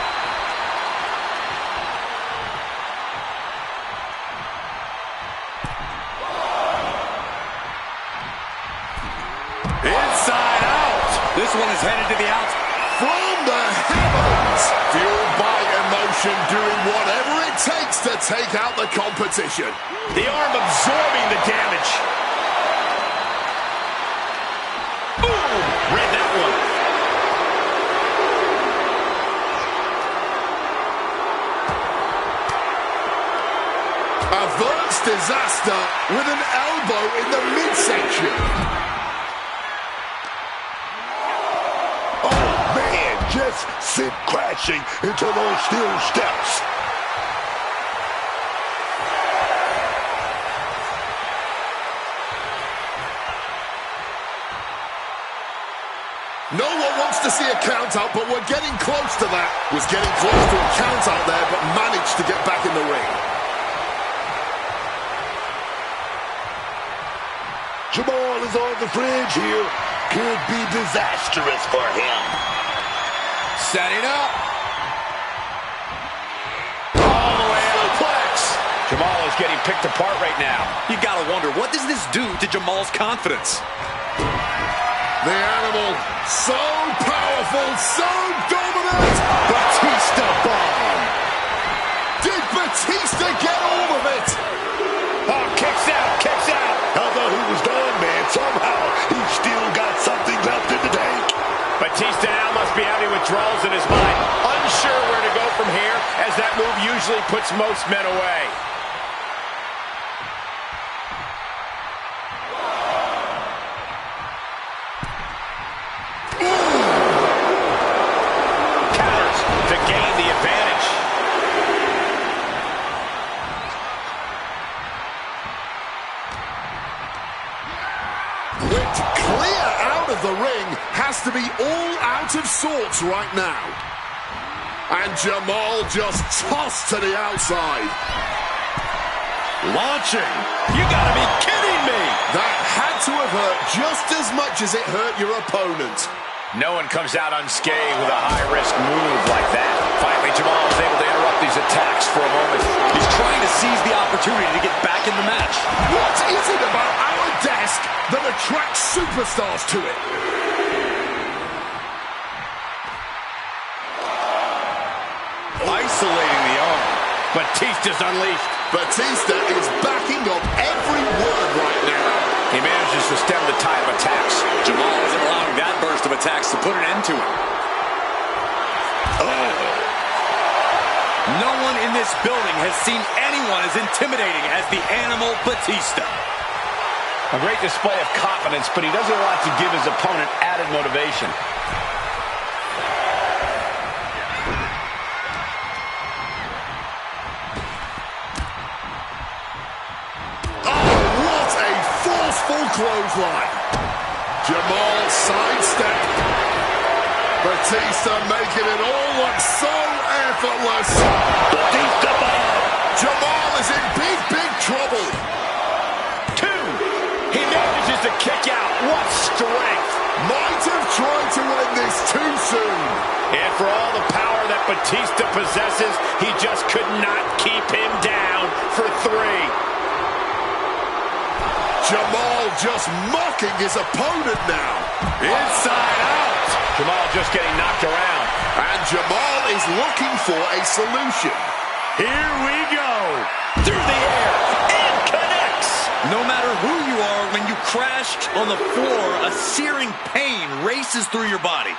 Inside out. This one is headed to the outside. From the heavens. Fueled by emotion, doing whatever it takes to take out the competition. The arm absorbing the damage. Boom! Read that one. Averts disaster with an elbow in the midsection. Just sit crashing into those steel steps. No one wants to see a count out, but we're getting close to that. Was getting close to a count out there, but managed to get back in the ring. Jamal is on the fringe here. Could be disastrous for him. Setting up. All the way out. Suplex. Jamal is getting picked apart right now. You gotta wonder, what does this do to Jamal's confidence? The animal, so powerful, so dominant. Batista bomb. Did Batista get all of it? Oh, kicks out, kicks out. I thought he was done, man. Somehow he still got something left in the tank. Batista now must be having withdrawals in his mind, unsure where to go from here, as that move usually puts most men away. Counters to gain the advantage. Whipped clear out of the ring, has to be all out of sorts right now. And Jamal just tossed to the outside. Launching. You gotta be kidding me. That had to have hurt just as much as it hurt your opponent. No one comes out unscathed with a high-risk move like that. Finally, Jamal is able to interrupt these attacks for a moment. He's trying to seize the opportunity to get back in the match. What is it about our desk that attracts superstars to it? Isolating the arm. Batista's unleashed. Batista is backing up every word right now. He manages to stem the tide of attacks. Jamal isn't allowing that burst of attacks to put an end to it. Oh. No one in this building has seen anyone as intimidating as the Animal Batista. A great display of confidence, but he doesn't want to give his opponent added motivation. Full clothesline. Jamal sidestep. Batista making it all look so effortless. Batista bomb. Jamal is in big trouble. 2. He manages to kick out. What strength. Might have tried to end this too soon. And for all the power that Batista possesses, he just could not keep him down for 3. Jamal just mocking his opponent now. Inside out. Jamal just getting knocked around. And Jamal is looking for a solution. Here we go. Through the air. It connects. No matter who you are, when you crash on the floor, a searing pain races through your body.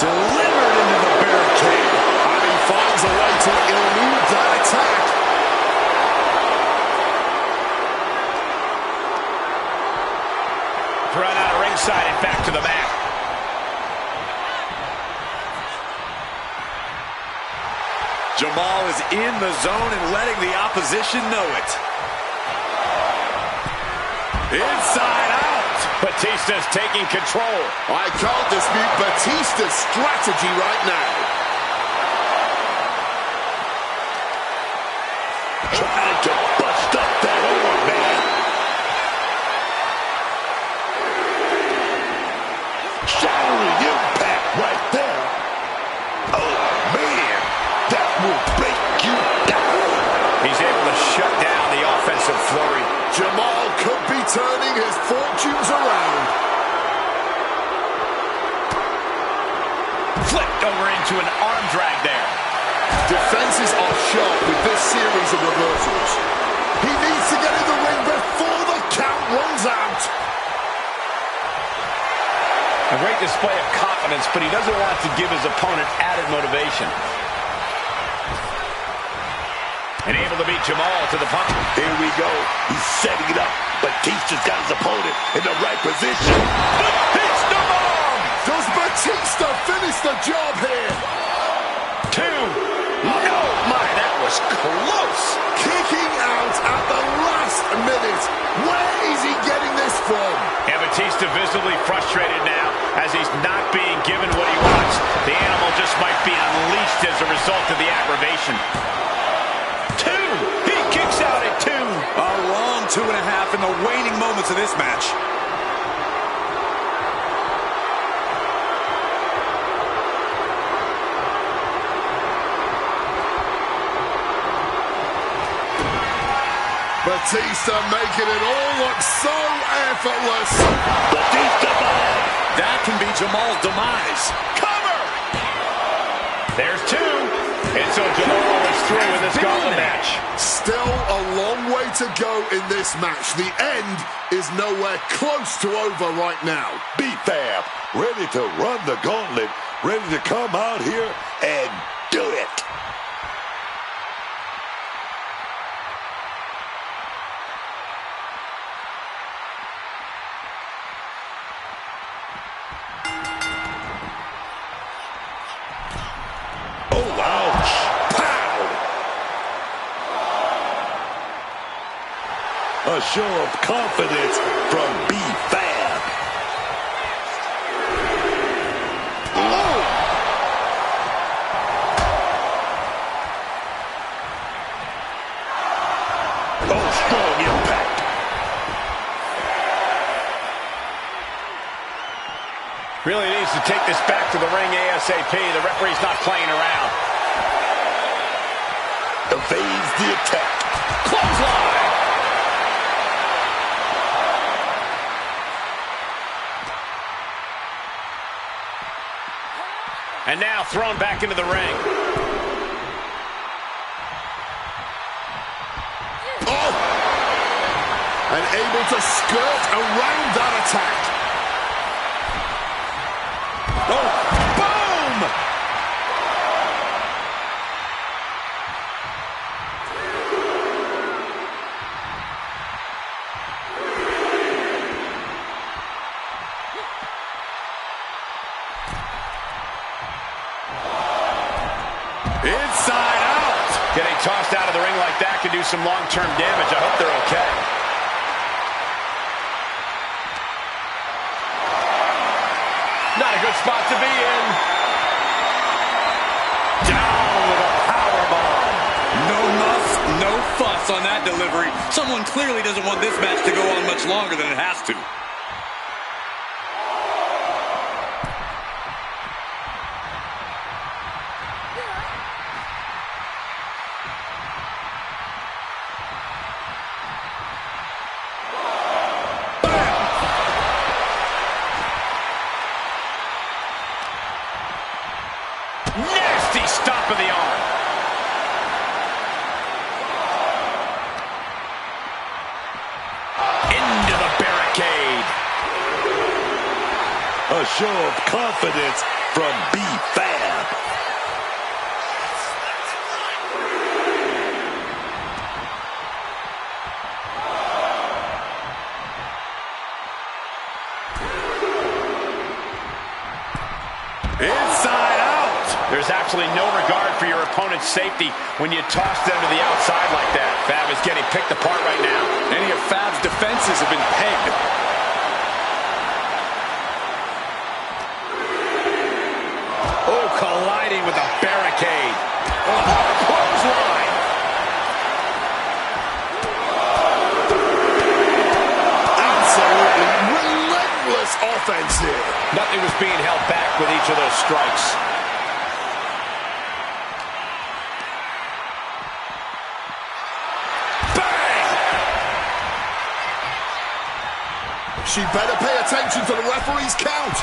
Delivered into the barricade. And he finds a way to elude that attack. Run out of ringside and back to the mat. Jamal is in the zone and letting the opposition know it. Inside out. Batista's taking control. I can't dispute Batista's strategy right now. Trying to bust up that arm, man. Shattering impact right there. Oh, man. That will break you down. He's able to shut down the offensive flurry. Jamal could be turning his fortunes around. Flipped over into an arm drag there. Defenses are sharp with this series of reversals. He needs to get in the ring before the count runs out. A great display of confidence, but he doesn't want to give his opponent added motivation. And able to beat Jamal to the punch. Here we go. He's setting it up. Batista's got his opponent in the right position. Batista bomb! Does Batista finish the job here? 2. No, my, that was close. Kicking out at the last minute. Where is he getting this from? And Batista visibly frustrated now as he's not being given what he wants. The animal just might be unleashed as a result of the aggravation. 2. He kicks out at 2. A long 2.5 in the waning moments of this match. Batista making it all look so effortless. Batista bomb. That can be Jamal's demise. Cover! There's 2. And so Jamal is through with this gauntlet match. Still a long way to go in this match. The end is nowhere close to over right now. B-Fab, ready to run the gauntlet, ready to come out here and do it. Oh, ouch. Pow! A show of confidence from B-Fab. Oh! Oh, strong impact. Really needs to take this back to the ring ASAP. The referee's not playing around. Evades the attack. Clothesline! And now thrown back into the ring. Oh! And able to skirt around that attack. Oh, boom! Inside out. Getting tossed out of the ring like that could do some long-term damage. I hope they're okay. Not a good spot to be in. Down with a powerbomb. No muss, no fuss on that delivery. Someone clearly doesn't want this match to go on much longer than it has to. Nasty stop of the arm. Into the barricade. A show of confidence from B-Fab. Inside out. There's absolutely no regard for your opponent's safety when you toss them to the outside like that. Fab is getting picked apart right now. Any of Fab's defenses have been pegged. Oh, colliding with a barricade. Oh, clothesline. Absolutely relentless offense here. Nothing was being held back with each of those strikes. Bang! She better pay attention to the referee's count.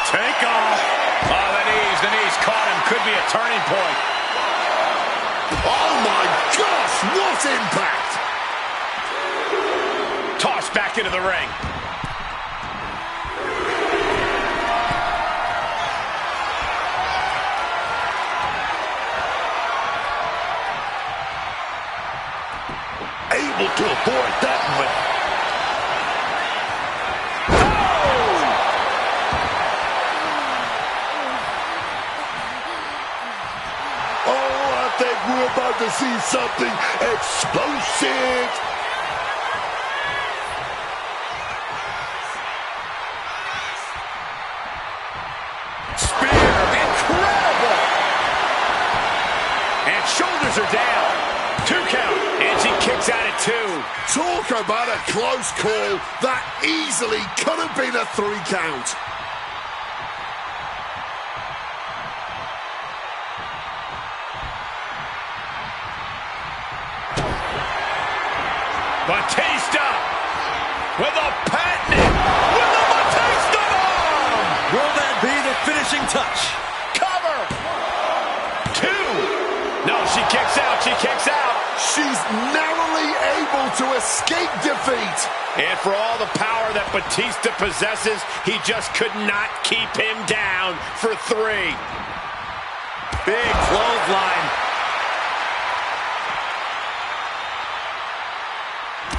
Take off. Oh, the knees caught him. Could be a turning point. Oh my gosh, what impact! Tossed back into the ring. Able to avoid that one. Oh, I think we're about to see something explosive. Spear. Incredible. And shoulders are down. 2 count. And she kicks out at 2. Talk about a close call. That easily could have been a 3 count. Batista with a patented, with a Batista bomb. Will that be the finishing touch? Cover. 2. No, she kicks out. She kicks out. She's narrowly able to escape defeat. And for all the power that Batista possesses, he just could not keep him down for 3. Big clothesline.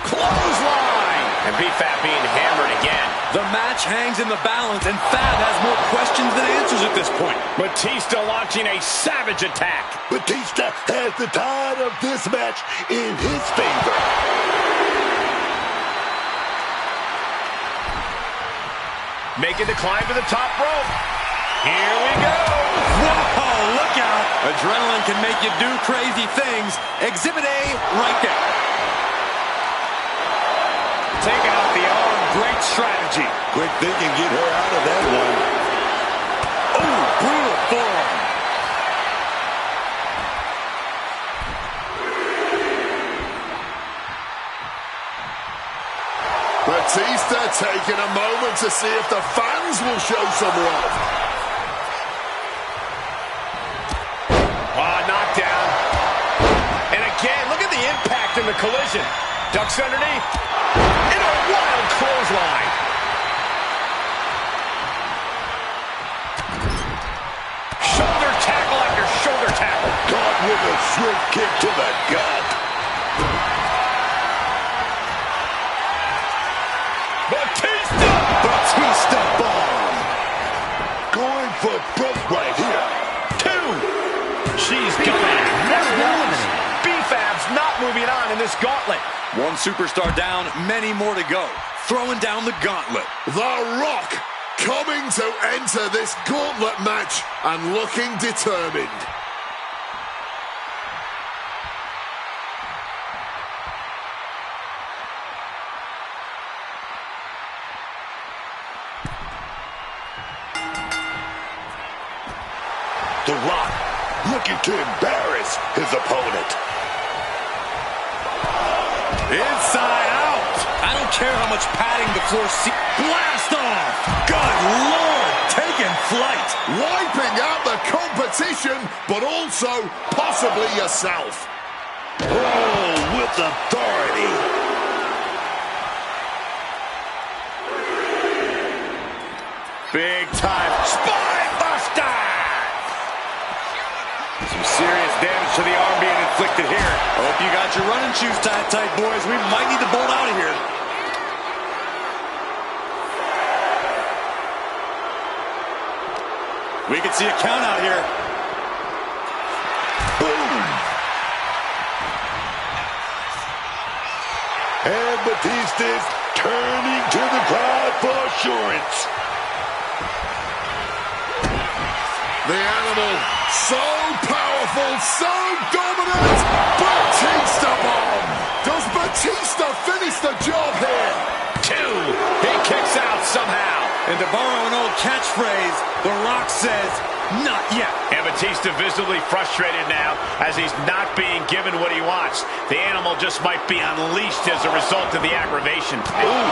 Clothesline. And B-Fab being hammered again. The match hangs in the balance, and Fab has more questions than answers at this point. Batista launching a savage attack. Batista has the tide of this match in his favor. Making the climb to the top rope. Here we go. Whoa, look out. Adrenaline can make you do crazy things. Exhibit A right there. Taking out the arm. Great strategy. Quick thinking, get her out of that one. Oh, brutal forearm. Batista taking a moment to see if the fans will show some love. Knockdown. And again, look at the impact in the collision. Ducks underneath. In a wild clothesline. Shoulder tackle after shoulder tackle. Caught with a swift kick to the gut. Batista bomb. Going for broke right here. 2. this gauntlet. One superstar down, many more to go. Throwing down the gauntlet. The Rock coming to enter this gauntlet match and looking determined. The Rock looking to embarrass his opponent. Inside out. I don't care how much padding the floor sees. Blast off. Good Lord. Taking flight. Wiping out the competition, but also possibly yourself. Oh, with authority. Big time spine buster. Some serious damage to the arm being inflicted here. Hope you got your running shoes tight, boys. We might need to bolt out of here. We can see a count out here. Boom. And Batista's turning to the crowd for assurance. The animal, so powerful, so dominant. Batista bomb. Does Batista finish the job here? 2. He kicks out somehow. And to borrow an old catchphrase, The Rock says, not yet. And Batista visibly frustrated now as he's not being given what he wants. The animal just might be unleashed as a result of the aggravation. Ooh,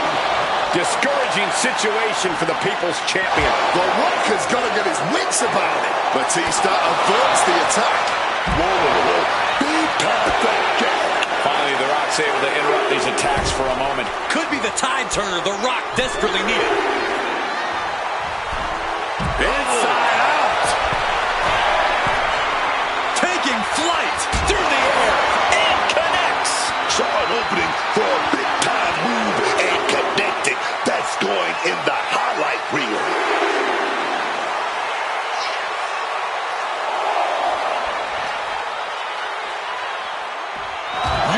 discouraging situation for the People's Champion. The Rock has got to get his wits about it. Batista averts the attack. Whoa, big time back kick. Finally, The Rock's able to interrupt these attacks for a moment. Could be the tide turner The Rock desperately needed. Inside out. Taking flight through the air and connects. Saw an opening for a big time move and connected. That's going in the highlight reel.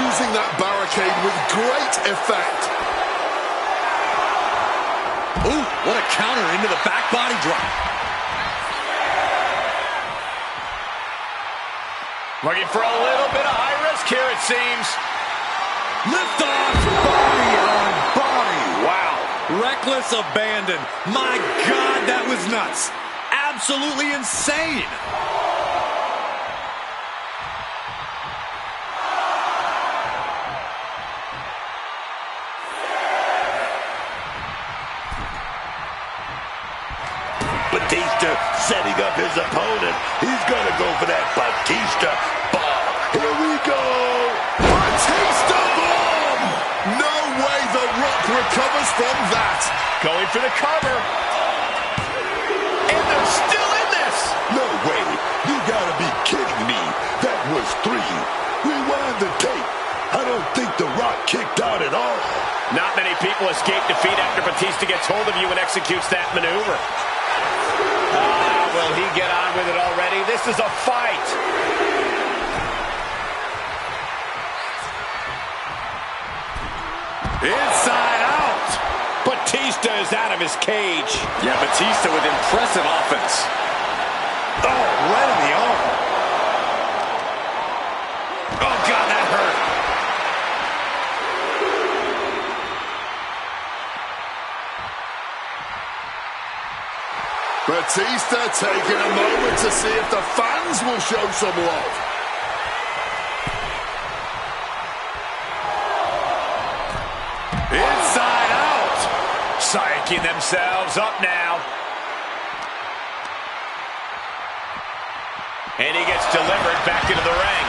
Using that barricade with great effect. Ooh, what a counter into the back body drop. Looking for a little bit of high risk here, it seems. Lift off, body on body. Wow. Reckless abandon. My God, that was nuts. Absolutely insane. Batista setting up his opponent. He's gonna go for that Batista bomb. Here we go. Batista bomb! No way The Rock recovers from that. Going for the cover. And they're still in this. No way. You gotta be kidding me. That was 3. Rewind the tape. I don't think The Rock kicked out at all. Not many people escape defeat after Batista gets hold of you and executes that maneuver. Will he get on with it already? This is a fight. Inside out. Batista is out of his cage. Yeah, Batista with impressive offense. Oh, right in the arm. Oh, God, that hurt. Batista taking a moment to see if the fans will show some love. Inside out. Psyching themselves up now. And he gets delivered back into the ring.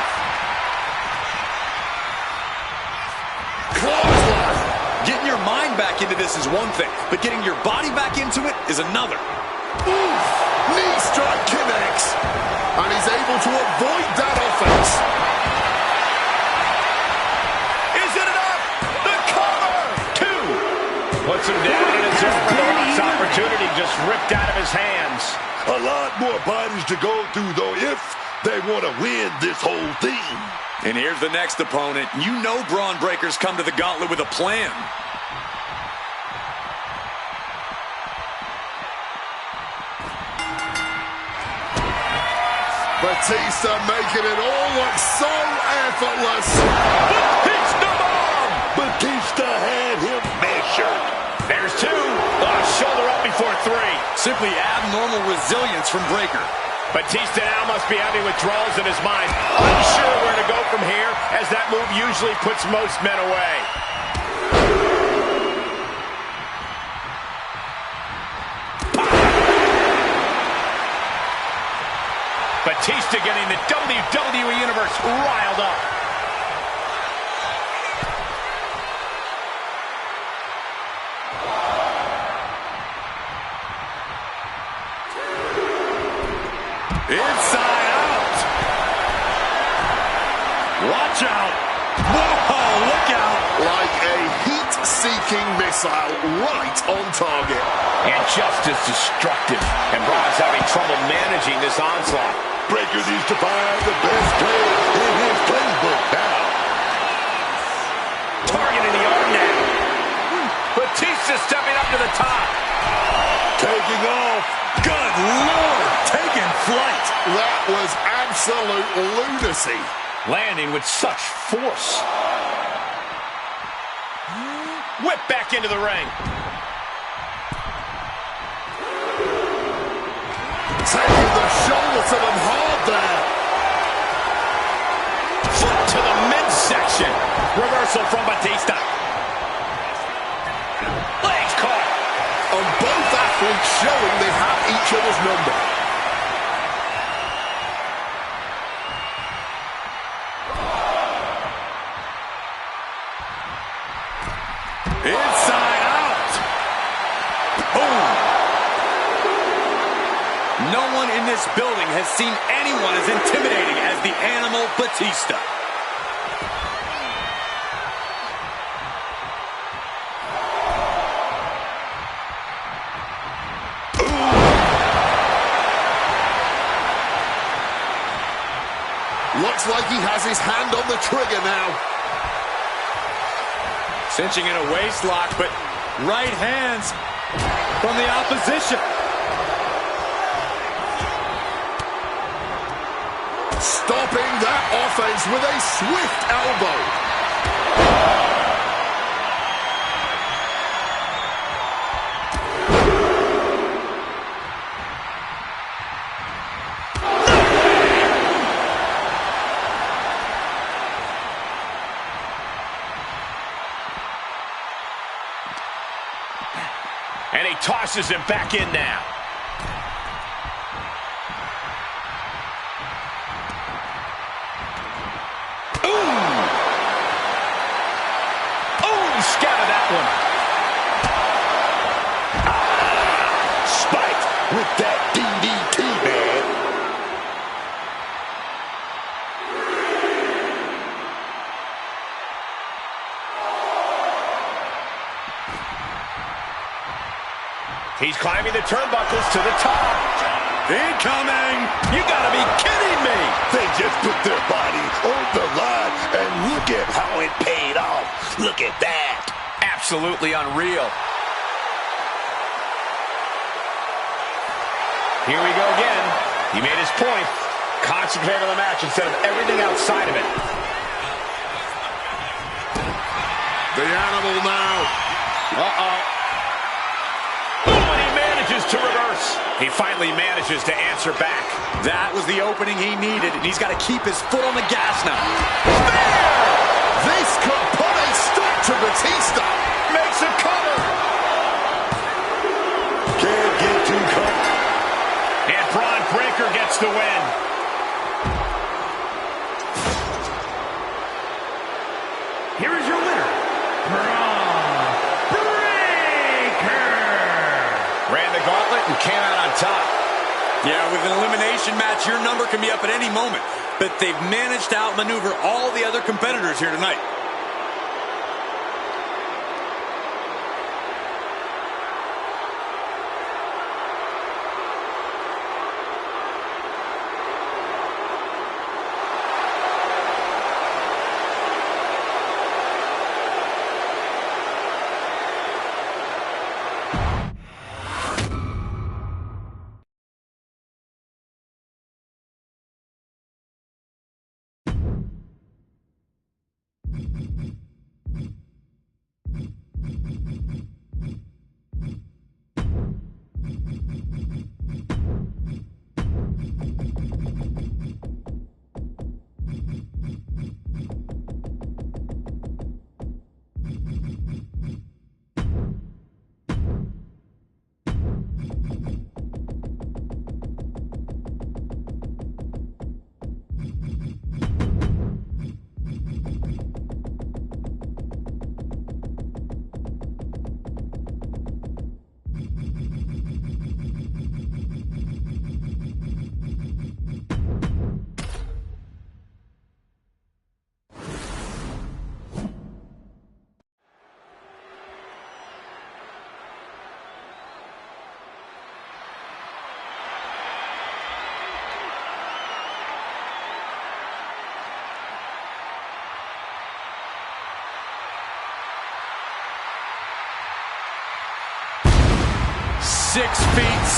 Clothesline. Getting your mind back into this is one thing, but getting your body back into it is another. Oof. Knee strike connects. And he's able to avoid that offense. Is it enough? The cover! 2. Puts him down and it's over. The Rock's opportunity just ripped out of his hands. A lot more more bodies to go through, though, if they want to win this whole thing. And here's the next opponent. You know Braun Breaker's come to the gauntlet with a plan. Batista making it all look so effortless. Batista bomb! Batista had him measured. There's two. Shoulder up before three. Simply abnormal resilience from Breaker. Batista now must be having withdrawals in his mind. Unsure where to go from here, as that move usually puts most men away. Batista getting the WWE Universe riled up. Inside out. Watch out. Whoa, look out. Like a heat-seeking missile right on target. And just as destructive. And Braun's having trouble managing this onslaught. Breaker needs to find the best play in his playbook now. Targeting the arm now. Batista stepping up to the top. Taking off. Good Lord, taking flight. That was absolute lunacy. Landing with such force. Whip back into the ring. Taking the shoulder to them hard there. Foot to the midsection. Reversal from Batista. Legs caught. And both athletes showing they have each other's number. Inside out. Boom. No one in this building has seen anyone as intimidating as the Animal Batista. Looks like he has his hand on the trigger now. Cinching in a waist lock, but right hands from the opposition. Stopping that offense with a swift elbow. And he tosses him back in now. Scattered that one. Spiked with that DDT, man. He's climbing the turnbuckles to the top. Incoming! You gotta be kidding me! They just put their body on the line, and look at how it paid off. Look at that. Absolutely unreal. Here we go again. He made his point. Concentrate on the match instead of everything outside of it. The Animal now. But he manages to reverse. He finally manages to answer back. That was the opening he needed, and he's got to keep his foot on the gas now. This could put a stop to Batista. Makes a cover. Can't get too caught. And Braun Breaker gets the win. Here is your winner, Braun Breaker. Ran the gauntlet and came out on top. Yeah, with an elimination match, your number can be up at any moment. But they've managed to outmaneuver all the other competitors here tonight.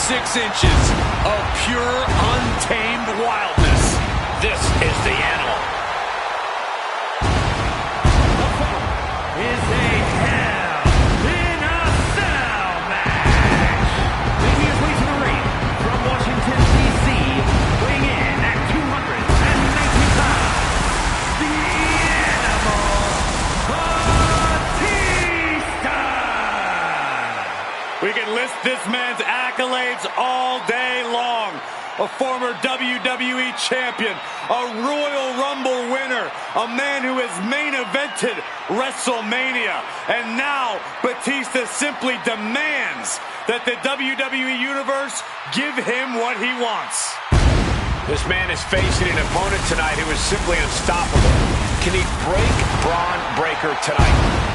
.6 of pure, untamed wildness. This is the animal. Is a Hell in a Cell match. Making his way to the ring from Washington, D.C., weighing in at 219 pounds, the Animal, Batista. We can list this man's accolades all day long. A former WWE champion, a Royal Rumble winner, a man who has main evented WrestleMania, and now Batista simply demands that the WWE Universe give him what he wants. This man is facing an opponent tonight who is simply unstoppable. Can he break Braun Breaker tonight?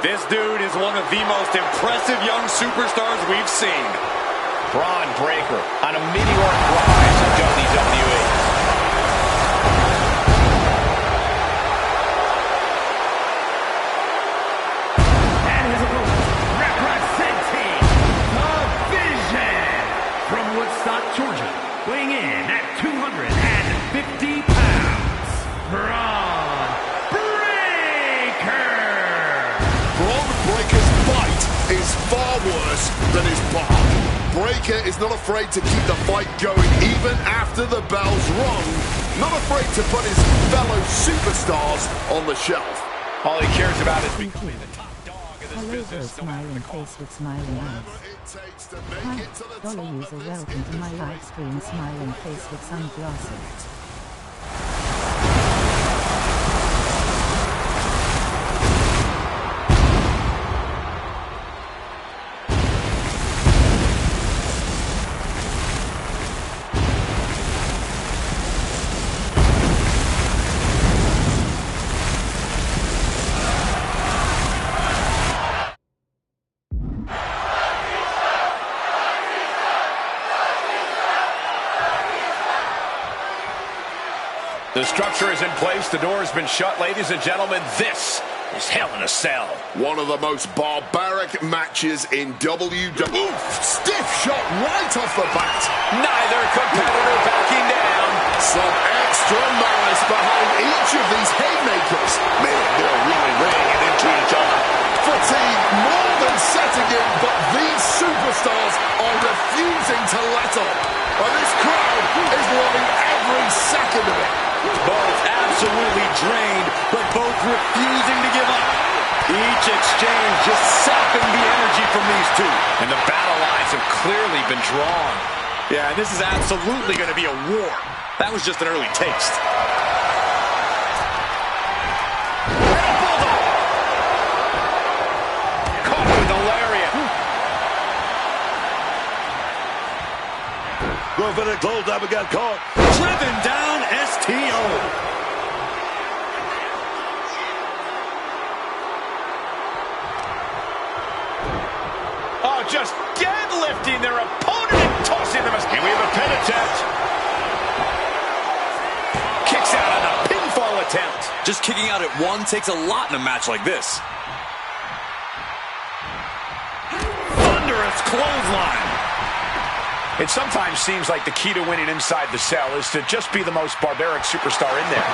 This dude is one of the most impressive young superstars we've seen. Braun Breaker on a meteoric rise in WWE. And his opponent, representing the Vision from Woodstock, Georgia, weighing in at 250 pounds, Braun Breaker. Braun Breaker's bite is far worse than his bark. Breaker is not afraid to keep the fight going even after the bell's rung. Not afraid to put his fellow superstars on the shelf. All he cares about is becoming the top dog in this Hello business. there, smiling face with smiling eyes. Hi, dollar user, welcome to my live stream, smiling face with sunglasses. The structure is in place. The door has been shut. Ladies and gentlemen, this is Hell in a Cell. One of the most barbaric matches in WWE. Oof, stiff shot right off the bat. Neither competitor backing down. Some extra malice behind each of these haymakers. Man, they're really laying it into each other. Fatigue more than setting in, but these superstars are refusing to let up. And this crowd is loving every second of it. Both absolutely drained, but both refusing to give up. Each exchange just sapping the energy from these two. And the battle lines have clearly been drawn. Yeah, and this is absolutely going to be a war. That was just an early taste. Caught with the lariat. Going for the close up and got caught. Driven down STO. Oh, just deadlifting their opponent and tossing them. And we have a pin attempt. Kicks out on the pinfall attempt. Just kicking out at one takes a lot in a match like this. Thunderous clothesline. It sometimes seems like the key to winning inside the cell is to just be the most barbaric superstar in there.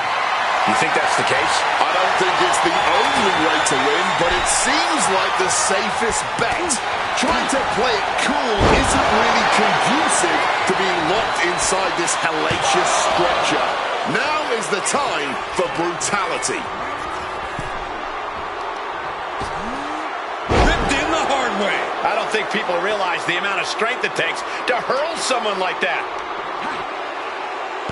You think that's the case? I don't think it's the only way to win, but it seems like the safest bet. Trying to play it cool isn't really conducive to being locked inside this hellacious structure. Now is the time for brutality. Ripped in the hard way. I don't think people realize the amount of strength it takes to hurl someone like that.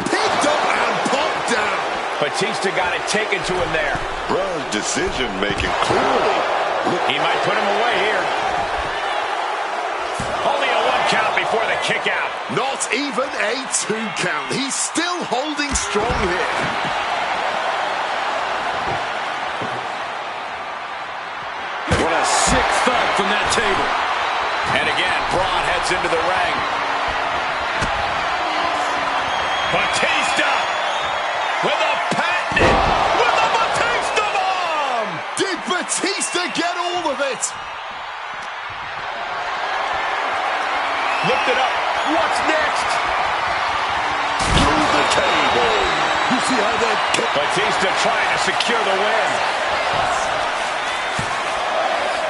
Picked up and popped down. Batista got it taken to him there. Bruh's decision making clearly. He might put him away here. Only a 1 count before the kick out. Not even a 2 count. He's still holding strong here. What a sick thud from that table. And again, Braun heads into the ring. Batista with a patented, with a Batista bomb! Did Batista get all of it? Looked it up. What's next? Through the table. You see how that... Batista trying to secure the win.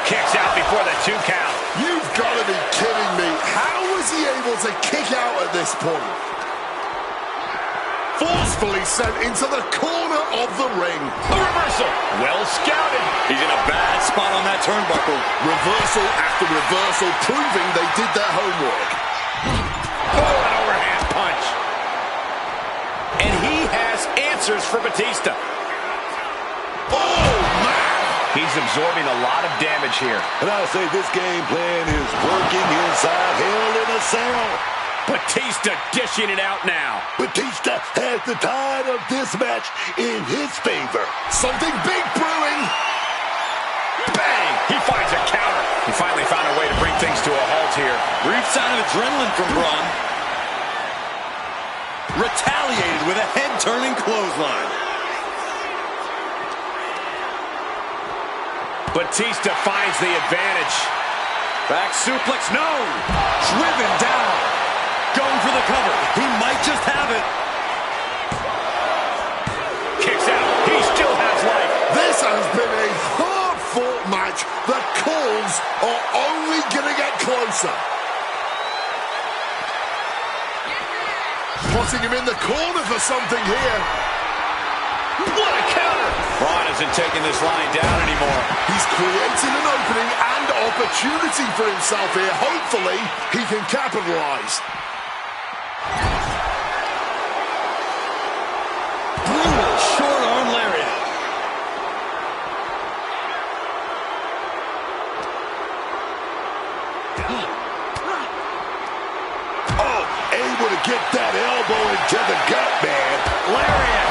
Kicks out before the 2 count. You've got to be kidding me. How was he able to kick out at this point? Forcefully sent into the corner of the ring. A reversal. Well scouted. He's in a bad spot on that turnbuckle. Reversal after reversal, proving they did their homework. Oh, an overhand punch. And he has answers for Batista. Oh, man! He's absorbing a lot of damage here. And I say this game plan is working inside Hell in a Cell. Batista dishing it out now. Batista has the tide of this match in his favor. Something big brewing. Bang! He finds a counter. He finally found a way to bring things to a halt here. Brief sign of adrenaline from Braun. Retaliated with a head-turning clothesline. Batista finds the advantage. Back suplex, no! Driven down. Going for the cover. He might just have it. Kicks out. He still has life. This has been a hard-fought match. The calls are only going to get closer. Putting him in the corner for something here. What a counter. Braun isn't taking this line down anymore. He's creating an opening and opportunity for himself here. Hopefully, he can capitalize. Brutal short arm lariat. Oh, able to get that elbow into the gut, man. Lariat.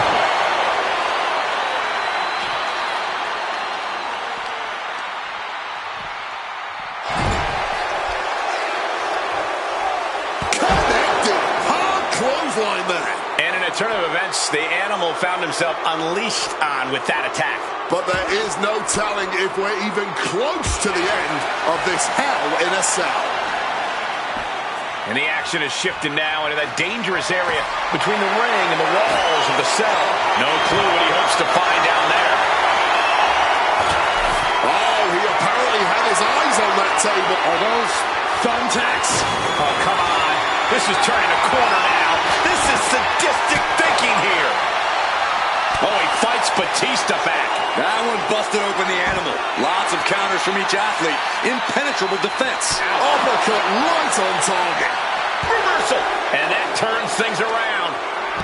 Connected. Hard clothesline there. And in a turn of events, the animal found himself unleashed on with that attack. But there is no telling if we're even close to the end of this Hell in a Cell. And the action is shifting now into that dangerous area between the ring and the walls of the cell. No clue what he hopes to find down there. Oh, he apparently had his eyes on that table. Are those thumbtacks? Oh, come on. This is turning a corner now. This is sadistic thinking here. Oh, he fights Batista back. That one busted open the animal. Lots of counters from each athlete. Impenetrable defense. Uppercut right on target. Reversal. And that turns things around.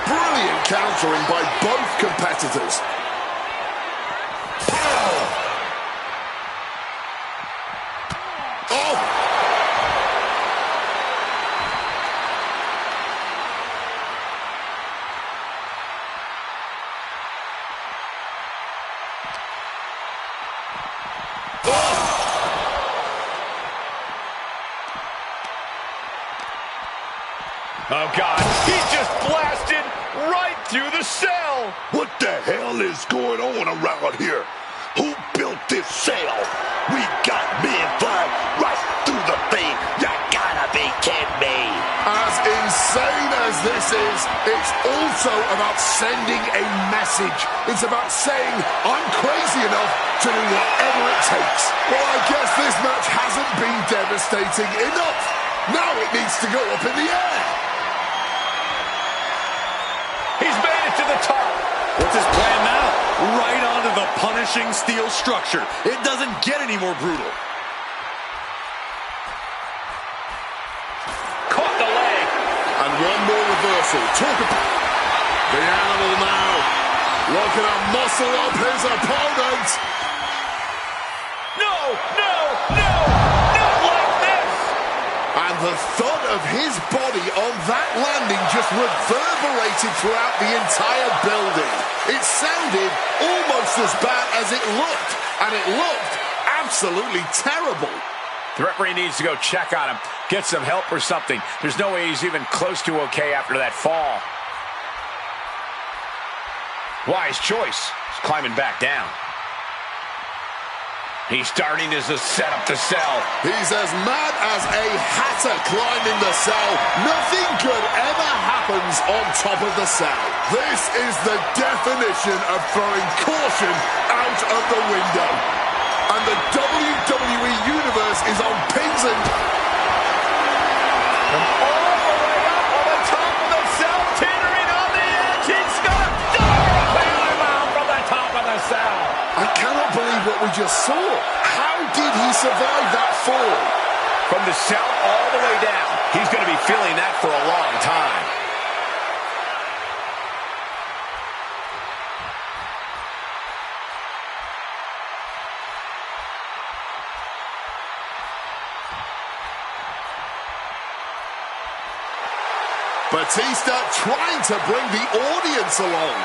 Brilliant countering by both competitors. Oh! Oh, God. He just blasted right through the cell. What the hell is going on around here? Who built this cell? We got men flying right through the thing. You gotta be kidding me. As insane as this is, it's also about sending a message. It's about saying, I'm crazy enough to do whatever it takes. Well, I guess this match hasn't been devastating enough. Now it needs to go up in the air. He's made it to the top. What's his plan now? Right onto the punishing steel structure. It doesn't get any more brutal. Caught the leg. And one more reversal. Talk about the animal now. Looking to muscle up his opponent. No, no, no, not like this. And the thud of his body on that landing just reverberated throughout the entire building. It sounded almost as bad as it looked. And it looked absolutely terrible. The referee needs to go check on him, get some help or something. There's no way he's even close to okay after that fall. Wise choice. He's climbing back down. He's starting as a setup to sell. He's as mad as a hatter climbing the cell. Nothing good ever happens on top of the cell. This is the definition of throwing caution out of the window. And the WWE Universe is on pins and... All the way up on the top of the cell, teetering on the edge. He's got a from the top of the cell. I cannot believe what we just saw. How did he survive that fall? From the cell all the way down. He's going to be feeling that for a long time. Batista trying to bring the audience along.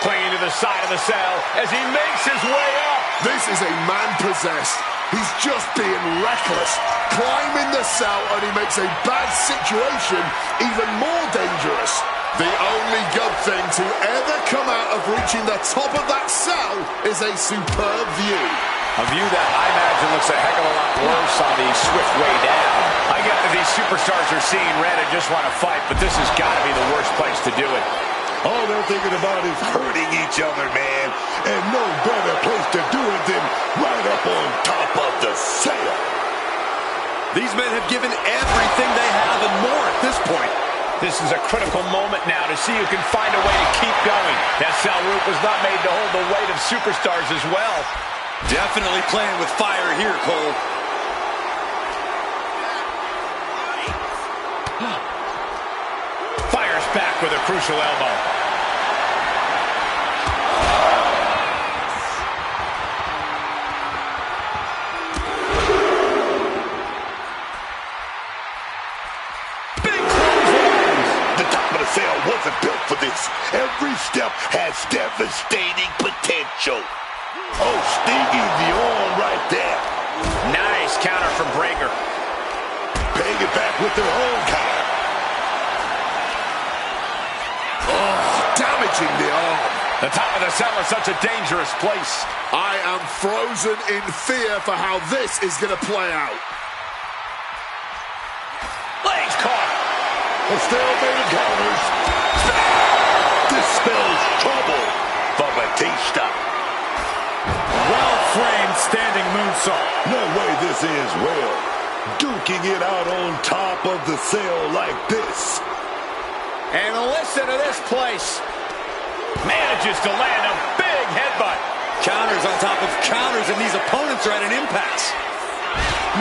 Clinging to the side of the cell as he makes his way up. This is a man possessed. He's just being reckless. Climbing the cell and he makes a bad situation even more dangerous. The only good thing to ever come out of reaching the top of that cell is a superb view. A view that I imagine looks a heck of a lot worse on the swift way down. I get that these superstars are seeing red and just want to fight, but this has got to be the worst place to do it. All they're thinking about is hurting each other, man. And no better place to do it than right up on top of the cell. These men have given everything they have and more at this point. This is a critical moment now to see who can find a way to keep going. That cell roof was not made to hold the weight of superstars as well. Definitely playing with fire here, Cole. Fires back with a crucial elbow. Big clotheslines. The top of the cell wasn't built for this. Every step has devastating potential. Oh, stinging the arm right there. Nice counter from Breaker. Paying it back with their own counter. Oh, damaging the arm. The top of the cell is such a dangerous place. I am frozen in fear for how this is going to play out. Legs caught. The stalemate encounters. This spells trouble for Batista. Well-framed standing moonsault. No way this ends well. Duking it out on top of the cell like this. And listen to this place. Manages to land a big headbutt. Counters on top of counters, and these opponents are at an impasse.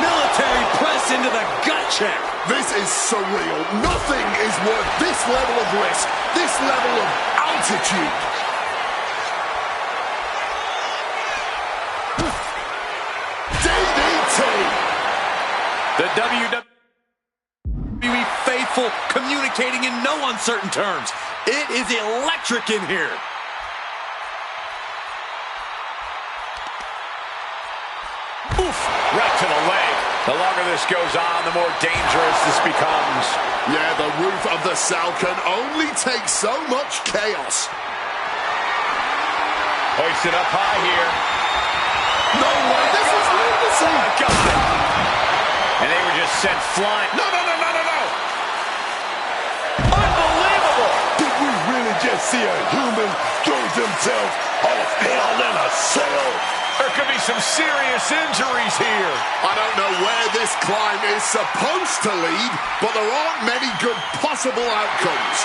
Military press into the gut check. This is surreal. Nothing is worth this level of risk, this level of altitude. DDT. The WWE faithful communicating in no uncertain terms. It is electric in here. Oof, right to the leg. The longer this goes on, the more dangerous this becomes. Yeah, the roof of the cell can only take so much chaos. Hoisted up high here. No way, this is lunacy. Oh, my God. And they were just sent flying. No. Unbelievable. Did we really just see a human throw himself off hell in a cell? There could be some serious injuries here. I don't know where this climb is supposed to lead, but there aren't many good possible outcomes.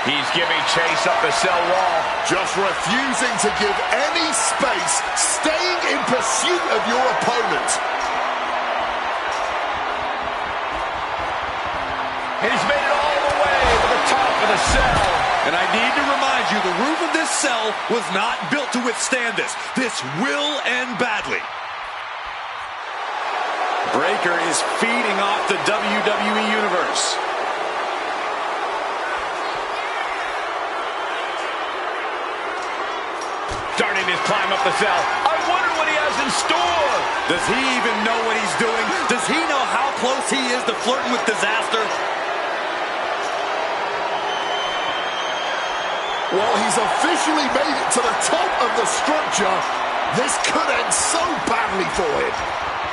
He's giving chase up the cell wall. Just refusing to give any space, staying in pursuit of your opponent. And he's made it all the way to the top of the cell. And I need to remind you, the roof of this cell was not built to withstand this. This will end badly. Breaker is feeding off the WWE Universe. Starting his climb up the cell. I wonder what he has in store. Does he even know what he's doing? Does he know how close he is to flirting with disaster? Well, he's officially made it to the top of the structure. This could end so badly for him.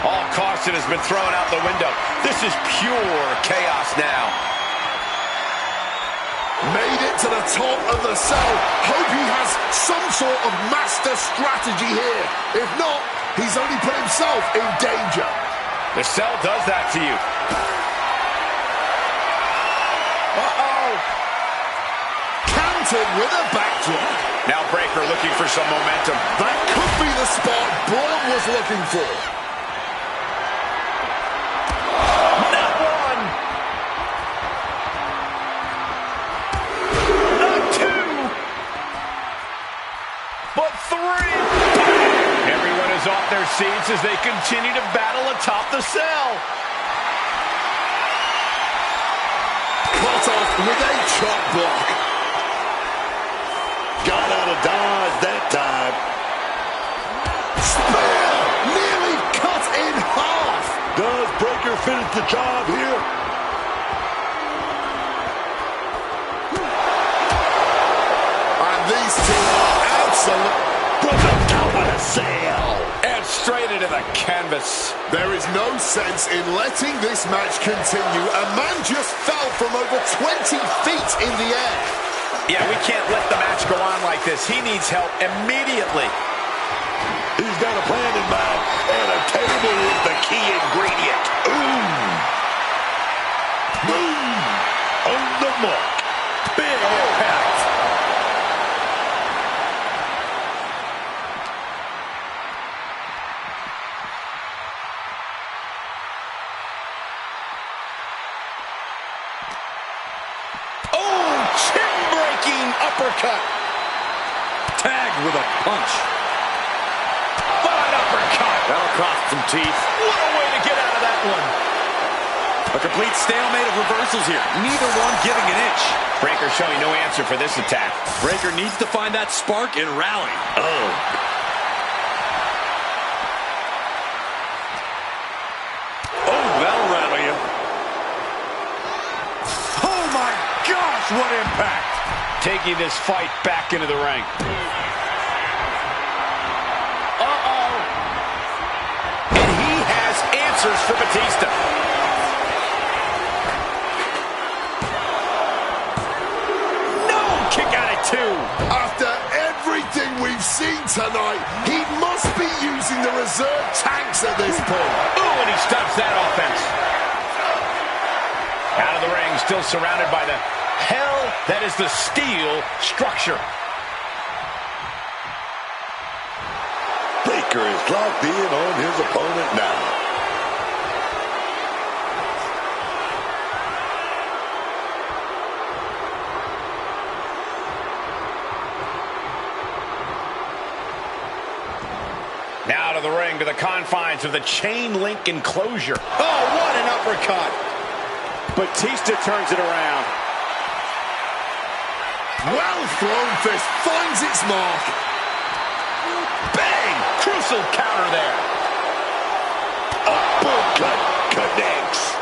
All caution has been thrown out the window. This is pure chaos now. Made it to the top of the cell. Hope he has some sort of master strategy here. If not, he's only put himself in danger. The cell does that to you. With a backdrop. Now Breaker looking for some momentum. That could be the spot Braun was looking for. Not one. Not two. But three. Everyone is off their seats as they continue to battle atop the cell. Cut off with a chop block. Got out of dodge that time. Spear! Nearly cut in half! Does Breaker finish the job here? And these two are absolute. From the top of the cell. And straight into the canvas. There is no sense in letting this match continue. A man just fell from over 20 feet in the air. Yeah, we can't let the match go on like this. He needs help immediately. He's got a plan in mind, and a table is the key ingredient. Boom! On the mark. Big impact. Uppercut. Tagged with a punch. What an uppercut. That'll cost some teeth. What a way to get out of that one. A complete stalemate of reversals here. Neither one giving an inch. Breaker showing no answer for this attack. Breaker needs to find that spark and rally. Oh, that'll rattle you. Oh my gosh, what impact. Taking this fight back into the ring. And he has answers for Batista. No! Kick out at two. After everything we've seen tonight, he must be using the reserve tanks at this point. Ooh, and he stops that offense. Out of the ring, still surrounded by the Hell, that is the steel structure. Baker is locked in on his opponent now. Now to the ring, to the confines of the chain link enclosure. Oh, what an uppercut. Batista turns it around. Well thrown fist finds its mark. Bang! Crucial counter there. Uppercut connects.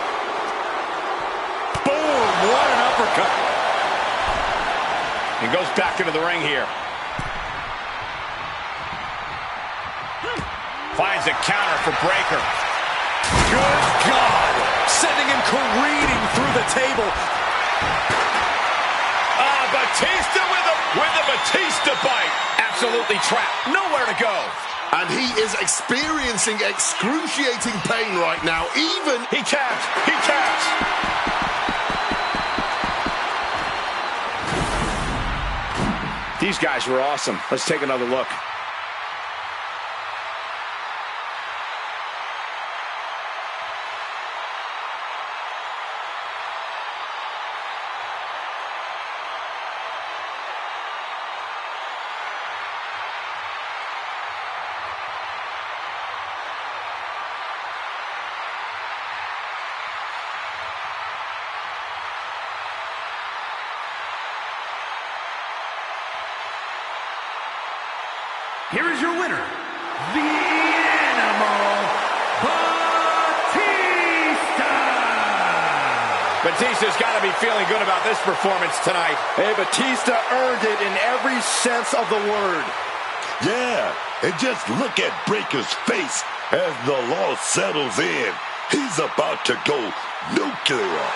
Boom! What an uppercut. He goes back into the ring here. Finds a counter for Breaker. Good God! Sending him careening through the table. Batista with a Batista bite. Absolutely trapped. Nowhere to go. And he is experiencing excruciating pain right now. Even... He taps. He taps. These guys were awesome. Let's take another look. Here is your winner, the Animal, Batista! Batista's got to be feeling good about this performance tonight. Hey, Batista earned it in every sense of the word. Yeah, and just look at Breaker's face as the loss settles in. He's about to go nuclear.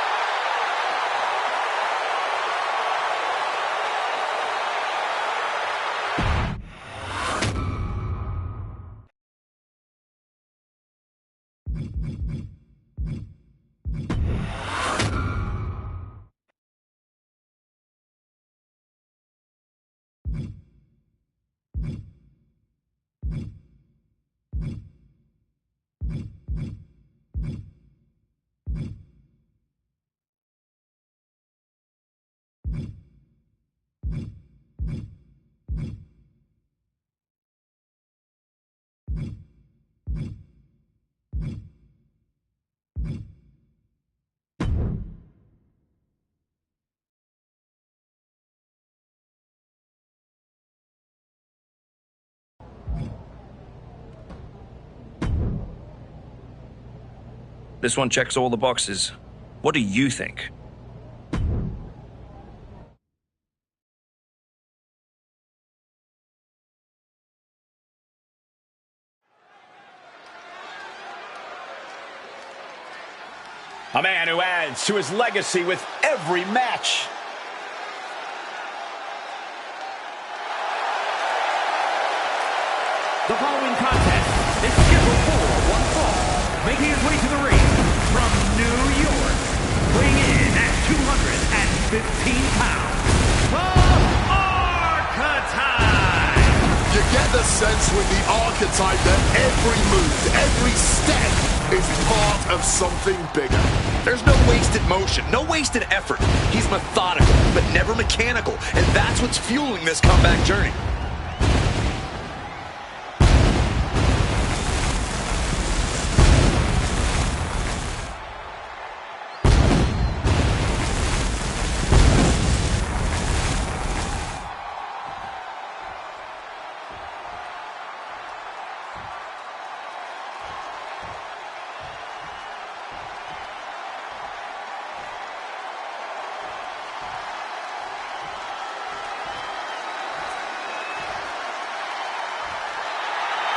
This one checks all the boxes. What do you think? A man who adds to his legacy with every match. The following contest is scheduled for one fall. Making his way to the ring from New York, weighing in at 215 pounds, the Archetype! You get the sense with the Archetype that every move, every step is part of something bigger. There's no wasted motion, no wasted effort. He's methodical, but never mechanical, and that's what's fueling this comeback journey.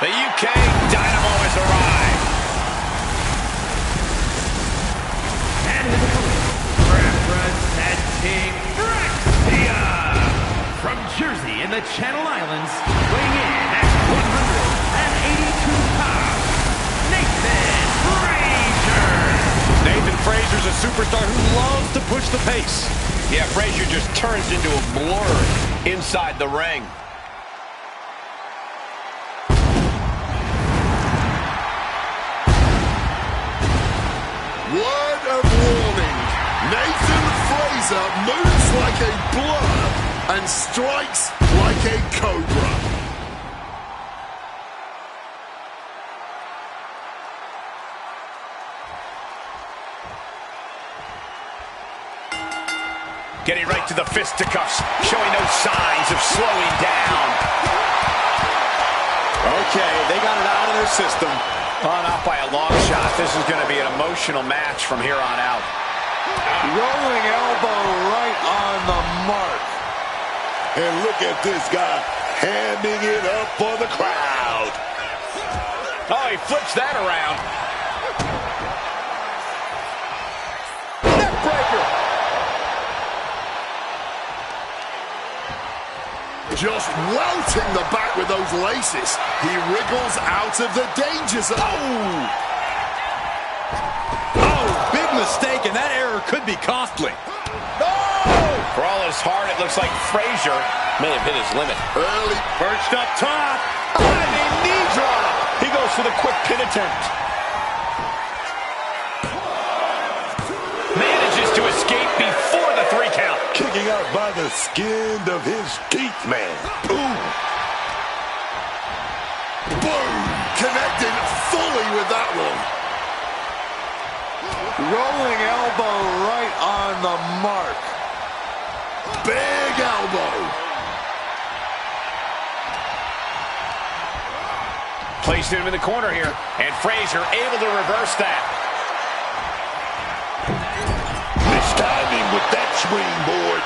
The UK Dynamo has arrived. And his opponent, representing Brexia from Jersey in the Channel Islands, weighing in at 182 pounds, Nathan Frazier. Nathan Frazier's a superstar who loves to push the pace. Yeah, Frazier just turns into a blur inside the ring. Word of warning. Nathan Frazier moves like a blur and strikes like a cobra. Getting right to the fisticuffs, showing no signs of slowing down. Okay, they got it out of their system. Oh, not by a long shot. This is going to be an emotional match from here on out. Rolling elbow right on the mark. And look at this guy hamming it up for the crowd. Oh, he flips that around. Neckbreaker. Just welting the back with those laces. He wriggles out of the danger zone. Oh, big mistake, and that error could be costly. For all his heart, it looks like Frazier may have hit his limit. Early. Perched up top. Diving knee drop. He goes for the quick pin attempt. Manages to escape before the 3 count. Kicking out by the skin of his teeth, man. Ooh. Boom. Connecting fully with that one. Rolling elbow right on the mark. Big elbow. Placed him in the corner here. And Frazier able to reverse that. Timing with that springboard.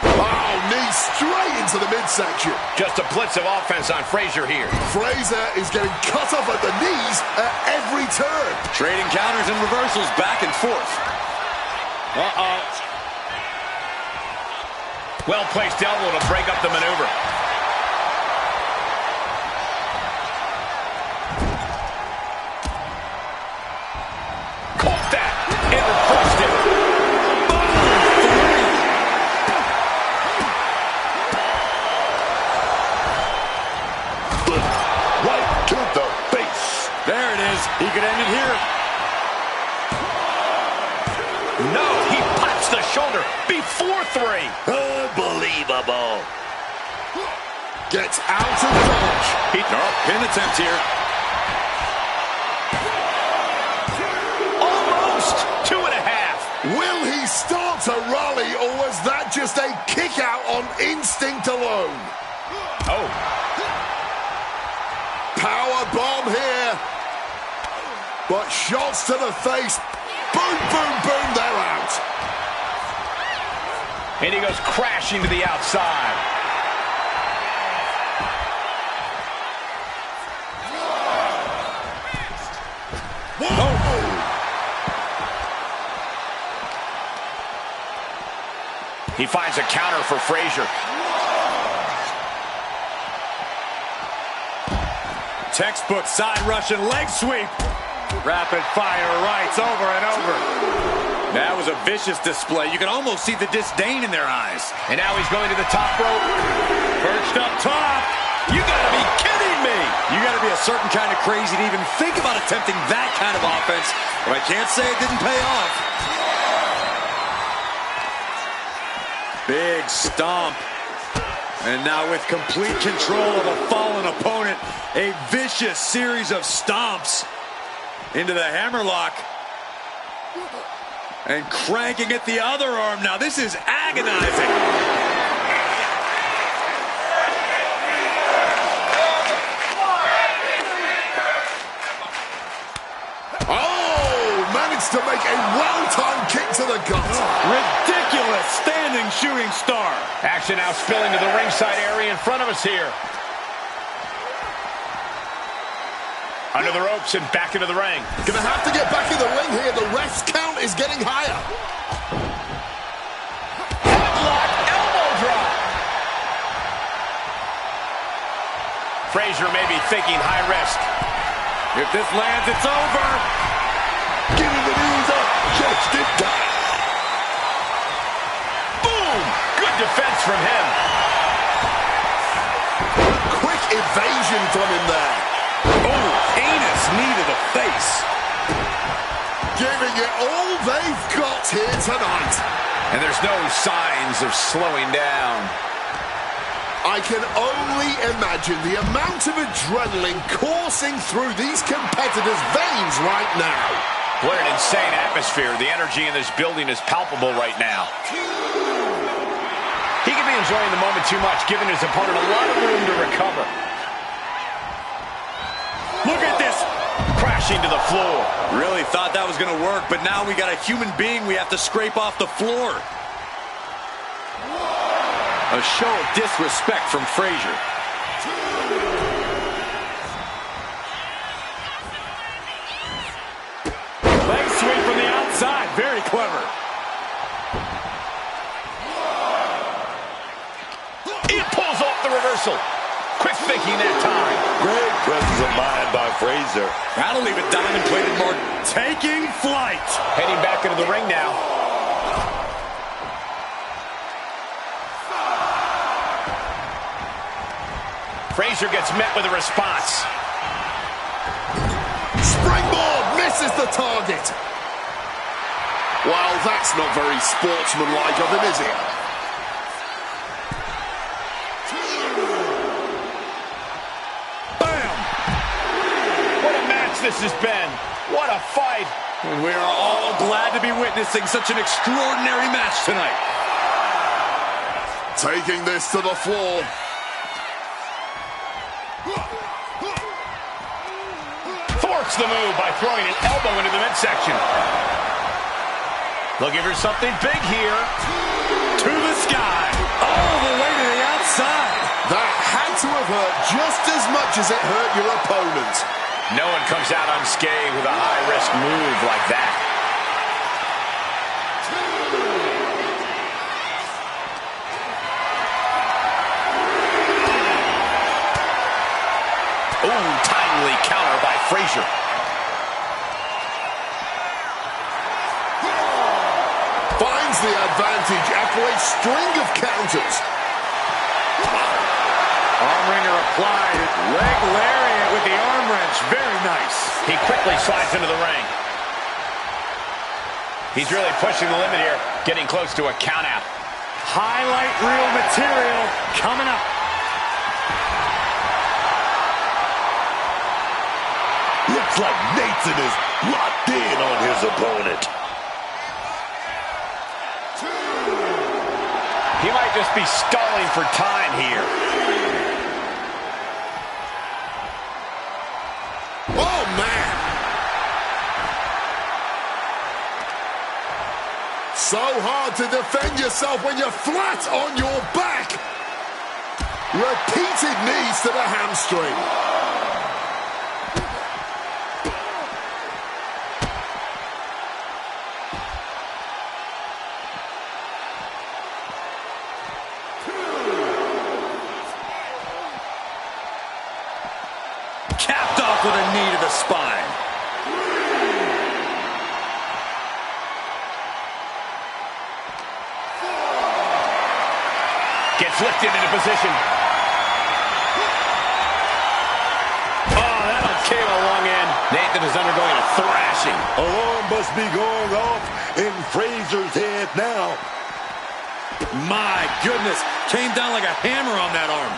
Oh, knee straight into the midsection. Just a blitz of offense on Frazier here. Frazier is getting cut off at the knees at every turn. Trading counters and reversals back and forth. Well-placed elbow to break up the maneuver. Caught that. It reversed it. Right to the face. There it is. He could end it here. No, he pops the shoulder before 3. Unbelievable. Gets out of dodge. Pin attempt here. Almost 2.5. Will he start to rally, or was that just a kick out on instinct alone? Oh. Power bomb here. But shots to the face. Boom, boom, boom, they're out. And he goes crashing to the outside. Whoa. He finds a counter for Frazier. Textbook side Russian leg sweep. Rapid fire rights over and over. That was a vicious display. You can almost see the disdain in their eyes. And now he's going to the top rope. Perched up top. You gotta be kidding me. You gotta be a certain kind of crazy to even think about attempting that kind of offense. But I can't say it didn't pay off. Big stomp. And now with complete control of a fallen opponent, a vicious series of stomps into the hammerlock. And cranking at the other arm now. This is agonizing. Oh, managed to make a well-timed kick to the gut. Ridiculous standing shooting star. Action now spilling to the ringside area in front of us here. Under the ropes and back into the ring. Gonna have to get back in the ring here. The ref's count is getting higher. Headlock, elbow drop. Frazier may be thinking high risk. If this lands, it's over. Getting the knees up just in time. Good defense from him. Quick evasion from him there. Oh, heinous knee to the face. Giving it all they've got here tonight. And there's no signs of slowing down. I can only imagine the amount of adrenaline coursing through these competitors' veins right now. What an insane atmosphere. The energy in this building is palpable right now. He could be enjoying the moment too much, giving his opponent a lot of room to recover. Look at this! Crashing to the floor. Really thought that was going to work, but now we got a human being we have to scrape off the floor. A show of disrespect from Frazier. Leg sweep from the outside. Very clever. He pulls off the reversal. Quick thinking that time. Great presence of mind by Frazier. That'll leave it diamond-plated, Mark. Taking flight. Heading back into the ring now. Frazier gets met with a response. Springboard misses the target. Well, that's not very sportsmanlike of him, is it? Bam! What a match this has been. What a fight. And we are all glad to be witnessing such an extraordinary match tonight. Taking this to the floor. Thwarts the move by throwing an elbow into the midsection. Looking for something big here. To the sky. All the way to the outside. That had to have hurt just as much as it hurt your opponent. No one comes out unscathed with a high-risk move like that. Ooh, timely counter by Frazier. Finds the advantage after a string of counters. Arm wringer applied. Leg lariat with the arm wrench. Very nice. He quickly slides into the ring. He's really pushing the limit here, getting close to a count out. Highlight reel material coming up. Looks like Nathan is locked in on his opponent. He might just be stalling for time here. Oh, man. So hard to defend yourself when you're flat on your back. Repeated knees to the hamstring. Capped off with a knee to the spine. Gets lifted into position. Oh, that'll cave a long end. Nathan is undergoing a thrashing. Alarm must be going off in Frazier's head now. My goodness. Came down like a hammer on that arm.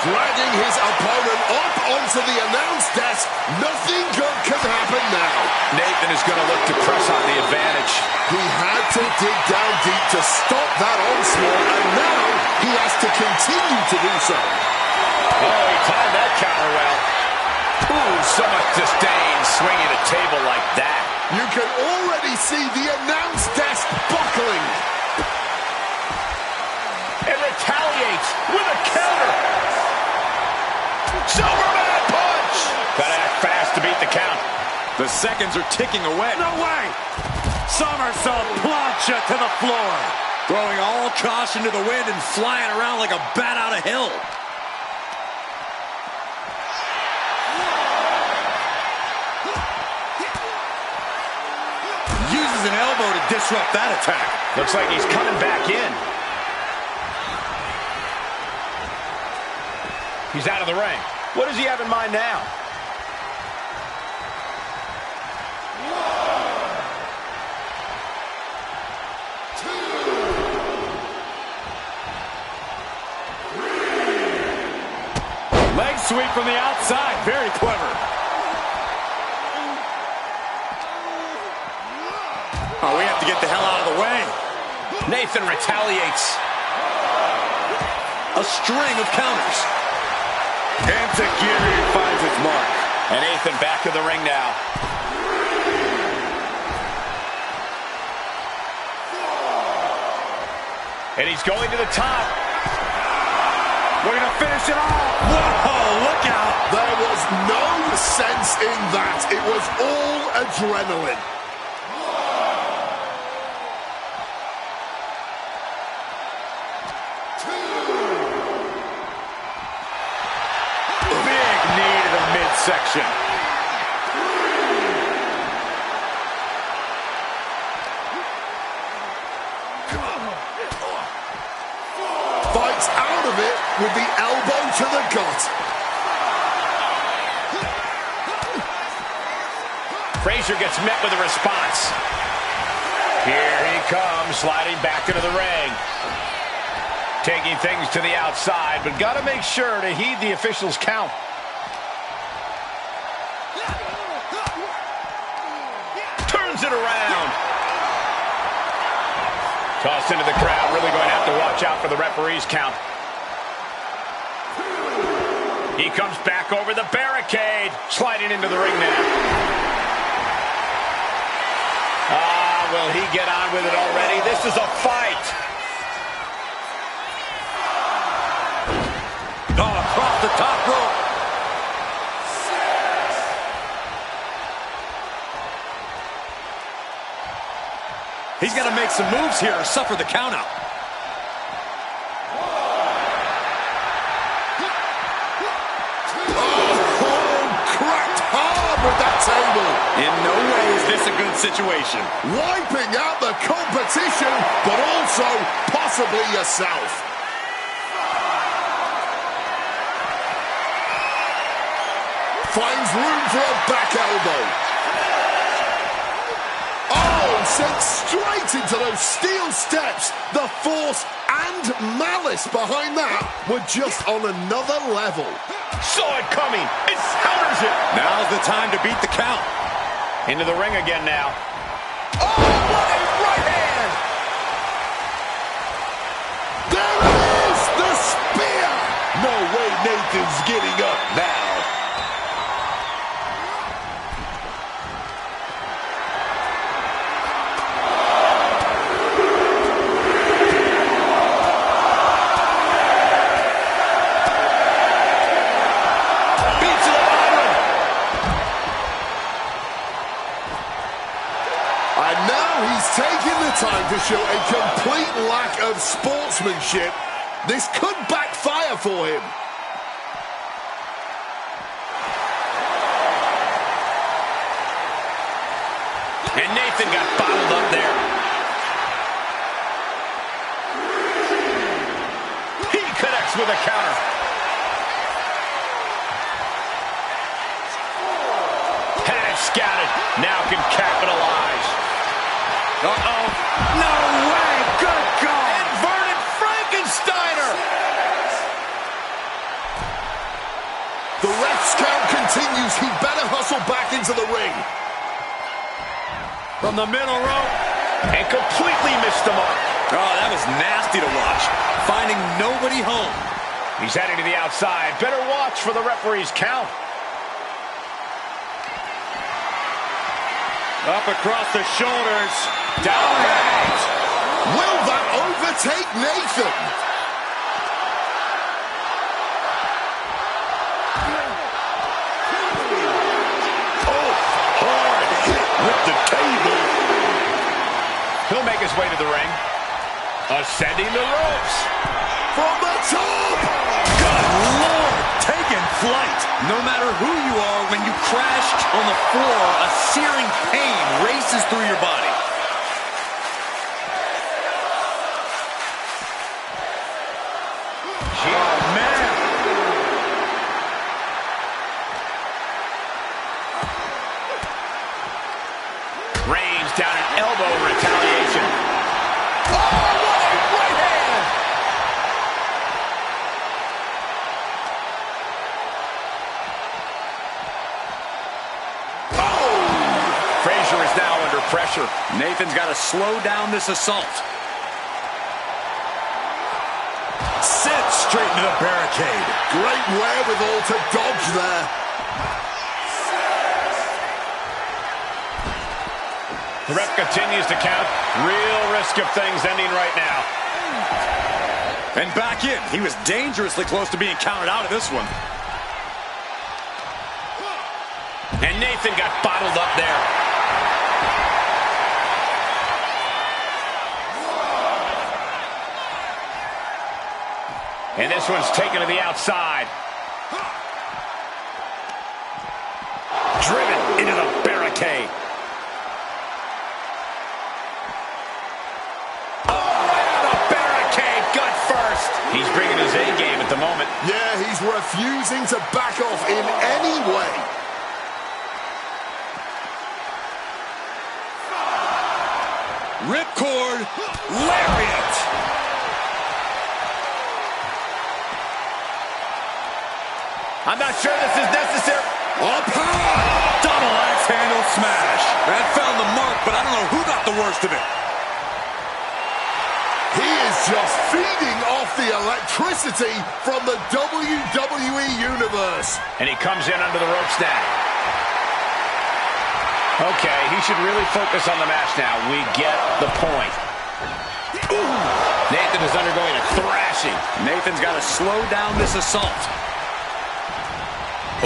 Dragging his opponent up onto the announce desk. Nothing good can happen now. Nathan is going to look to press on the advantage. He had to dig down deep to stop that onslaught, and now he has to continue to do so. Oh, he timed that counter well. Ooh, so much disdain swinging a table like that. You can already see the announce desk buckling. And retaliates with a counter. Superman punch! Gotta act fast to beat the count. The seconds are ticking away. No way! Somersault plancha to the floor. Throwing all caution to the wind and flying around like a bat out of hell. uses an elbow to disrupt that attack. Looks like he's coming back in. He's out of the ring. What does he have in mind now? Leg sweep from the outside. Very clever. Oh, we have to get the hell out of the way. Nathan retaliates. A string of counters. And Dekhiye finds its mark. And Nathan back to the ring now. And he's going to the top. We're going to finish it off. Whoa, look out. There was no sense in that. It was all adrenaline. Big knee to the midsection. Fights out of it with the elbow to the gut. Frazier gets met with a response. Here he comes, sliding back into the ring. Taking things to the outside, but got to make sure to heed the official's count. Turns it around. Tossed into the crowd, really going to have to watch out for the referee's count. He comes back over the barricade, sliding into the ring now. Will he get on with it already? This is a fight. Oh, across the top rope. He's got to make some moves here or suffer the countout. With that table. In no way is this a good situation. Wiping out the competition, but also possibly yourself. Finds room for a back elbow. Oh, sent straight into those steel steps. The force and malice behind that were just on another level. Saw it coming. It counters it. Now's the time to beat the count. Into the ring again now. Oh, what a right hand! There it is, the spear! No way Nathan's getting up now. Taking the time to show a complete lack of sportsmanship. This could backfire for him. And Nathan got bottled up there. He connects with a counter. Had it scouted. Now can capitalize. Uh-oh. No way. Good call. Inverted Frankensteiner. The ref's count continues. He better hustle back into the ring. From the middle rope. And completely missed the mark. Oh, that was nasty to watch. Finding nobody home. He's heading to the outside. Better watch for the referee's count. Up across the shoulders. Down right. Will that overtake Nathan? Oh, hard hit with the table. He'll make his way to the ring. Ascending the ropes. From the top. Good Lord, taking flight. No matter who you are, when you crash on the floor, a searing pain races through your body. pressure. Nathan's got to slow down this assault. Sent straight into the barricade. Great wherewithal to dodge there. The ref continues to count. Real risk of things ending right now. And back in. He was dangerously close to being counted out of this one. And Nathan got bottled up there. And this one's taken to the outside. Driven into the barricade. He's bringing his A game at the moment. Yeah, he's refusing to back off in any way. Ripcord, lariat. I'm not sure this is necessary. Up high. Double axe handle smash. That found the mark, but I don't know who got the worst of it. He is just feeding off the electricity from the WWE Universe. And he comes in under the ropes now. Okay, he should really focus on the match now. We get the point. Ooh. Nathan is undergoing a thrashing. Nathan's got to slow down this assault.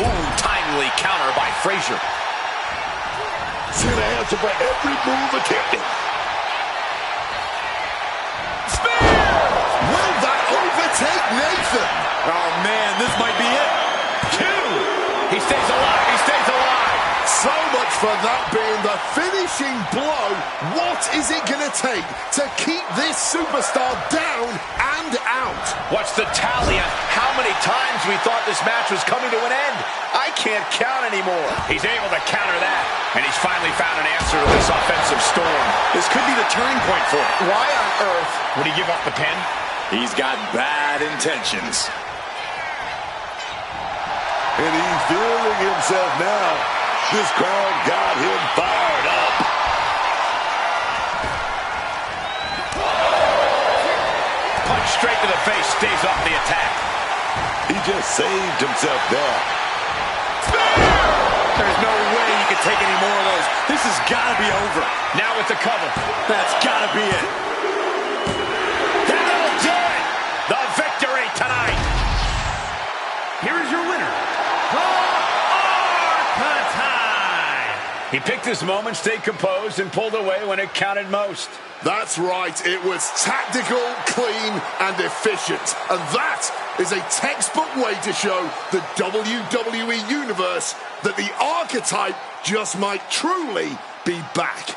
Ooh, timely counter by Frazier. He's going to answer for every move attempted. Will that overtake Nathan? Oh, man, this might be it. 2. He stays alive. He stays alive. So much for that being the finishing blow. What is it going to take to keep this superstar down and out? What's the tally on how many times we thought this match was coming to an end? I can't count anymore. He's able to counter that, and he's finally found an answer to this offensive storm. This could be the turning point for him. Why on earth would he give up the pin? He's got bad intentions. And he's feeling himself now. This crowd got him fired up. Punch straight to the face, stays off the attack. He just saved himself there. There's no way you can take any more of those. This has got to be over. Now with the cover. That's got to be it. That'll do it. The victory tonight. Here is your winner, the Aapka time. He picked his moment, stayed composed, and pulled away when it counted most. That's right. It was tactical, clean, and efficient. And that is a textbook way to show the WWE Universe that the archetype just might truly be back.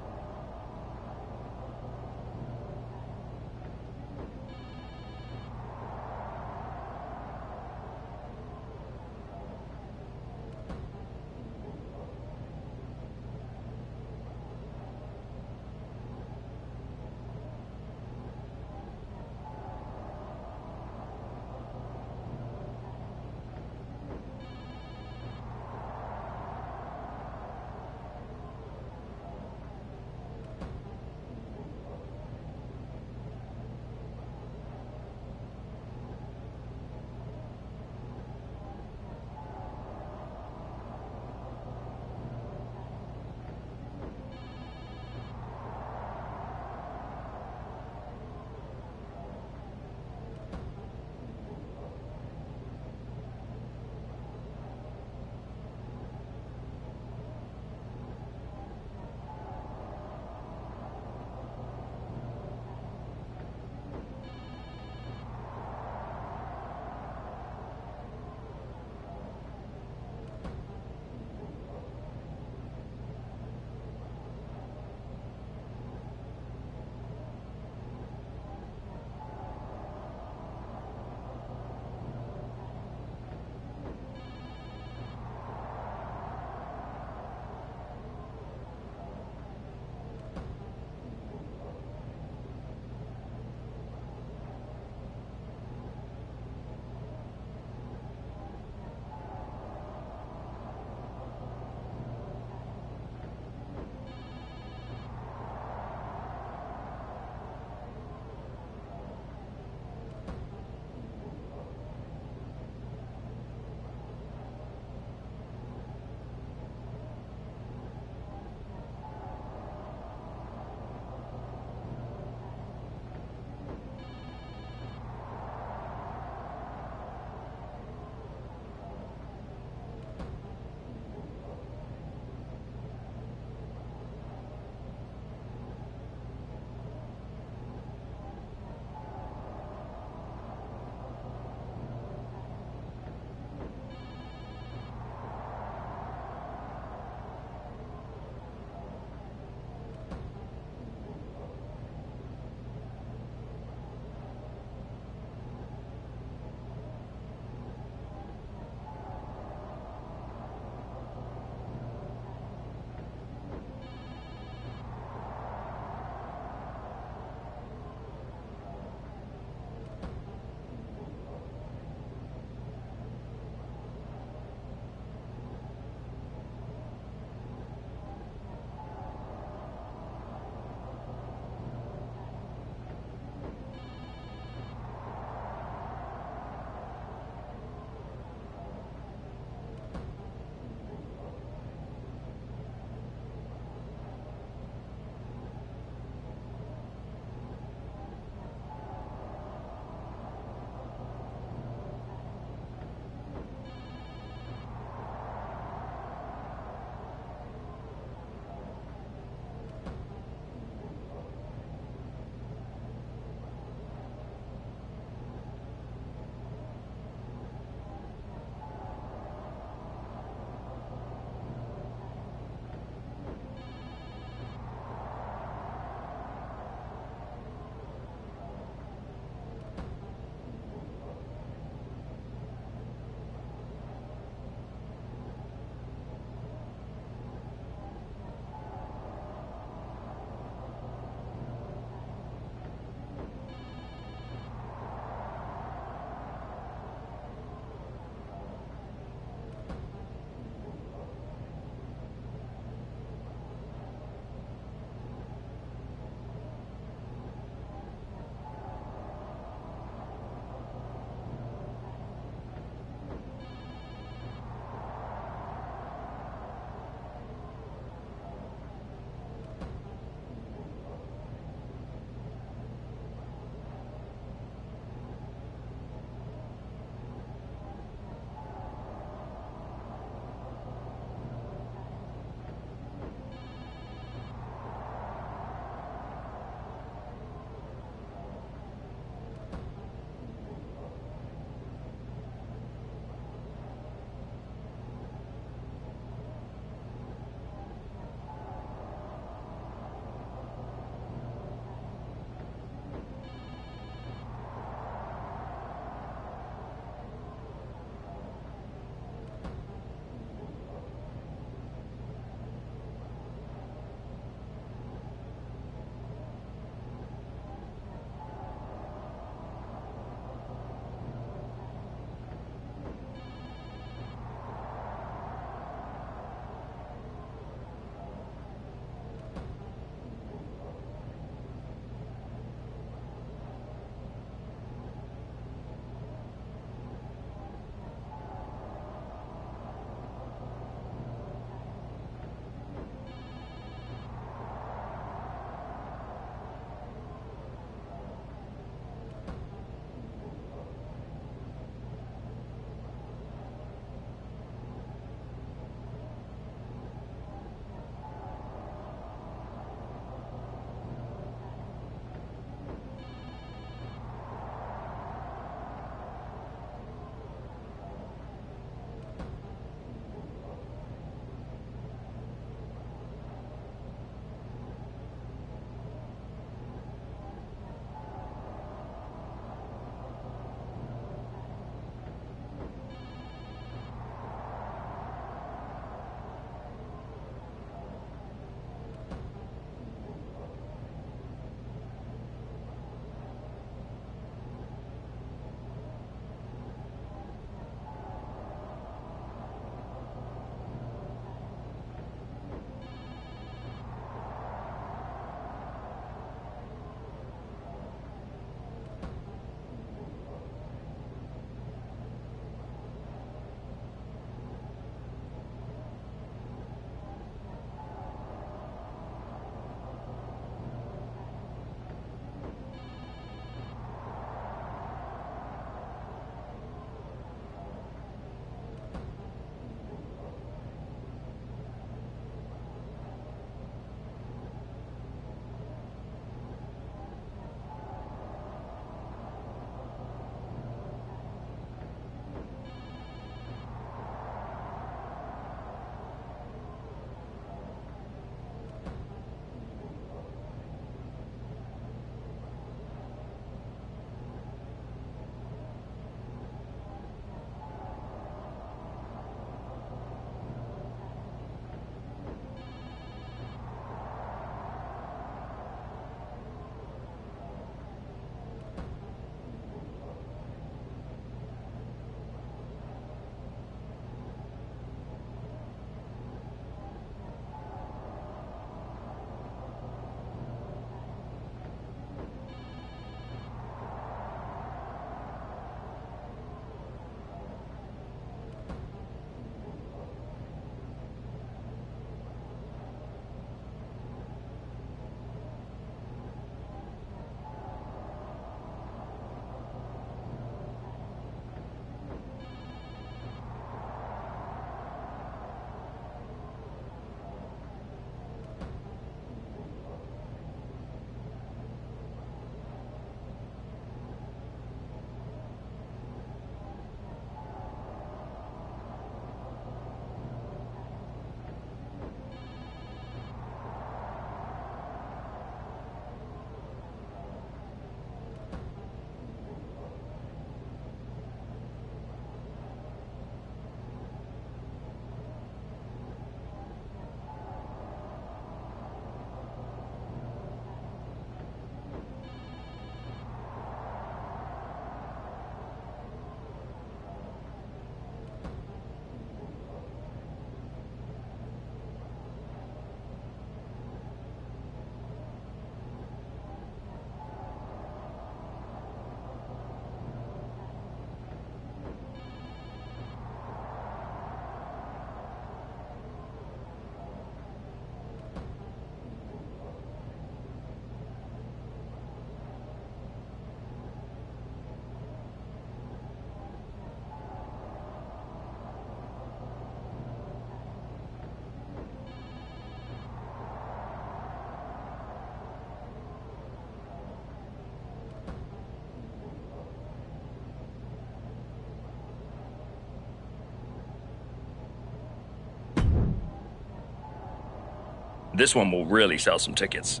This one will really sell some tickets.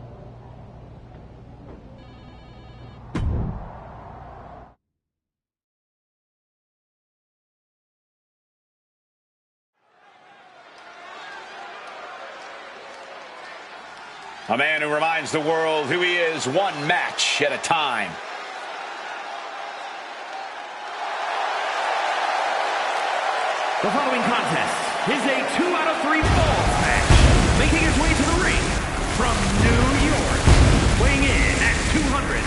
A man who reminds the world who he is one match at a time. The following contest is a 2 out of 3 falls match. Making his way to the ring from New York, weighing in at 215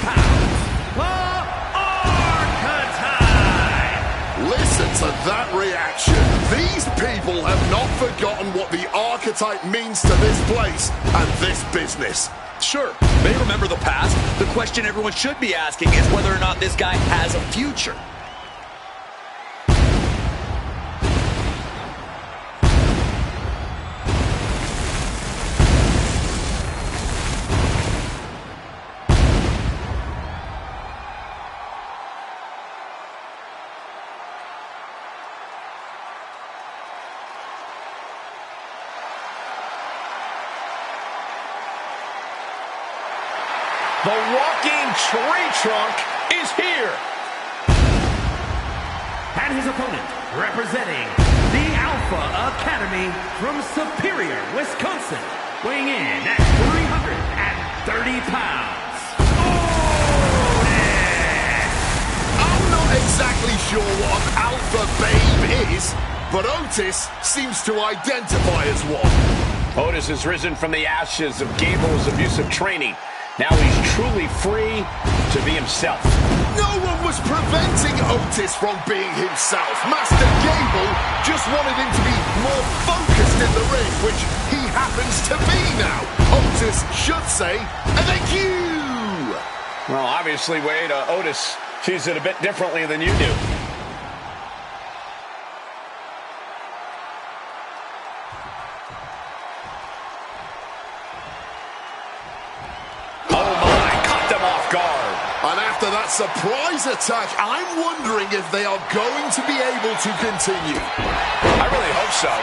pounds, the Archetype! Listen to that reaction. These people have not forgotten what the Archetype means to this place and this business. Sure, they remember the past. The question everyone should be asking is whether or not this guy has a future. The walking tree trunk is here. And his opponent, representing the Alpha Academy from Superior, Wisconsin, weighing in at 330 pounds. I'm not exactly sure what an alpha babe is, but Otis seems to identify as one. Otis has risen from the ashes of Gable's abusive training. Now he's truly free to be himself. No one was preventing Otis from being himself. Master Gable just wanted him to be more focused in the ring, which he happens to be now. Otis should say, thank you! Well, obviously, Wade, Otis sees it a bit differently than you do. And after that surprise attack, I'm wondering if they are going to be able to continue. I really hope so.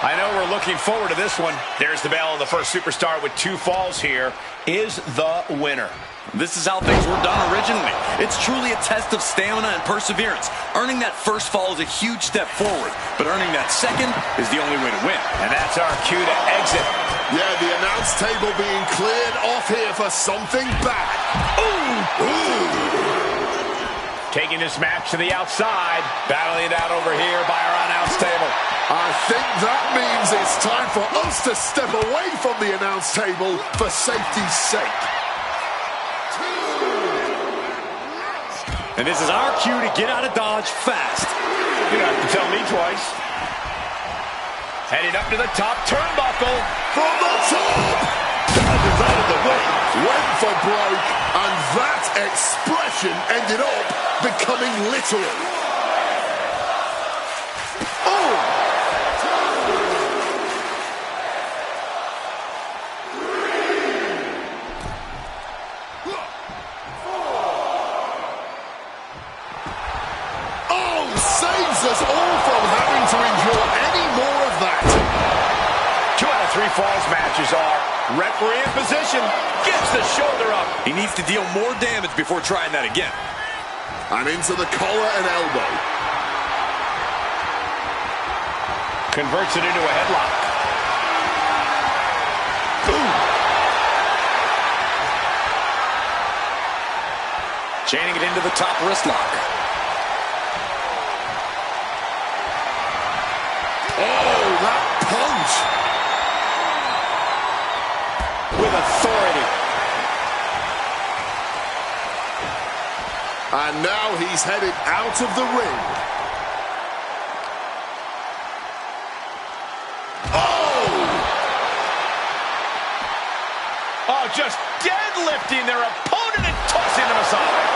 I know we're looking forward to this one. There's the bell, and the first superstar with 2 falls here is the winner. This is how things were done originally. It's truly a test of stamina and perseverance. Earning that first fall is a huge step forward, but earning that second is the only way to win. And that's our cue to exit. Yeah, the announce table being cleared off here for something bad. Ooh! Taking this match to the outside, battling it out over here by our announce table. I think that means it's time for us to step away from the announce table for safety's sake. And this is our cue to get out of Dodge fast. You don't have to tell me twice. Headed up to the top turnbuckle. From the top! Dodges out of the way, went for broke, and that expression ended up becoming literal. Oh! Saves us all from having to endure any more of that. 2 out of 3 falls matches are referee in position, gets the shoulder up. He needs to deal more damage before trying that again. And into the collar and elbow. Converts it into a headlock. Ooh. Chaining it into the top wrist lock. Oh, that punch! With authority. And now he's headed out of the ring. Oh, just deadlifting their opponent and tossing them aside.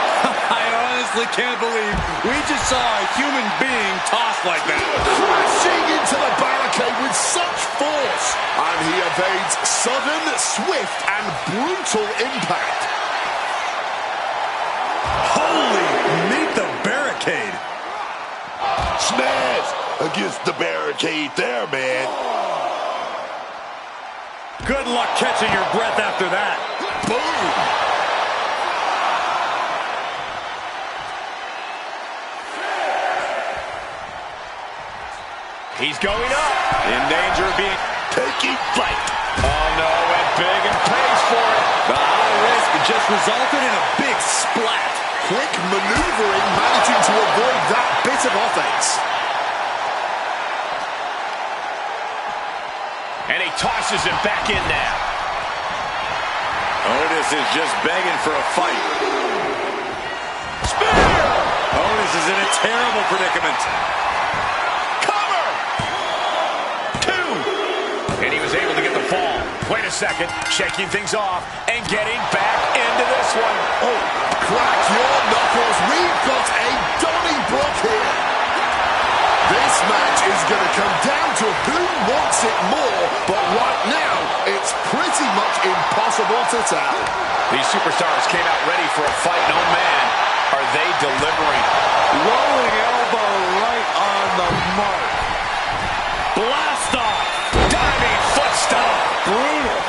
I honestly can't believe we just saw a human being tossed like that. Crashing into the barricade with such force. And he evades sudden, swift, and brutal impact. Holy, meet the barricade. Smash against the barricade there, man. Good luck catching your breath after that. Boom! He's going up. In danger of being Taking flight. Oh no, went big and pays for it. The high risk just resulted in a big splat. Quick maneuvering, managing to avoid that bit of offense. And he tosses it back in now. Otis is just begging for a fight. Spear! Otis is in a terrible predicament. Cover! 2! And he was able to get the fall. Wait a second. Shaking things off and getting back into this one. Oh, crack your knuckles. We've got a Donnybrook here. This match is going to come down to who wants it more, but right now, it's pretty much impossible to tell. These superstars came out ready for a fight, and oh man, are they delivering. Rolling elbow right on the mark. Blast off. Diving foot stomp. Brutal.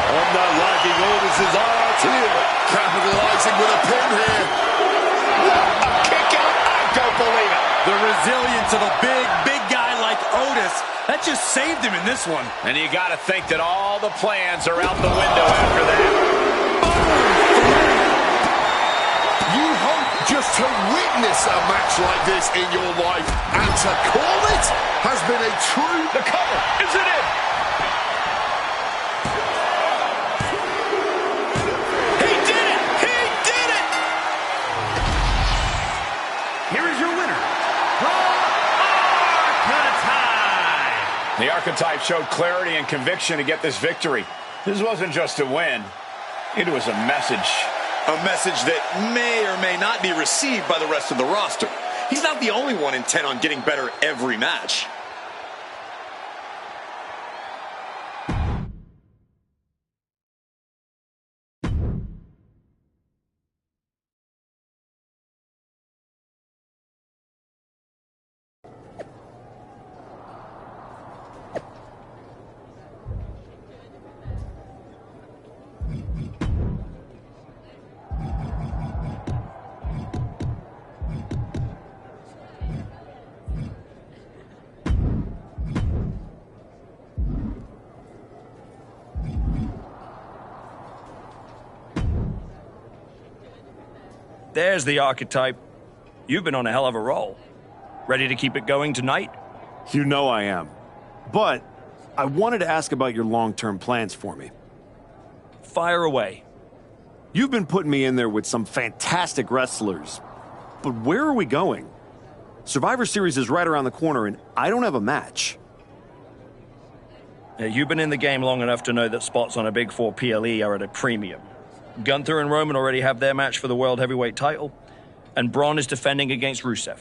I'm not liking Otis's odds here. Capitalizing with a pin here. A kick out. I don't believe it. The resilience of a big guy like Otis, that just saved him in this one. And you got to think that all the plans are out the window after that. You hope just to witness a match like this in your life, and to call it has been a true... The cover. Is it in? He did it. He did it. Here is your winner, the Archetype. The Archetype showed clarity and conviction to get this victory. This wasn't just a win. It was a message. A message that may or may not be received by the rest of the roster. He's not the only one intent on getting better every match. There's the Archetype. You've been on a hell of a roll. Ready to keep it going tonight? You know I am. But I wanted to ask about your long-term plans for me. Fire away. You've been putting me in there with some fantastic wrestlers. But where are we going? Survivor Series is right around the corner, and I don't have a match. You've been in the game long enough to know that spots on a Big 4 PLE are at a premium. Gunther and Roman already have their match for the World Heavyweight title, and Braun is defending against Rusev.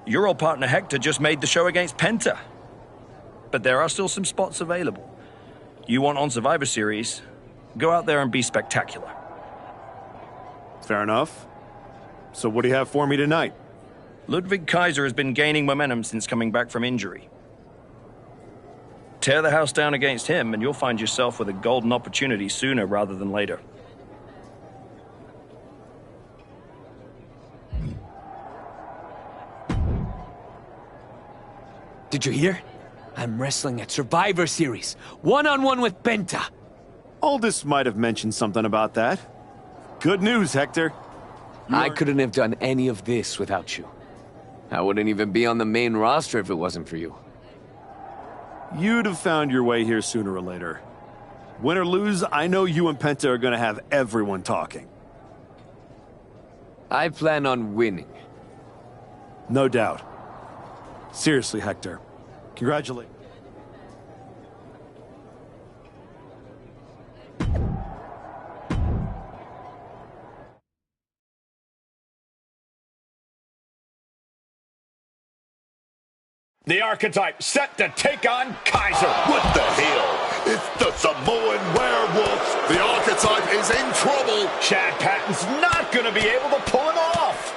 Your old partner Hector just made the show against Penta. But there are still some spots available. You want on Survivor Series, go out there and be spectacular. Fair enough. So what do you have for me tonight? Ludwig Kaiser has been gaining momentum since coming back from injury. Tear the house down against him, and you'll find yourself with a golden opportunity sooner rather than later. Did you hear? I'm wrestling at Survivor Series, one-on-one with Penta. Aldis might have mentioned something about that. Good news, Hector. I couldn't have done any of this without you. I wouldn't even be on the main roster if it wasn't for you. You'd have found your way here sooner or later. Win or lose, I know you and Penta are going to have everyone talking. I plan on winning. No doubt. Seriously, Hector. Congratulations. The Archetype set to take on Kaiser. What the hell? It's the Samoan werewolf. The Archetype is in trouble. Chad Patton's not going to be able to pull him off.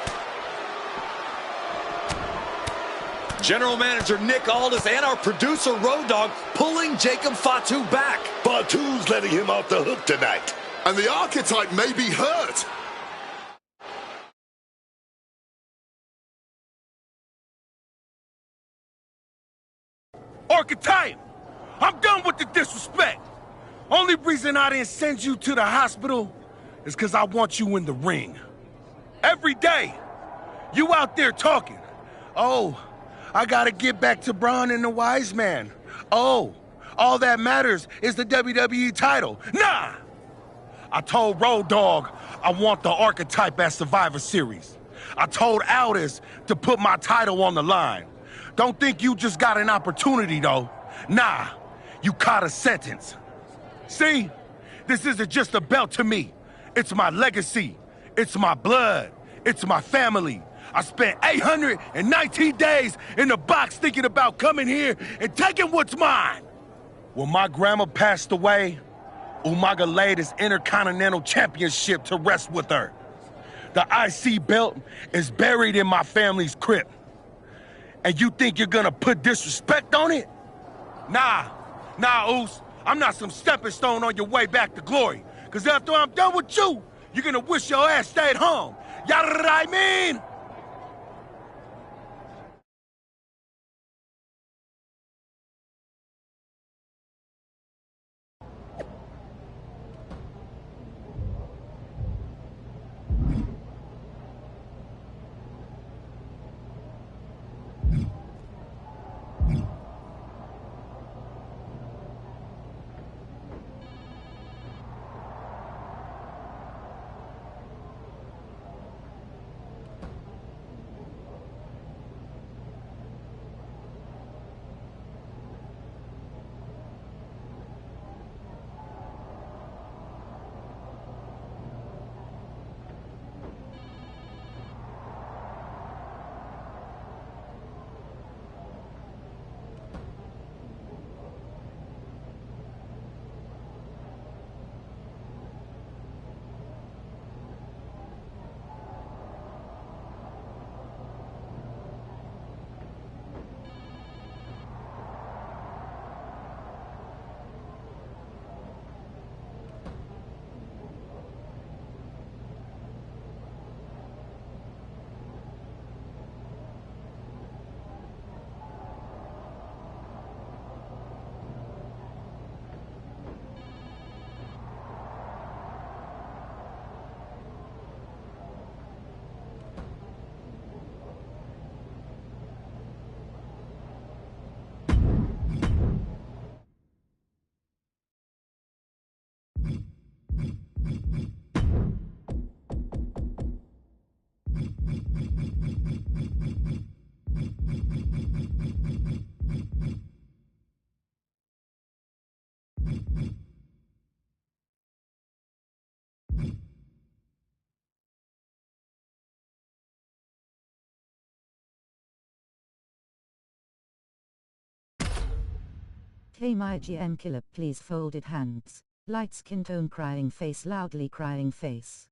General Manager Nick Aldis and our producer Road Dogg pulling Jacob Fatu back. Fatu's letting him off the hook tonight. And the archetype may be hurt. Archetype, I'm done with the disrespect. Only reason I didn't send you to the hospital is because I want you in the ring. Every day, you out there talking. Oh, I gotta get back to Braun and the Wise Man. Oh, all that matters is the WWE title. Nah! I told Road Dogg I want the archetype at Survivor Series. I told Aldis to put my title on the line. Don't think you just got an opportunity, though. Nah, you caught a sentence. See? This isn't just a belt to me. It's my legacy. It's my blood. It's my family. I spent 819 days in the box thinking about coming here and taking what's mine. When my grandma passed away, Umaga laid his Intercontinental Championship to rest with her. The IC belt is buried in my family's crypt. And you think you're gonna put disrespect on it? Nah, Oos. I'm not some stepping stone on your way back to glory. Cause after I'm done with you, you're gonna wish your ass stayed home. You know what I mean? Hey my GM killer, please folded hands. Light skin tone crying face, loudly crying face.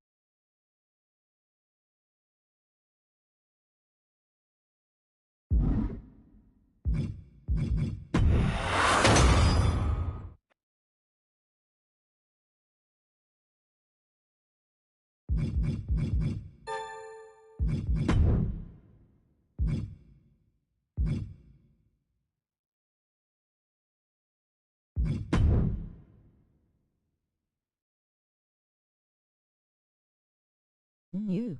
New.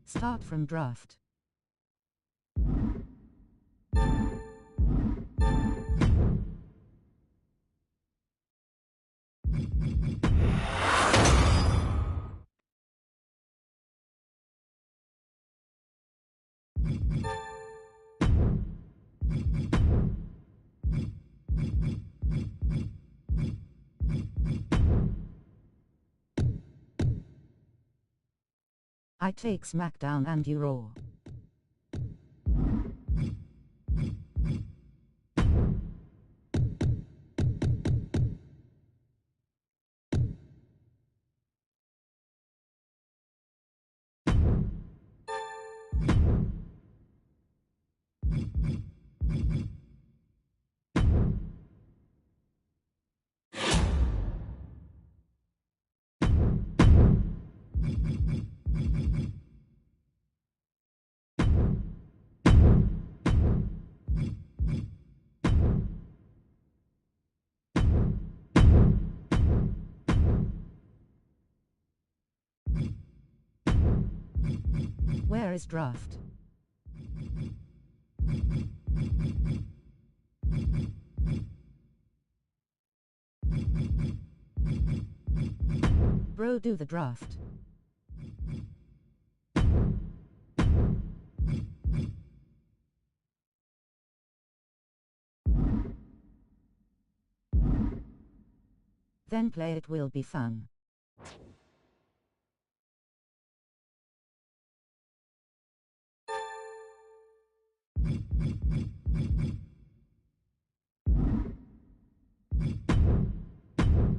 Start from draft. I take SmackDown and you Raw. Where is draft? Bro, do the draft. Then play, it will be fun.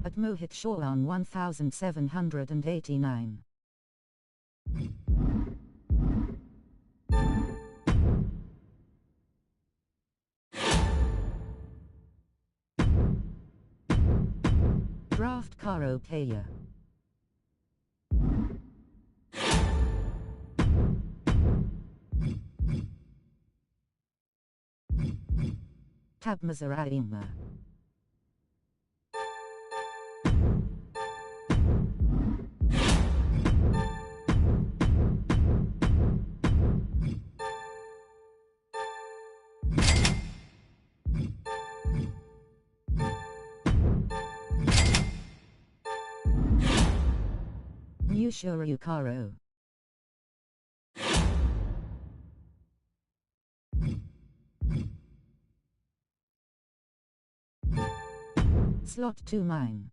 At Mohit Shaw on 1789. Draft Karo Kaya. Tab Mazaraima. New Shuryu Karo. Slot 2 mine.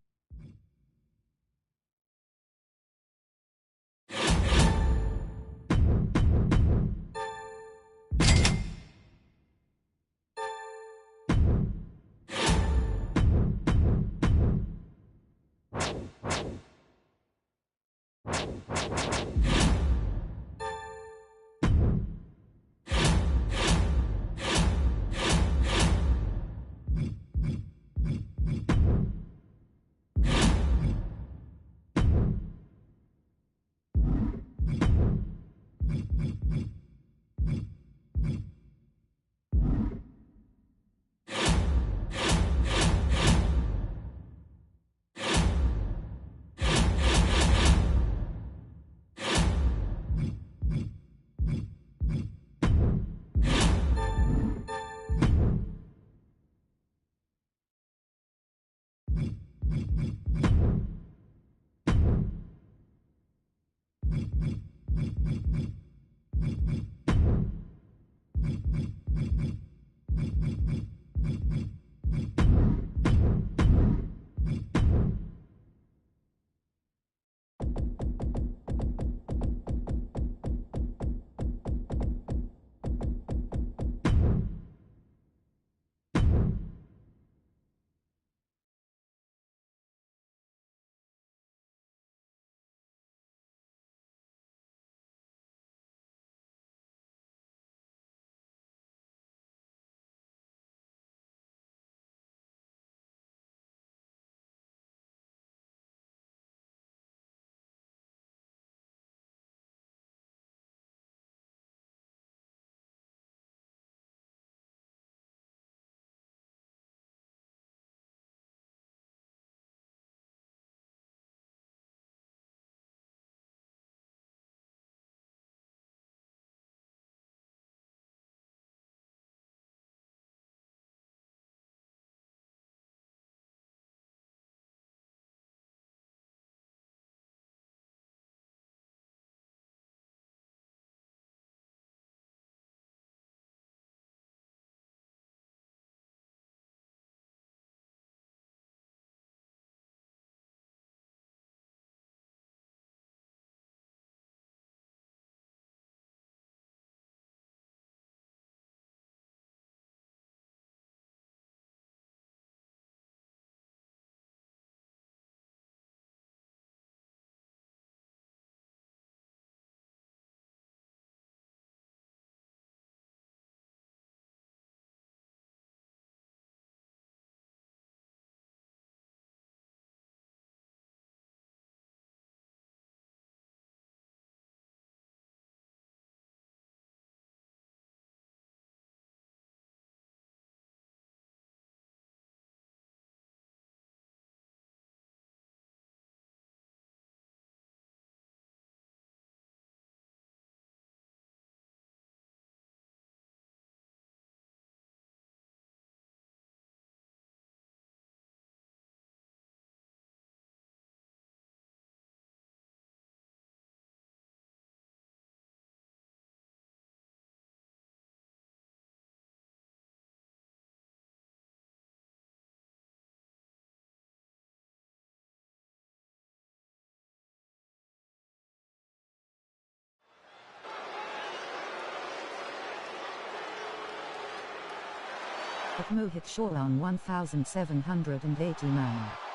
at Mohit Shaw on 1,789.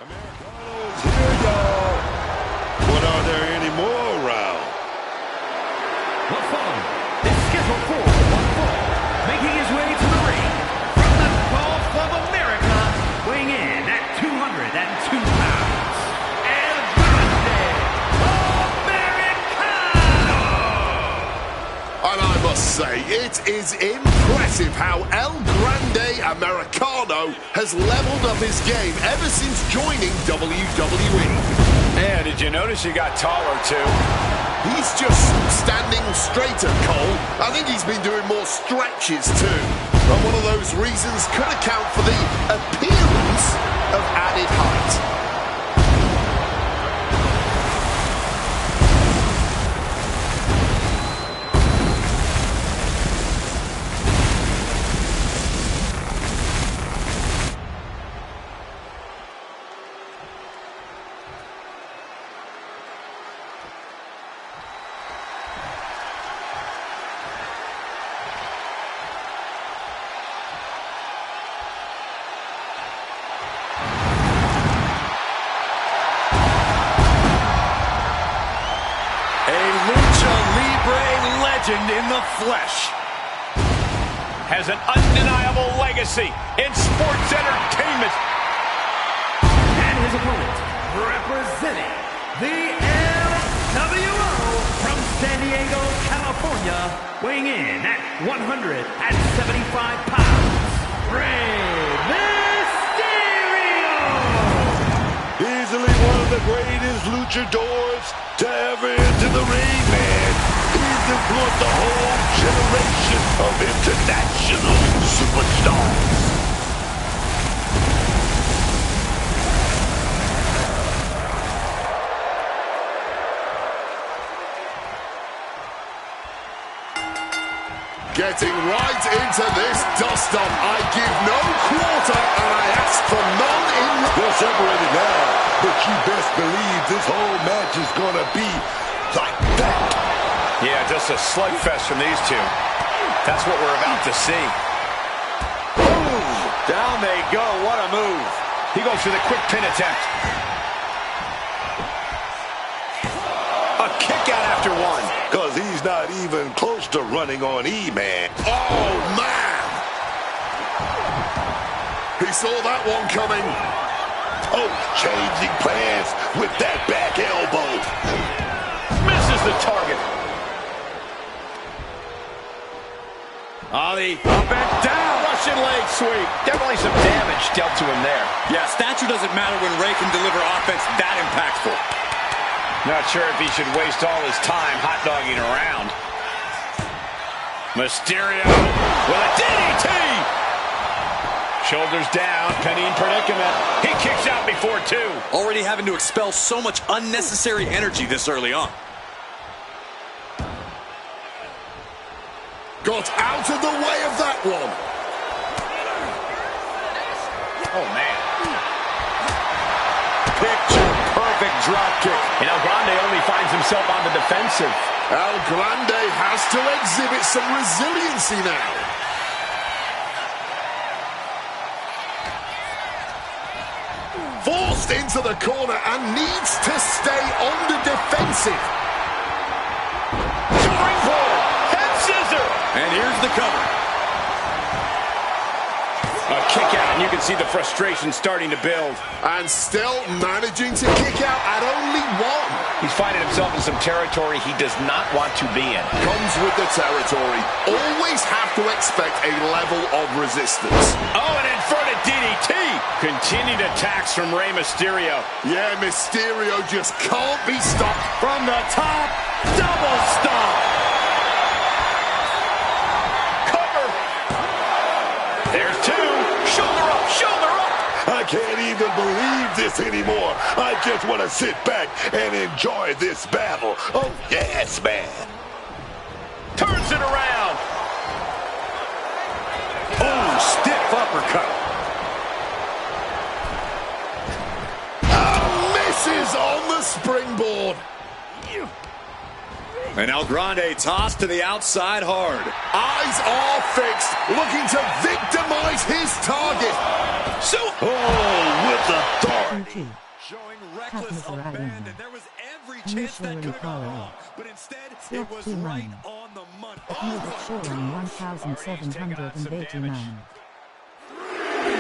Americanos here, y'all. But are there any more around? The following is scheduled for one fall, making his way to the ring from the Gulf of America, weighing in at 202 pounds, El Grande Americano! And I must say, it is impressive how El Grande Americano has leveled up his game ever since joining WWE. Yeah, did you notice he got taller, too? He's just standing straighter, Cole. I think he's been doing more stretches, too. But one of those reasons could account for the appearance of added height. In the flesh, has an undeniable legacy in sports entertainment. And his opponent, representing the LWO from San Diego, California, weighing in at 175 pounds, Rey Mysterio! Easily one of the greatest luchadors to ever enter the ring, man. He's influenced a whole generation of international superstars. Getting right into this dust-up. I give no quarter and I ask for none in... They're separated now, but you best believe this whole match is gonna be like that. Yeah, just a slugfest from these two. That's what we're about to see. Boom! Down they go. What a move. He goes for the quick pin attempt. A kick out after one. Because he's not even close to running on E-Man. Oh, man! He saw that one coming. Oh, changing plans with that back elbow. Misses the target. Ollie, up and down. Russian leg sweep. Definitely some damage dealt to him there. Yeah, stature doesn't matter when Rey can deliver offense that impactful. Not sure if he should waste all his time hot-dogging around. Mysterio with a DDT. Shoulders down, penny in predicament. He kicks out before two. Already having to expel so much unnecessary energy this early on. Got out of the way of that one. Oh, man. Picture-perfect drop kick. And El Grande only finds himself on the defensive. El Grande has to exhibit some resiliency now. Forced into the corner and needs to stay on the defensive. Springboard. Head scissor. And here's the cover. A kick out, and you can see the frustration starting to build. And still managing to kick out at only one. He's finding himself in some territory he does not want to be in. Comes with the territory. Always have to expect a level of resistance. Oh, an inverted DDT. Continued attacks from Rey Mysterio. Yeah, Mysterio just can't be stopped. From the top, double stomp. Cover. There's two. Shoulder up, shoulder up. I can't even believe this anymore. I just want to sit back and enjoy this battle. Oh, yes, man. Turns it around. Oh, stiff uppercut. Misses on the springboard. And El Grande tossed to the outside hard. Eyes are fixed, looking to victimize his target. So, with authority. Showing reckless abandon. There was every chance that could have gone wrong, but instead it was right on the money. Showing 1,789.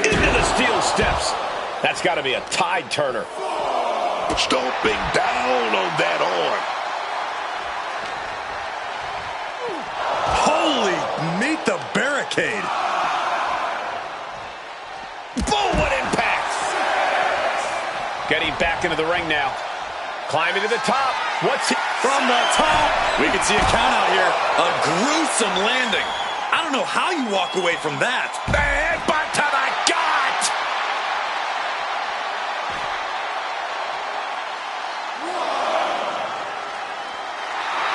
Into the steel steps. That's got to be a tide turner. Stomping down on that arm. Holy, meet the barricade. Boom, what impact. Getting back into the ring now. Climbing to the top. What's he? From the top. We can see a count out here. A gruesome landing. I don't know how you walk away from that. The headbutt to the gut.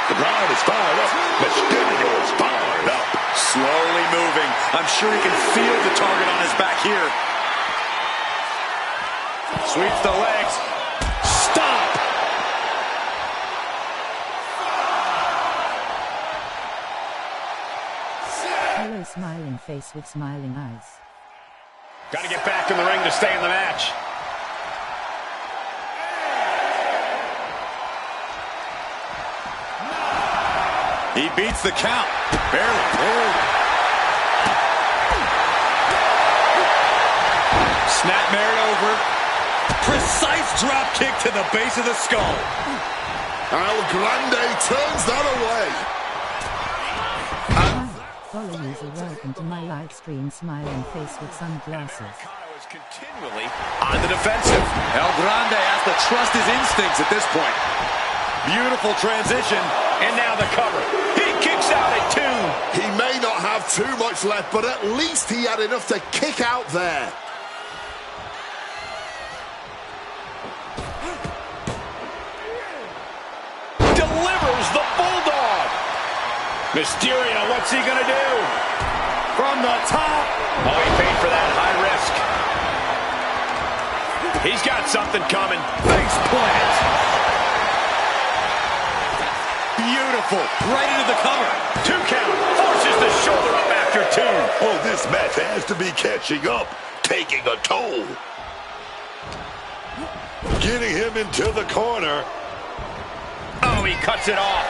The crowd is fired up. Mysterio is fired up. Slowly moving. I'm sure he can feel the target on his back here. Sweeps the legs. Stop! Hello, smiling face with smiling eyes. Got to get back in the ring to stay in the match. He beats the count. Barely. Snapmare over. Precise drop kick to the base of the skull. El Grande turns that away. Follow user, welcome to my live stream, smiling face with sunglasses. Is continually on the defensive. El Grande has to trust his instincts at this point. Beautiful transition. And now the cover. He kicks out at 2. He may not have too much left, but at least he had enough to kick out there. Delivers the Bulldog. Mysterio, what's he gonna do? From the top. Oh, he paid for that high risk. He's got something coming. Face plant. Beautiful. Right into the cover. 2 count. Forces the shoulder up after 2. Oh, this match has to be catching up, taking a toll. Getting him into the corner. Oh, he cuts it off.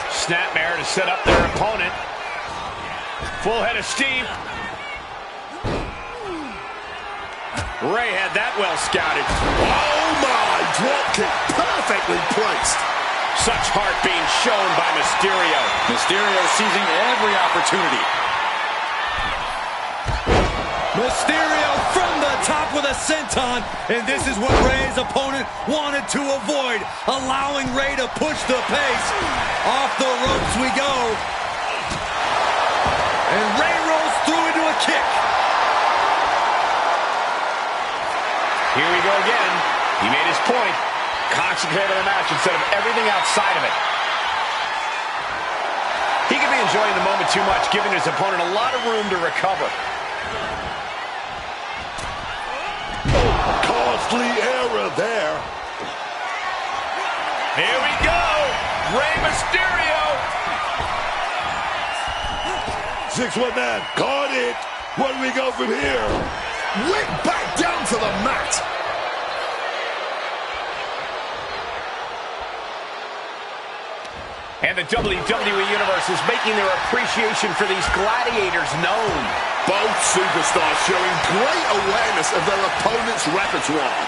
Snapmare to set up their opponent. Full head of steam. Ray had that well scouted. Oh my, drop kick perfectly placed. Such heart being shown by Mysterio. Mysterio seizing every opportunity. Mysterio from the top with a senton, and this is what Ray's opponent wanted to avoid, allowing Ray to push the pace. Off the ropes we go. And Ray rolls through into a kick. Here we go again. He made his point. Concentrate on the match instead of everything outside of it. He could be enjoying the moment too much, giving his opponent a lot of room to recover. Costly error there. Here we go. Rey Mysterio. 619. Caught it. Where do we go from here? Whip back down to the mat. And the WWE Universe is making their appreciation for these gladiators known. Both superstars showing great awareness of their opponent's repertoire.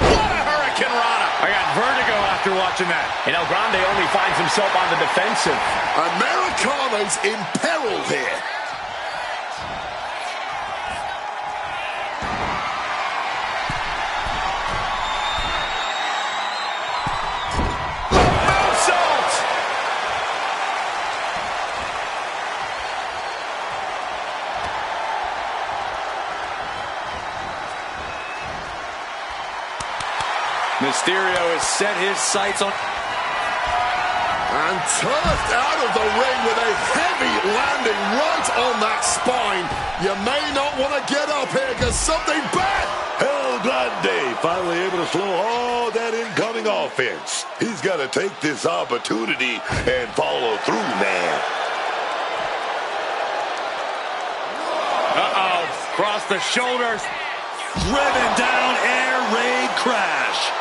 What a Hurricane Rana. I got vertigo after watching that. And El Grande only finds himself on the defensive. Americano's in peril here. Mysterio has set his sights on... And turfed out of the ring with a heavy landing right on that spine. You may not want to get up here because something bad. El Grande finally able to slow all that incoming offense. He's got to take this opportunity and follow through, man. Across the shoulders. Driven down, air raid crash.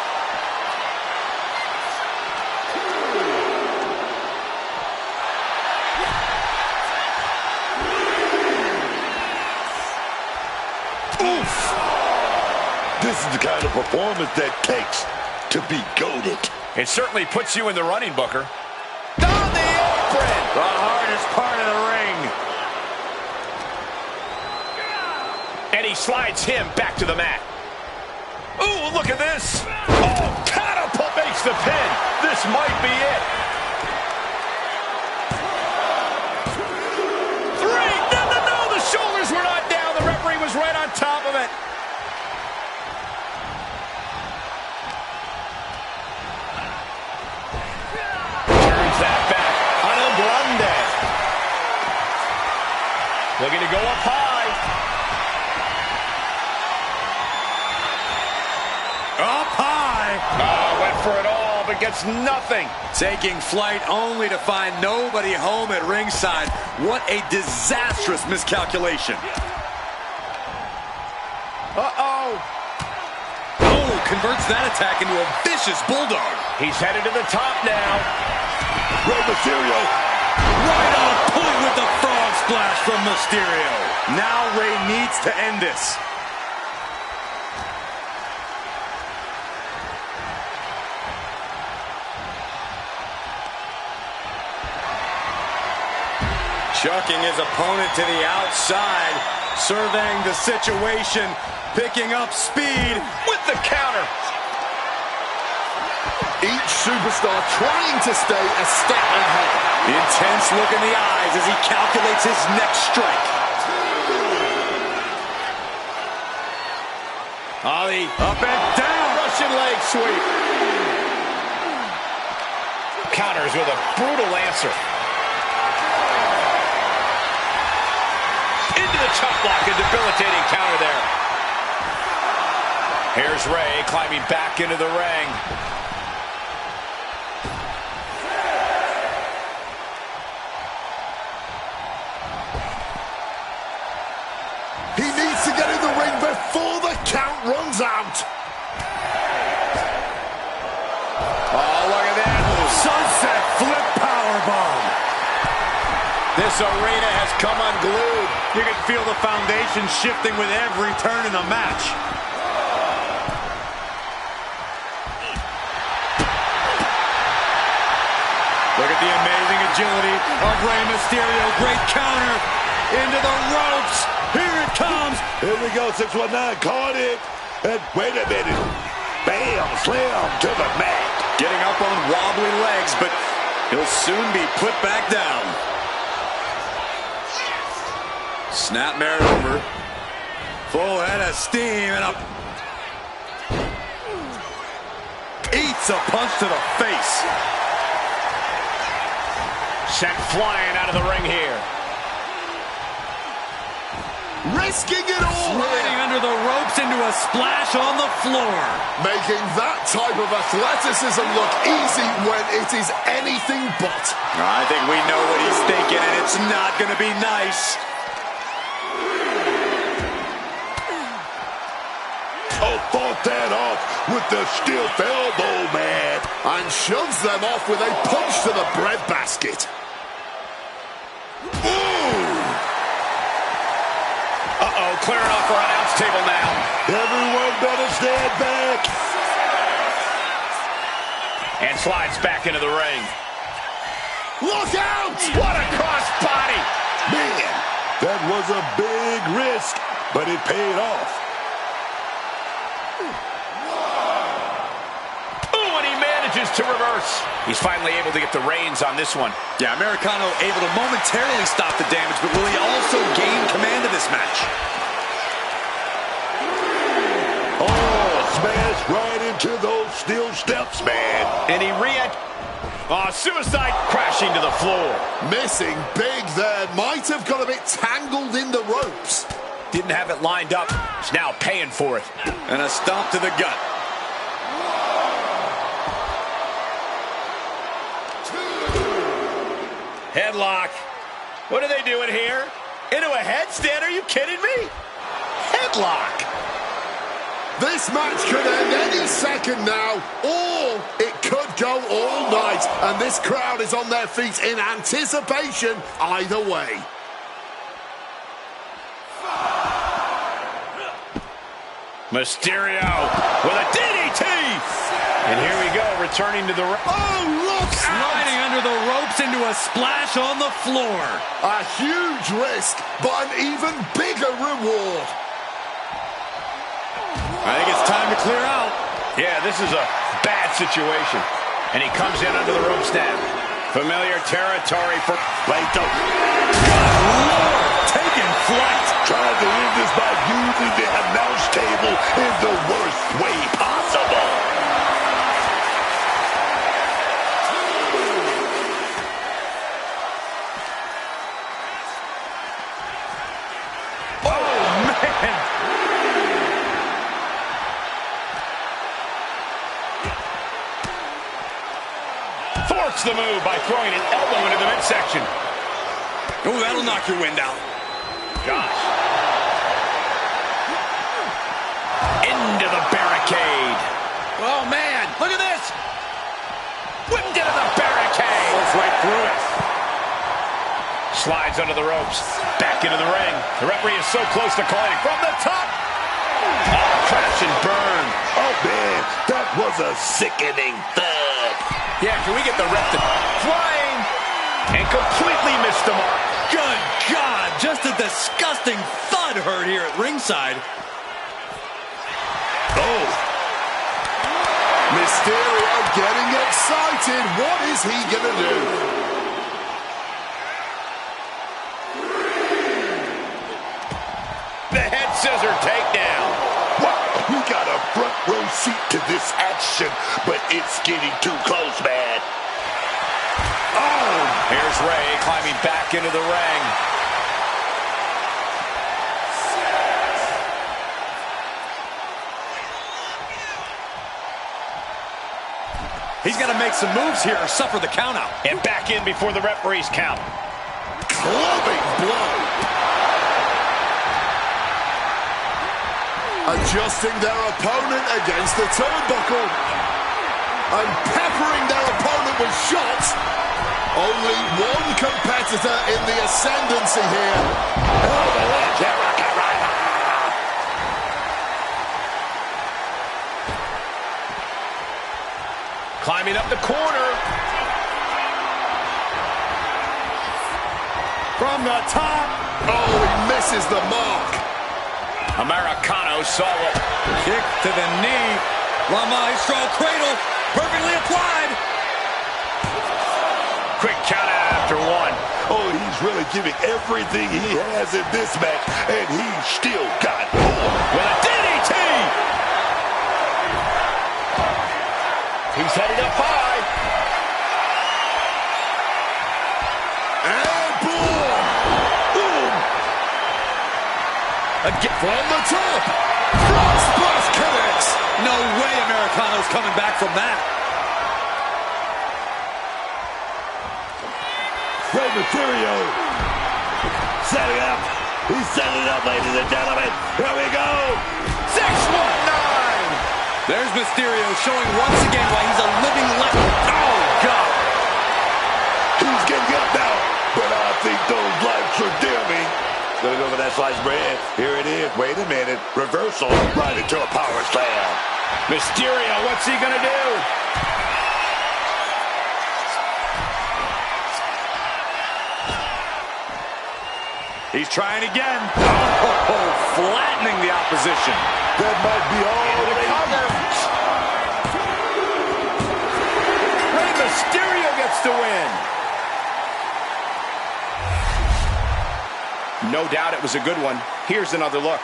This is the kind of performance that takes to be goated. It certainly puts you in the running, Booker. On the apron! The hardest part of the ring. And he slides him back to the mat. Ooh, look at this. Oh, catapult makes the pin. This might be it. 3. No. The shoulders were not down. The referee was right on top of it. Looking to go up high. Up high. Oh, went for it all, but gets nothing. Taking flight only to find nobody home at ringside. What a disastrous miscalculation. Uh-oh. Oh, converts that attack into a vicious bulldog. He's headed to the top now. Rey Mysterio. Right on point with the frog splash from Mysterio. Now Rey needs to end this. Chucking his opponent to the outside, surveying the situation, picking up speed With the counter. Each superstar trying to stay a step ahead. Intense look in the eyes as he calculates his next strike. Ollie Up and down. Russian leg sweep. Counters with a brutal answer. Into the chop block, a debilitating counter there. Here's Rey climbing back into the ring. He needs to get in the ring before the count runs out. Oh, look at that. Sunset flip powerbomb. This arena has come unglued. You can feel the foundation shifting with every turn in the match. Look at the amazing agility of Rey Mysterio. Great counter into the ropes. Here it comes. Here we go, 619, caught it. And wait a minute. Bam, slam to the mat. Getting up on wobbly legs, but he'll soon be put back down. Snapmare over. Full head of steam and up. Eats a punch to the face. Sent flying out of the ring here. Risking it all Sliding here. under the ropes into a splash on the floor. Making that type of athleticism look easy when it is anything but. I think we know what he's thinking, and it's not going to be nice. Oh, fought that off with the stiff elbow, man. And shoves them off with a punch to the breadbasket. Uh-oh, clearing off for an announce table now. Everyone better stand back. And slides back into the ring. Look out! What a cross body! Man, that was a big risk, but it paid off. Ooh, and he manages to reverse. He's finally able to get the reins on this one. Yeah, Americano able to momentarily stop the damage, but will he also gain command of this match? Oh, smash right into those steel steps, man. And he suicide crashing to the floor. Missing big there. Might have got a bit tangled in the ropes. Didn't have it lined up. chops, now paying for it. And a stomp to the gut. Headlock. What are they doing here? Into a headstand? Are you kidding me? Headlock. This match could end any second now, or it could go all night, and this crowd is on their feet in anticipation either way. Mysterio with a DDT. And here we go, returning to the... Oh, look Sliding under the ropes into a splash on the floor. A huge risk, but an even bigger reward. I think it's time to clear out. Yeah, this is a bad situation. And he comes in under the ropes now. Familiar territory for Plato. Good Lord, taking flight. Trying to win this by using the announce table in the worst way possible. The move by throwing an elbow into the midsection. Oh, that'll knock your wind out. Gosh. Into the barricade. Oh, man. Look at this. Whipped into the barricade. Goes right through it. Slides under the ropes. Back into the ring. The referee is so close to calling it from the top. Oh, crash and burn. Oh, man, that was a sickening thud. Yeah, can we get the ref to flying and completely missed the mark? Good God, just a disgusting thud heard here at ringside. Oh. Mysterio getting excited. What is he going to do? The head scissor takedown. Wow, we got a front row seat to this action, but it's getting too close, man. Oh! Here's Ray climbing back into the ring. He's got to make some moves here or suffer the countout. And back in before the referee's count. Clubbing blow. Adjusting their opponent against the turnbuckle. And peppering their opponent with shots. Only one competitor in the ascendancy here. Oh, the ledge. Climbing up the corner. From the top. Oh, he misses the mark. Americano solo. Kick to the knee. La Maestro cradle. Perfectly applied. Quick count after one. Oh, he's really giving everything he has in this match, and he's still got more. With a DDT! He's headed up high. And boom! Boom! Again. From the top. Front splash connects. No way Americano's coming back from that. Rey Mysterio setting up. He's setting it up, ladies and gentlemen. Here we go. 619. There's Mysterio showing once again why he's a living legend. Oh, God. He's getting up now, but I think those lights are dimming. Gonna go for that sliced bread. Here it is. Wait a minute. Reversal right into a power slam. Mysterio, what's he gonna do? He's trying again. Oh, flattening the opposition. That might be all the cover. Rey Mysterio gets the win. No doubt it was a good one. Here's another look.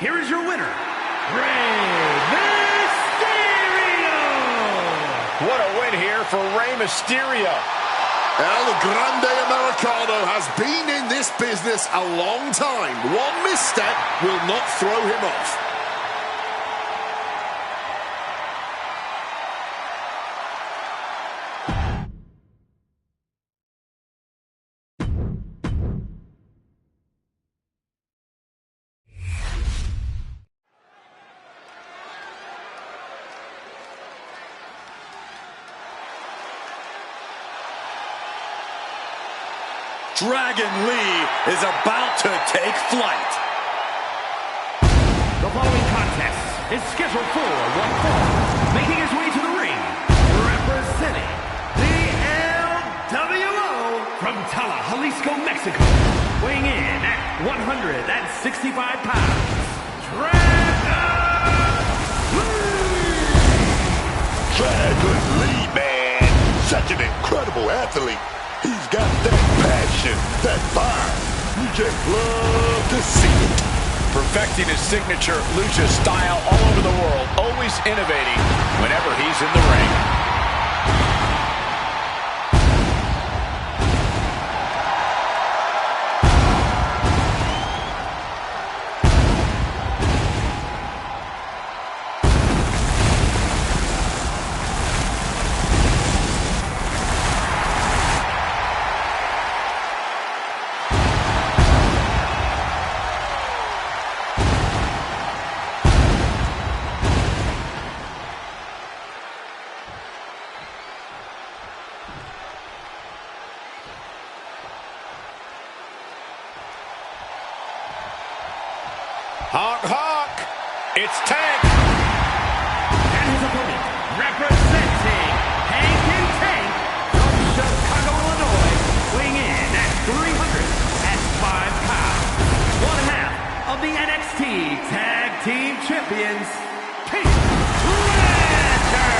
here is your winner, Rey Mysterio! What a win here for Rey Mysterio. El Grande Americano has been in this business a long time. One misstep will not throw him off. Dragon Lee is about to take flight. The following contest is scheduled for one fall. Making his way to the ring, representing the LWO from Tala, Jalisco, Mexico. Weighing in at 165 pounds, Dragon Lee, man. Such an incredible athlete. He's got that passion, that fire. You just love to see it. Perfecting his signature lucha style all over the world, always innovating whenever he's in the ring. Honk, honk. It's Tank. And his opponent, representing Hank and Tank from Chicago, Illinois, weighing in at 305 pounds. One half of the NXT Tag Team Champions, Tank Ledger.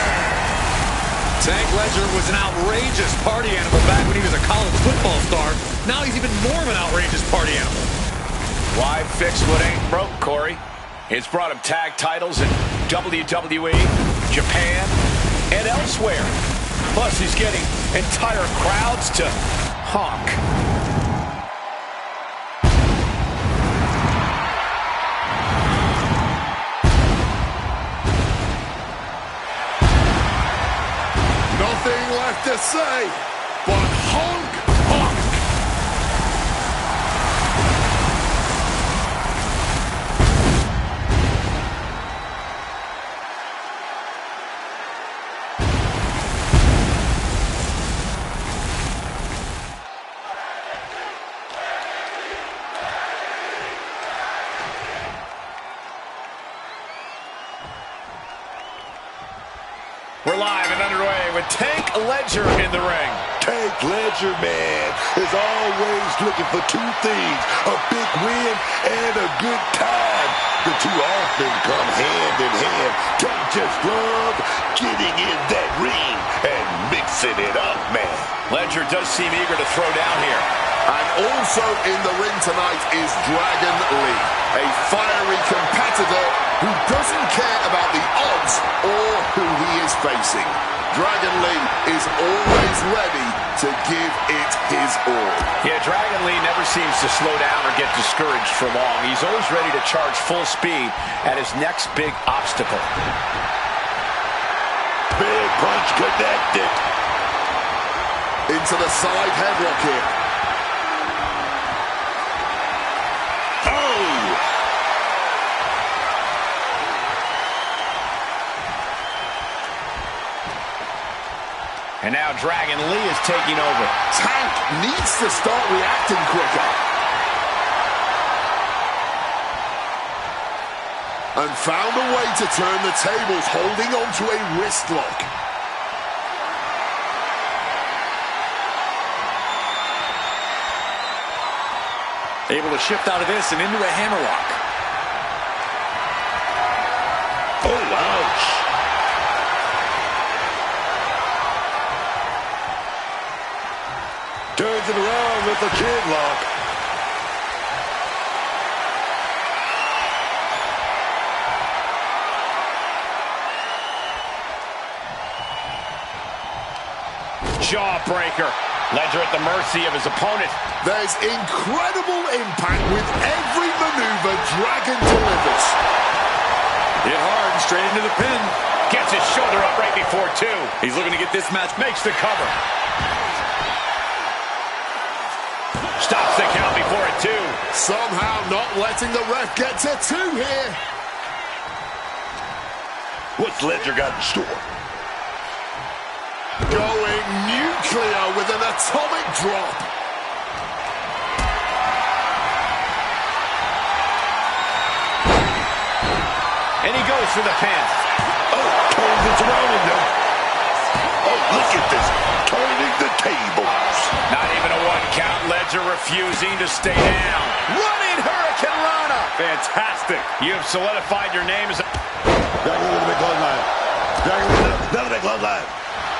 Tank Ledger was an outrageous party animal back when he was a college football star. Now he's even more of an outrageous party animal. Why fix what ain't broke, Corey? It's brought him tag titles in WWE, Japan, and elsewhere. Plus, he's getting entire crowds to honk. Nothing left to say but honk, honk. We're live and underway with Tank Ledger in the ring. Tank Ledger, man, is always looking for two things, a big win and a good time. The two often come hand in hand. Tank just love getting in that ring and mixing it up, man. Ledger does seem eager to throw down here. And also in the ring tonight is Dragon Lee, a fiery competitor who doesn't care about the odds or who he is facing. Dragon Lee is always ready to give it his all. Yeah, Dragon Lee never seems to slow down or get discouraged for long. He's always ready to charge full speed at his next big obstacle. Big punch connected. Into the side headlock here. And now Dragon Lee is taking over. Tank needs to start reacting quicker. And found a way to turn the tables, holding on to a wrist lock. Able to shift out of this and into a hammerlock. Oh, ouch. Turns it around with a chin lock. jawbreaker. Ledger at the mercy of his opponent. There's incredible impact with every maneuver Dragon delivers. Hit hard and straight into the pin. Gets his shoulder up right before two. He's looking to get this match. Makes the cover. Stops the count before a two. Somehow not letting the ref get to two here. What's Ledger got in store? Going nuclear with an atomic drop. And he goes for the pin. Oh, turns it around him now. Oh, look at this. Turning the tables. Not even a one count. Ledger refusing to stay down. Running Hurricane Rana. Fantastic. You have solidified your name as a... Dragon Lee with a big clothesline. Dragon Lee with another big clothesline.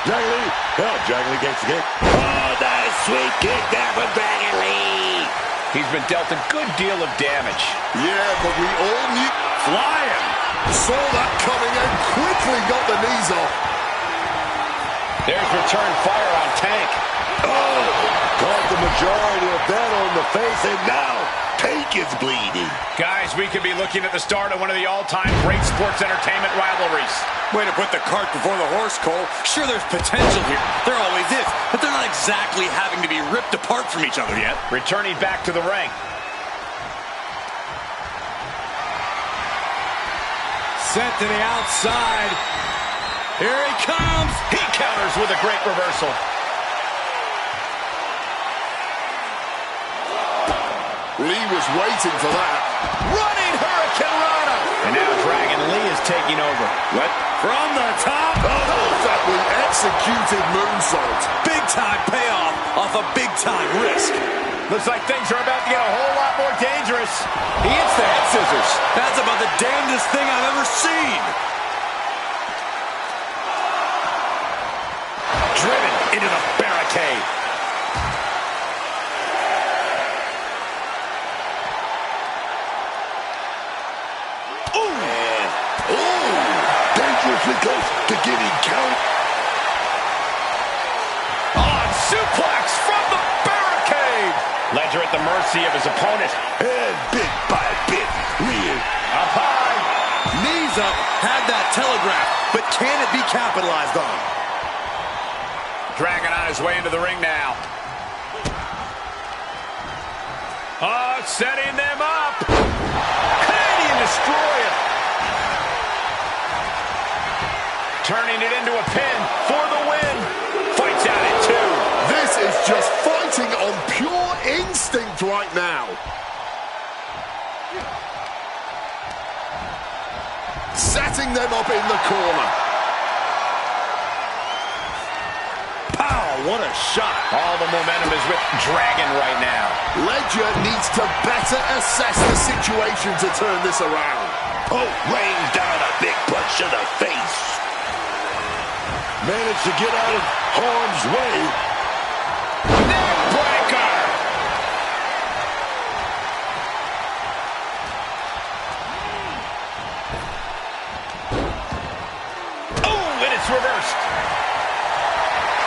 Dragon Lee. Oh, Dragon Lee gets the kick. Oh, nice sweet kick there from Dragon Lee. He's been dealt a good deal of damage. Yeah, but we all knew... Flying. Saw that coming and quickly got the knees off. There's return fire on Tank. Oh, caught the majority of that on the face, and now Tank is bleeding. Guys, we could be looking at the start of one of the all-time great sports entertainment rivalries. Way to put the cart before the horse, Cole. Sure, there's potential here. There always is. But they're not exactly having to be ripped apart from each other yet. Returning back to the ring. Sent to the outside. Here he comes. He counters with a great reversal. Lee was waiting for that. Running Hurricane Rana. And now Dragon Lee is taking over. What? From the top. Perfectly executed moonsault. Big-time payoff off a big-time risk. Looks like things are about to get a whole lot more dangerous. He hits the head scissors. That's about the damnedest thing I've ever seen. Driven into the barricade. Dangerously close to getting count. On suplex from the barricade. Ledger at the mercy of his opponent. And bit by bit, Lee up high. Knees up, had that telegraph, but can it be capitalized on? Dragon on his way into the ring now. Oh, setting them up. Canadian Destroyer. Turning it into a pin for the win. Fights out at two. This is just fighting on pure instinct right now. Setting them up in the corner. Pow, what a shot. All the momentum is with Dragon right now. Ledger needs to better assess the situation to turn this around. Oh, rains down a big punch to the face. Managed to get out of harm's way. Neckbreaker. Oh, and it's reversed.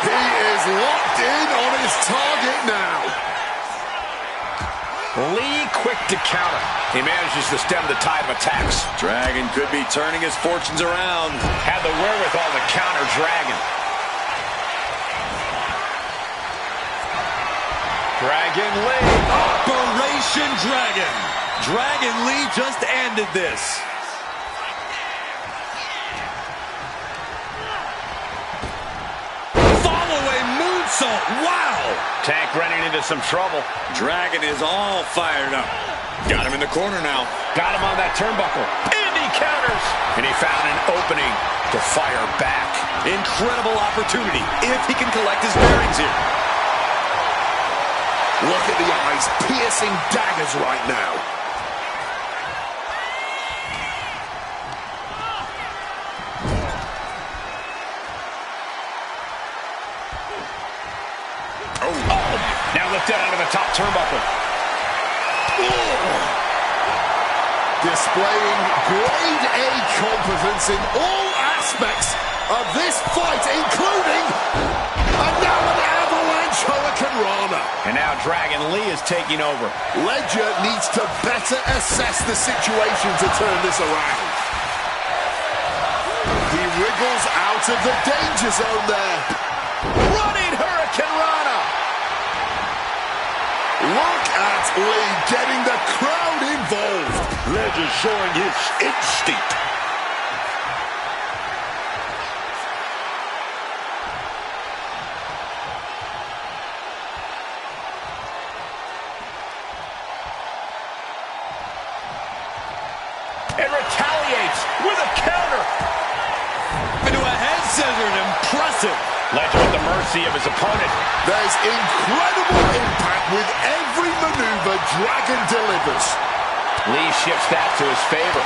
He is locked in on his target now. Lee quick to counter. He manages to stem the tide of attacks. Dragon could be turning his fortunes around. Had the wherewithal to counter Dragon. Dragon Lee. Operation Dragon. Dragon Lee just ended this. Follow-away moonsault. Wow. Tank running into some trouble. Dragon is all fired up. Got him in the corner now. Got him on that turnbuckle. And he counters. And he found an opening to fire back. Incredible opportunity if he can collect his bearings here. Look at the eyes, piercing daggers right now. Oh, now lifted onto the top turnbuckle. Displaying grade A competence in all aspects of this fight, including And now an avalanche Hurricane Rana. And now Dragon Lee is taking over. Ledger needs to better assess the situation to turn this around. He wriggles out of the danger zone there. Running Hurricane Rana. Look at Lee getting the crowd involved. Ledger showing his instinct. And retaliates with a counter. Into a head scissors. Impressive. Ledger at the mercy of his opponent. There's incredible impact with every maneuver Dragon delivers. Lee shifts that to his favor.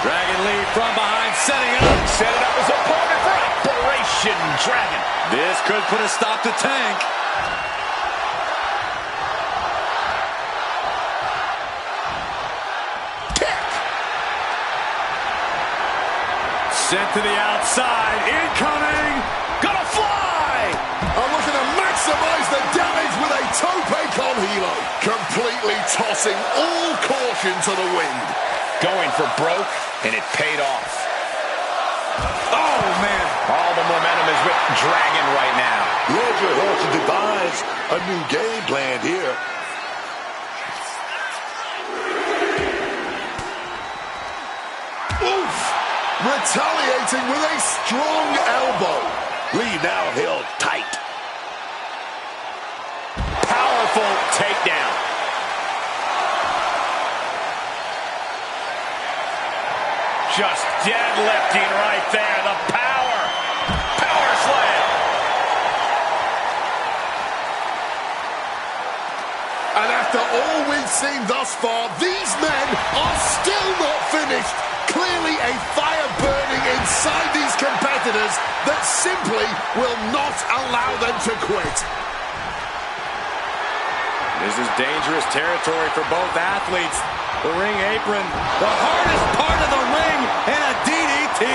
Dragon Lee from behind, setting up. Setting up his opponent for Operation Dragon. This could put a stop to Tank. Sent to the outside, incoming, Gonna fly! I'm looking to maximize the damage with a tope con hilo. Completely tossing all caution to the wind. Going for broke, and it paid off. oh man. All the momentum is with Dragon right now. Ledger has to devise a new game plan here. Oof! Retaliating with a strong elbow. Lee now held tight. Powerful takedown. Just deadlifting right there. The power. Power slam. And after all we've seen thus far, these men are still not finished. Clearly a fire burning inside these competitors that simply will not allow them to quit. This is dangerous territory for both athletes. The ring apron, the hardest part of the ring, and a DDT.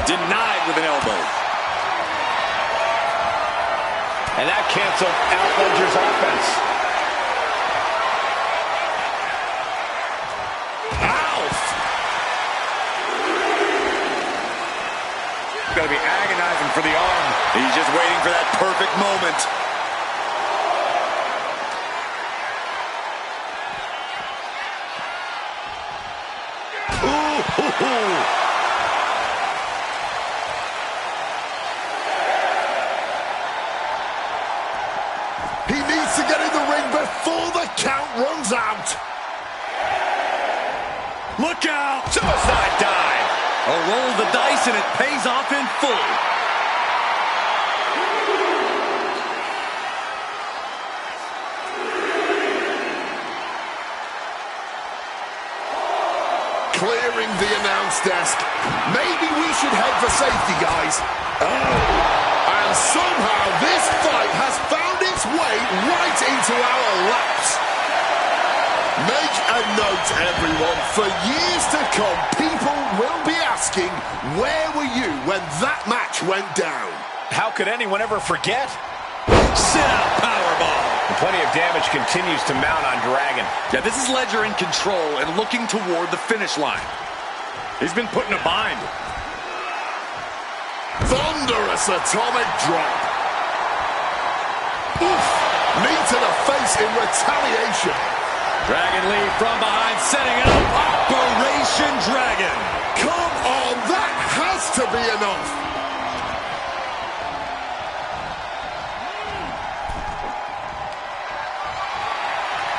Denied with an elbow. And that canceled out Ledger's offense. Got to be agonizing for the arm. He's just waiting for that perfect moment. He needs to get in the ring before the count runs out. Look out! Suicide dive. A roll of the dice and it pays off in full. Clearing the announce desk. Maybe we should head for safety, guys. And somehow this fight has found its way right into our laps. Make a note, everyone. For years to come, people will be asking, where were you when that match went down? How could anyone ever forget? Sit-out powerbomb. And plenty of damage continues to mount on Dragon. Yeah, this is Ledger in control and looking toward the finish line. He's been put in a bind. Thunderous atomic drop. Oof! Knee to the face in retaliation. Dragon Lee from behind, setting up Operation Dragon. Come on, that has to be enough.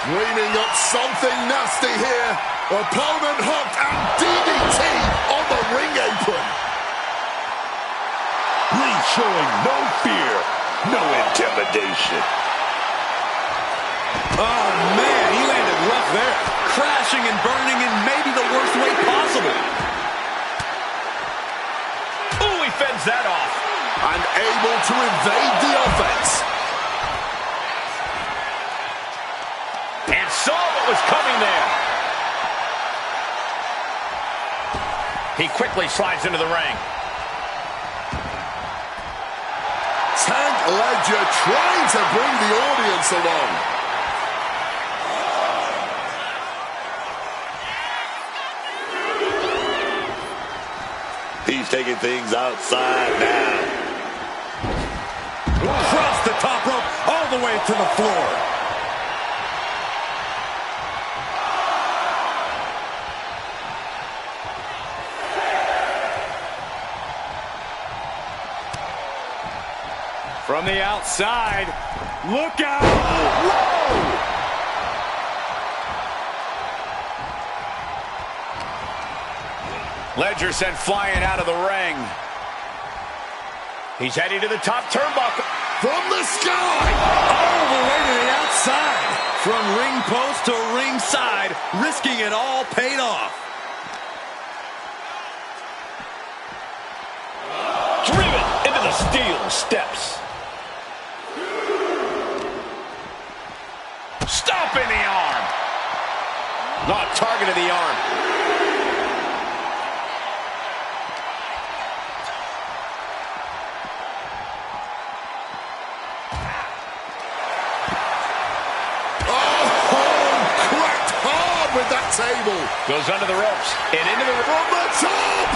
Dreaming up something nasty here. Opponent hooked and DDT on the ring apron. Lee showing no fear, no intimidation. Oh, man, he landed rough there. Crashing and burning in maybe the worst way possible. Ooh, he fends that off. And able to evade the offense. And saw what was coming there. He quickly slides into the ring. Tank Ledger trying to bring the audience along. He's taking things outside now. Across the top rope, all the way to the floor. From the outside, look out! Whoa! Ledger sent flying out of the ring. He's heading to the top turnbuckle. From the sky! All the way to the outside. From ring post to ringside, risking it all paid off. Driven into the steel steps. Stomping the arm. Not targeted the arm. With that table. Goes under the ropes and into the... From the top!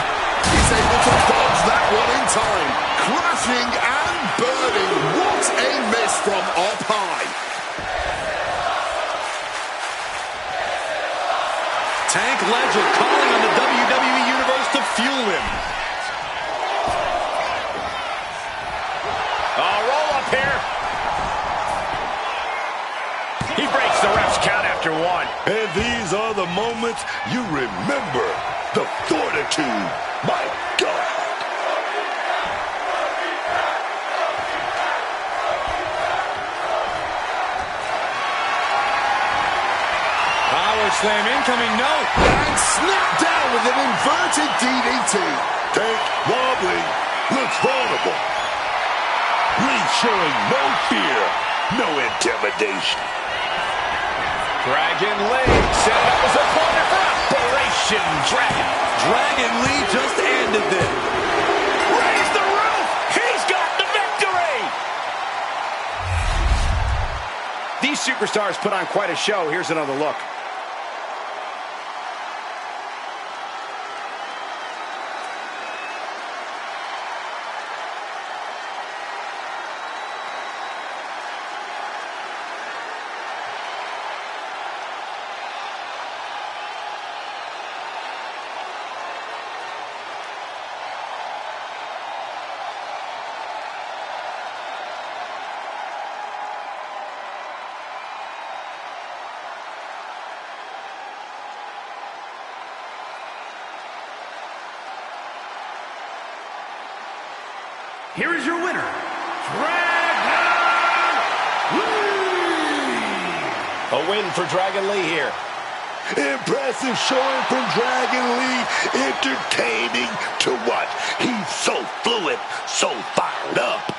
He's able to dodge that one in time. Crashing and burning. What a miss from up high. Tank Ledger calling on the WWE Universe to fuel him. Roll up here. He breaks the ref's count after one. And these are the moments you remember. The fortitude. My God. Power slam incoming, no. And snapped down with an inverted DDT. Tank wobbling. Looks vulnerable. Lee showing no fear. No intimidation. Dragon Lee set up as a corner for Operation Dragon. Dragon Lee just ended this. Raise the roof! He's got the victory! These superstars put on quite a show. Here's another look. Here is your winner, Dragon Lee! A win for Dragon Lee here. Impressive showing from Dragon Lee. Entertaining to watch. He's so fluid, so fired up.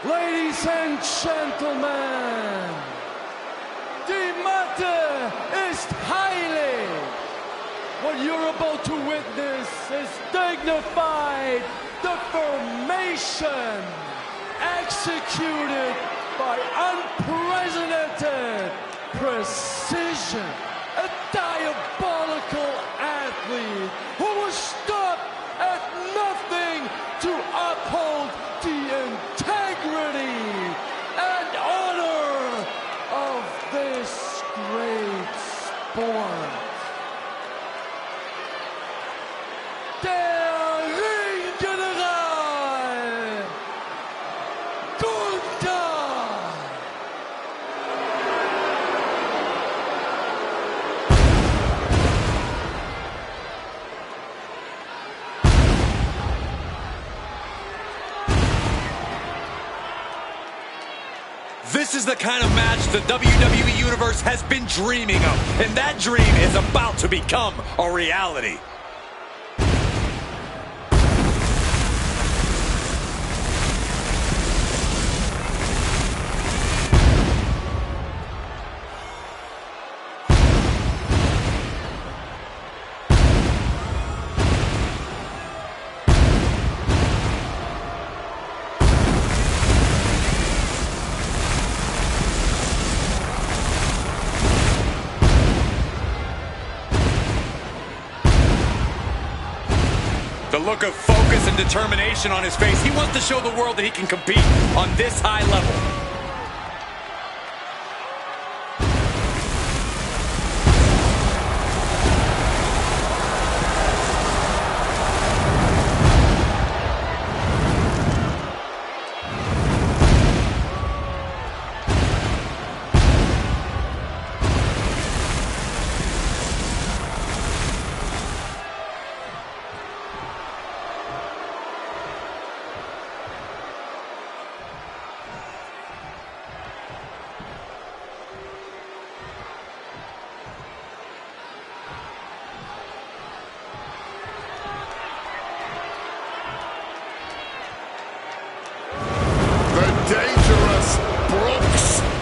Ladies and gentlemen, die Matte ist heilig. What you're about to witness is dignified deformation executed by unprecedented precision. A diabolical athlete who was stopped at nothing to uphold the integrity and honor of this great sport. Der Ringgeneral Gunther. This is the kind of match the WWE Universe has been dreaming of, and that dream is about to become a reality. The look of focus and determination on his face. He wants to show the world that he can compete on this high level.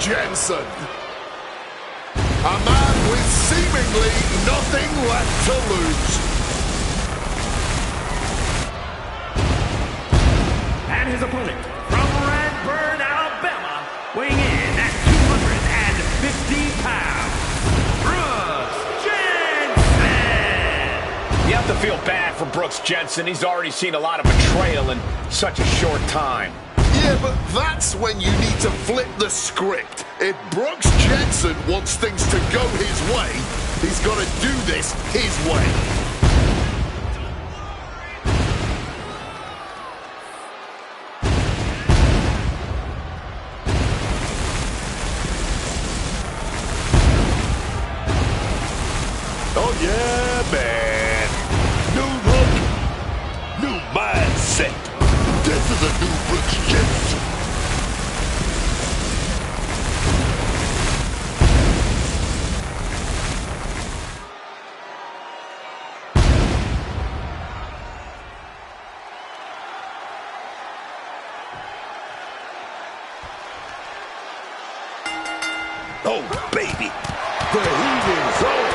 Jensen. A man with seemingly nothing left to lose. And his opponent from Redburn, Alabama, weighing in at 250 pounds, Brooks Jensen. You have to feel bad for Brooks Jensen. He's already seen a lot of betrayal in such a short time. Yeah, but that's when you need to flip the script. If Brooks Jensen wants things to go his way, he's got to do this his way. Oh, yeah, man. New look, new mindset. This is a new Brooks Jensen. Oh, baby. The heat is on.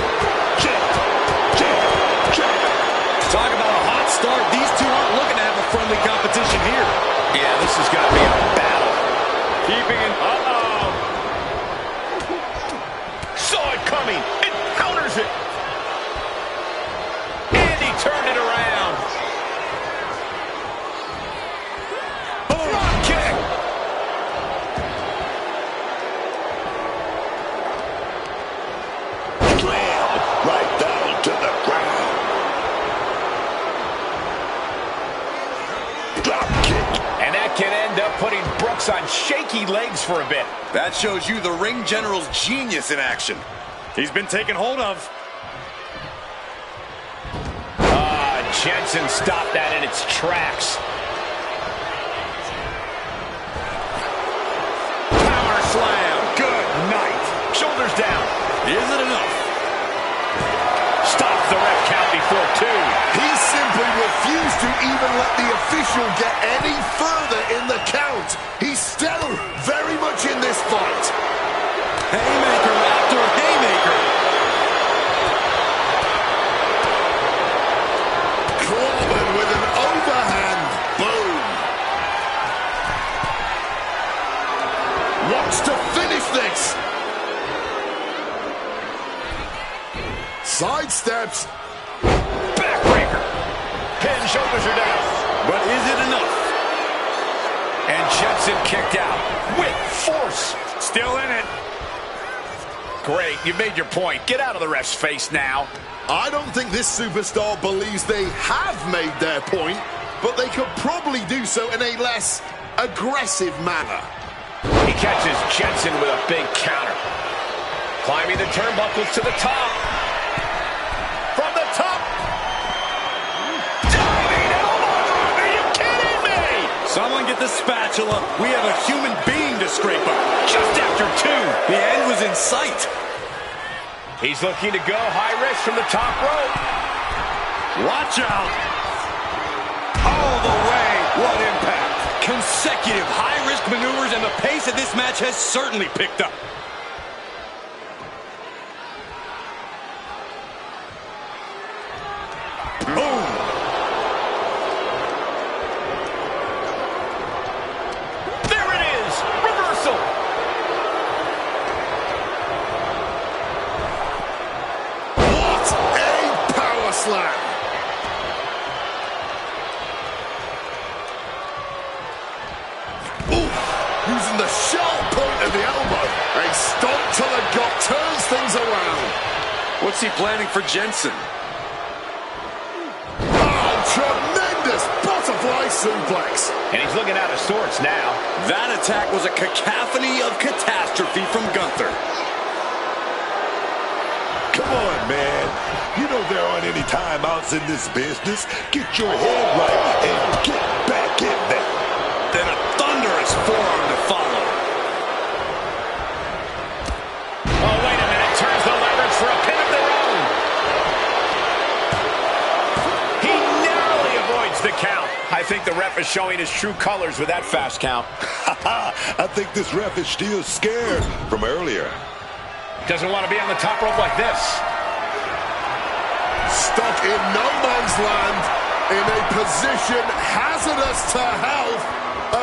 Talk about a hot start. These two aren't looking to have a friendly competition here. Yeah, this has got to be a battle. Keeping it. Saw it coming. It counters it. And he turned it around. Drop kick. Slam right down to the ground. Drop kick. And that can end up putting Brooks on shaky legs for a bit. That shows you the ring general's genius in action. He's been taken hold of. Jensen stopped that in its tracks. Power slam. Good night. Shoulders down. Is it enough? Stops the ref count before two. He simply refused to even let the official get any further in the count. He's still very much in this fight. Haymaker after haymaker. Clobbered with an overhand. Boom. Wants to finish this. Sidesteps. Backbreaker. Head and shoulders are down. But is it enough? And Jensen kicked out with force. Still in it. Great, you made your point. Get out of the ref's face now. I don't think this superstar believes they have made their point, but they could probably do so in a less aggressive manner. He catches Jensen with a big counter. Climbing the turnbuckles to the top. From the top. Diving elbow drop. Are you kidding me? Someone get the spatula. We have a human being to to scrape up. Just after 2. The end was in sight. He's looking to go high risk from the top rope. Watch out. All the way. What impact. Consecutive high-risk maneuvers, and the pace of this match has certainly picked up. Boom. There it is. Reversal. What a power slam. Using the sharp point of the elbow. A stomp to the gut turns things around. What's he planning for Jensen? Oh, tremendous butterfly suplex. And he's looking out of sorts now. That attack was a cacophony of catastrophe from Gunther. Come on, man. You know there aren't any timeouts in this business. Get your head right and get back in there. Then a thunderous forearm to follow. Oh, wait a minute. Turns the leverage for a pin of their own. He narrowly avoids the count. I think the ref is showing his true colors with that fast count. I think this ref is still scared from earlier. Doesn't want to be on the top rope like this. Stuck in no man's land, in a position hazardous to health,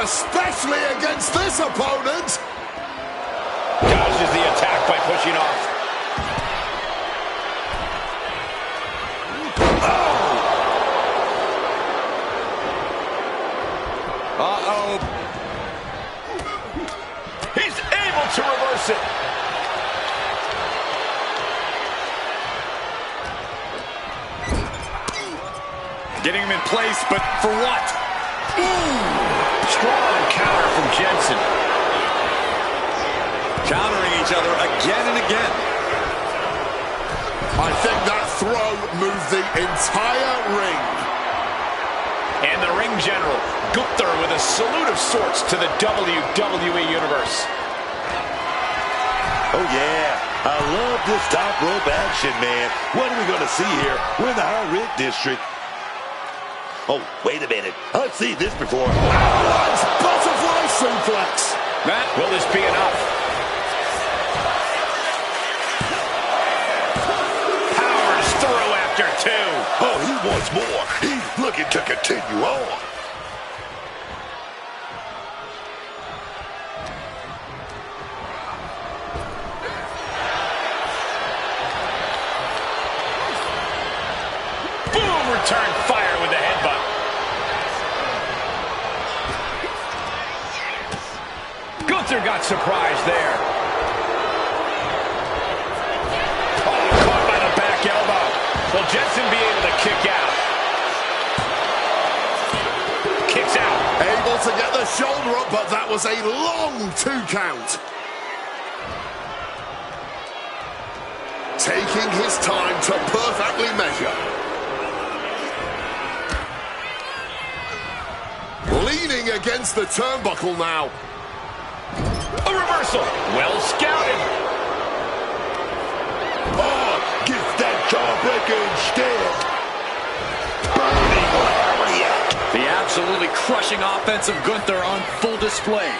especially against this opponent. Dodges the attack by pushing off. Uh-oh. He's able to reverse it. Getting him in place, but for what? Strong counter from Jensen. Countering each other again and again. I think that throw moved the entire ring. And the ring general, Gunther, with a salute of sorts to the WWE Universe. Oh, yeah. I love this top rope action, man. What are we going to see here? We're in the high risk district. Oh, wait a minute. I've seen this before. Nice butterfly suplex. Will this be enough? Powers through after 2. Oh, he wants more. He's looking to continue on. Boom! Return fire with the headbutt. Gunther got surprised there. Oh, caught by the back elbow. Will Jensen be able to kick out? Kicks out. Able to get the shoulder up, but that was a long 2 count. Taking his time to perfectly measure. Leaning against the turnbuckle now. A reversal. Well scouted. Oh, get that jawbreaker instead. Burning lariat. The absolutely crushing offense of Gunther on full display.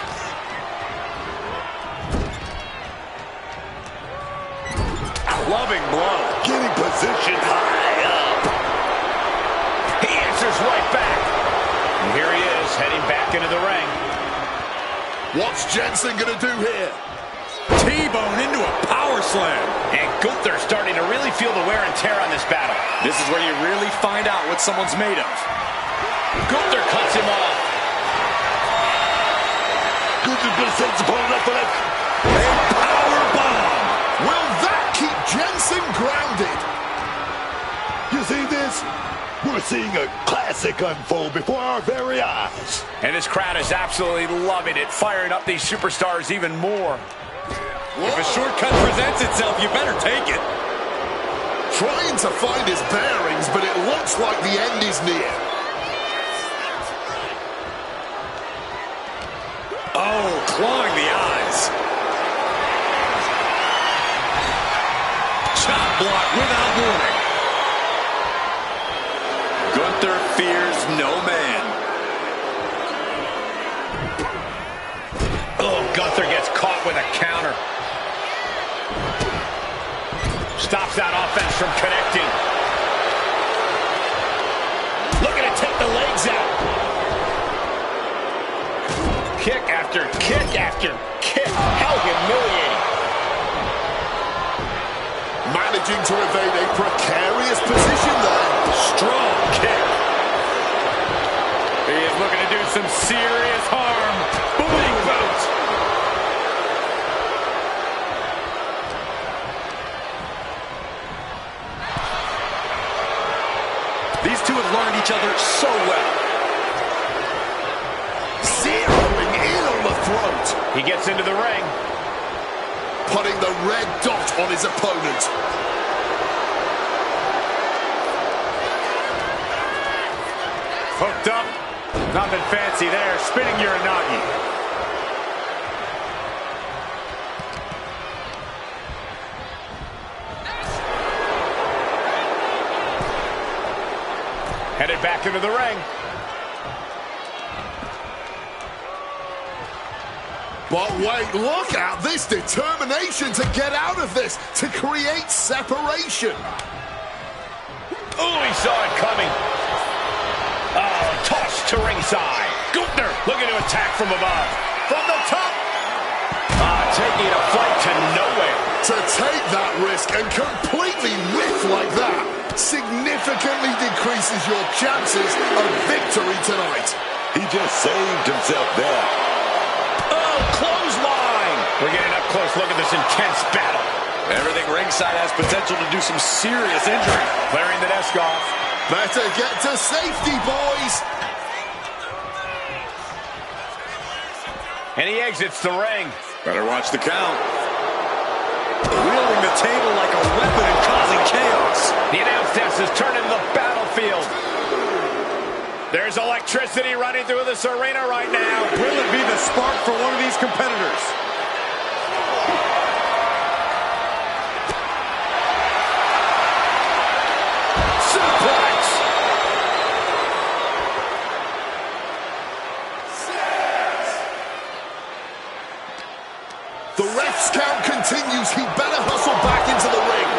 Clubbing blow. Getting positioned high up. He answers right back. And here he is, heading back into the ring. What's Jensen gonna do here? T-bone into a power slam. And Gunther starting to really feel the wear and tear on this battle. This is where you really find out what someone's made of. Gunther cuts him off. Gunther's gonna set his opponent up for that. A power bomb. Will that keep Jensen grounded? You see this? We're seeing a classic unfold before our very eyes. And this crowd is absolutely loving it, firing up these superstars even more. Whoa. If a shortcut presents itself, you better take it. Trying to find his bearings, but it looks like the end is near. Oh, clawing the no man. Oh, Gunther gets caught with a counter. Stops that offense from connecting. Looking to take the legs out. Kick after kick after kick. How humiliating. Managing to evade a precarious position there. Strong kick. He is looking to do some serious harm. Booting boot. These two have learned each other so well. Zeroing in on the throat. He gets into the ring. Putting the red dot on his opponent. Hooked up. Nothing fancy there. Spinning Uranagi. Headed back into the ring. But wait, look at this determination to get out of this, to create separation. Oh, he saw it coming. Oh, tossed to ringside. Gunther looking to attack from above. From the top. Taking a flight to nowhere. To take that risk and completely whiff like that significantly decreases your chances of victory tonight. He just saved himself there. Oh, clothesline. We're getting up close. Look at this intense battle. Everything ringside has potential to do some serious injury. Clearing the desk off. Better get to safety, boys. And he exits the ring. Better watch the count. Wielding the table like a weapon and causing chaos. The announce desk has turned into the battlefield. There's electricity running through this arena right now. Will it be the spark for one of these competitors? Suplex. The ref's count continues. He better hustle back into the ring.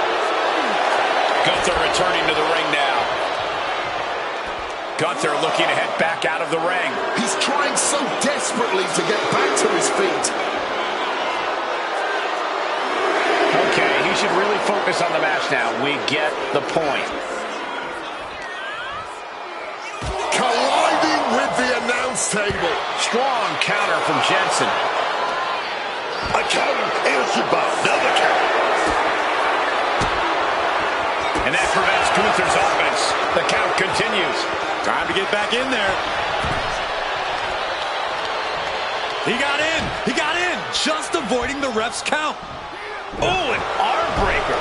Gunther returning to the ring now. Gunther looking to head back out of the ring. He's trying so desperately to get back to his feet. Okay, he should really focus on the match now. We get the point. Colliding with the announce table. Strong counter from Jensen. A counter answered by another counter. And that prevents Gunther's offense. The count continues. Time to get back in there. He got in. He got in. Just avoiding the ref's count. Oh, an arm breaker.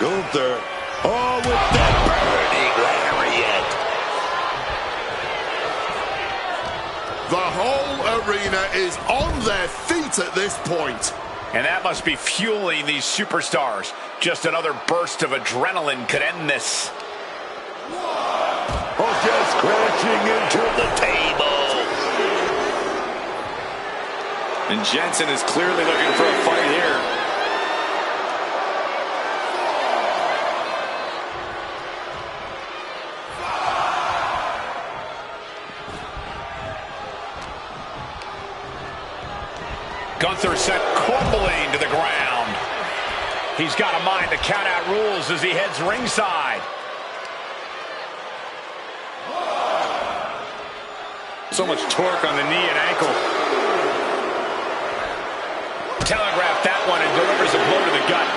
Gunther. Oh, with that burning lariat. The whole arena is on their feet at this point. And that must be fueling these superstars. Just another burst of adrenaline could end this. Oh, just crashing into the table. And Jensen is clearly looking for a fight here. Gunther sent crumbling to the ground. He's got a mind to count out rules as he heads ringside. So much torque on the knee and ankle. Telegraphed that one and delivers a blow to the gut.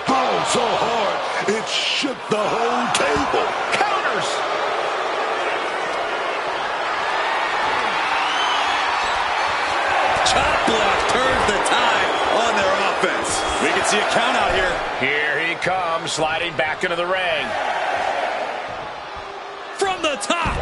Oh, so hard. It shook the whole table. Counters. Chop block turns the tide on their offense. We can see a count out here. Here he comes, sliding back into the ring. From the top.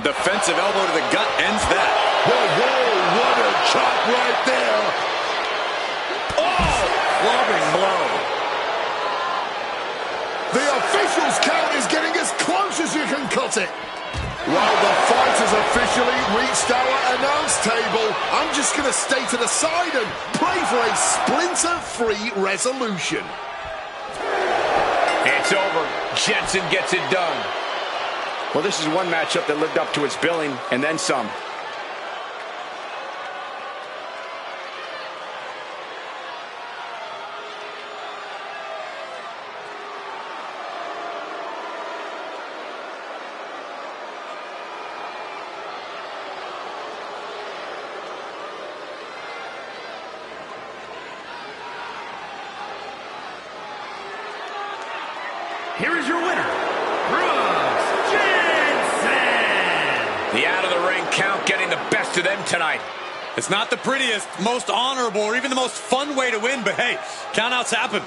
defensive elbow to the gut ends that. Whoa, what a chop right there. Oh, clubbing blow. The official's count is getting as close as you can cut it. Well, the fight has officially reached our announce table. I'm just going to stay to the side and pray for a splinter-free resolution. It's over. Jensen gets it done. Well, this is one matchup that lived up to its billing, and then some. Here is your winner, Brooks Jensen. The out-of-the-ring count getting the best of them tonight. It's not the prettiest, most honorable, or even the most fun way to win, but hey, countouts happen.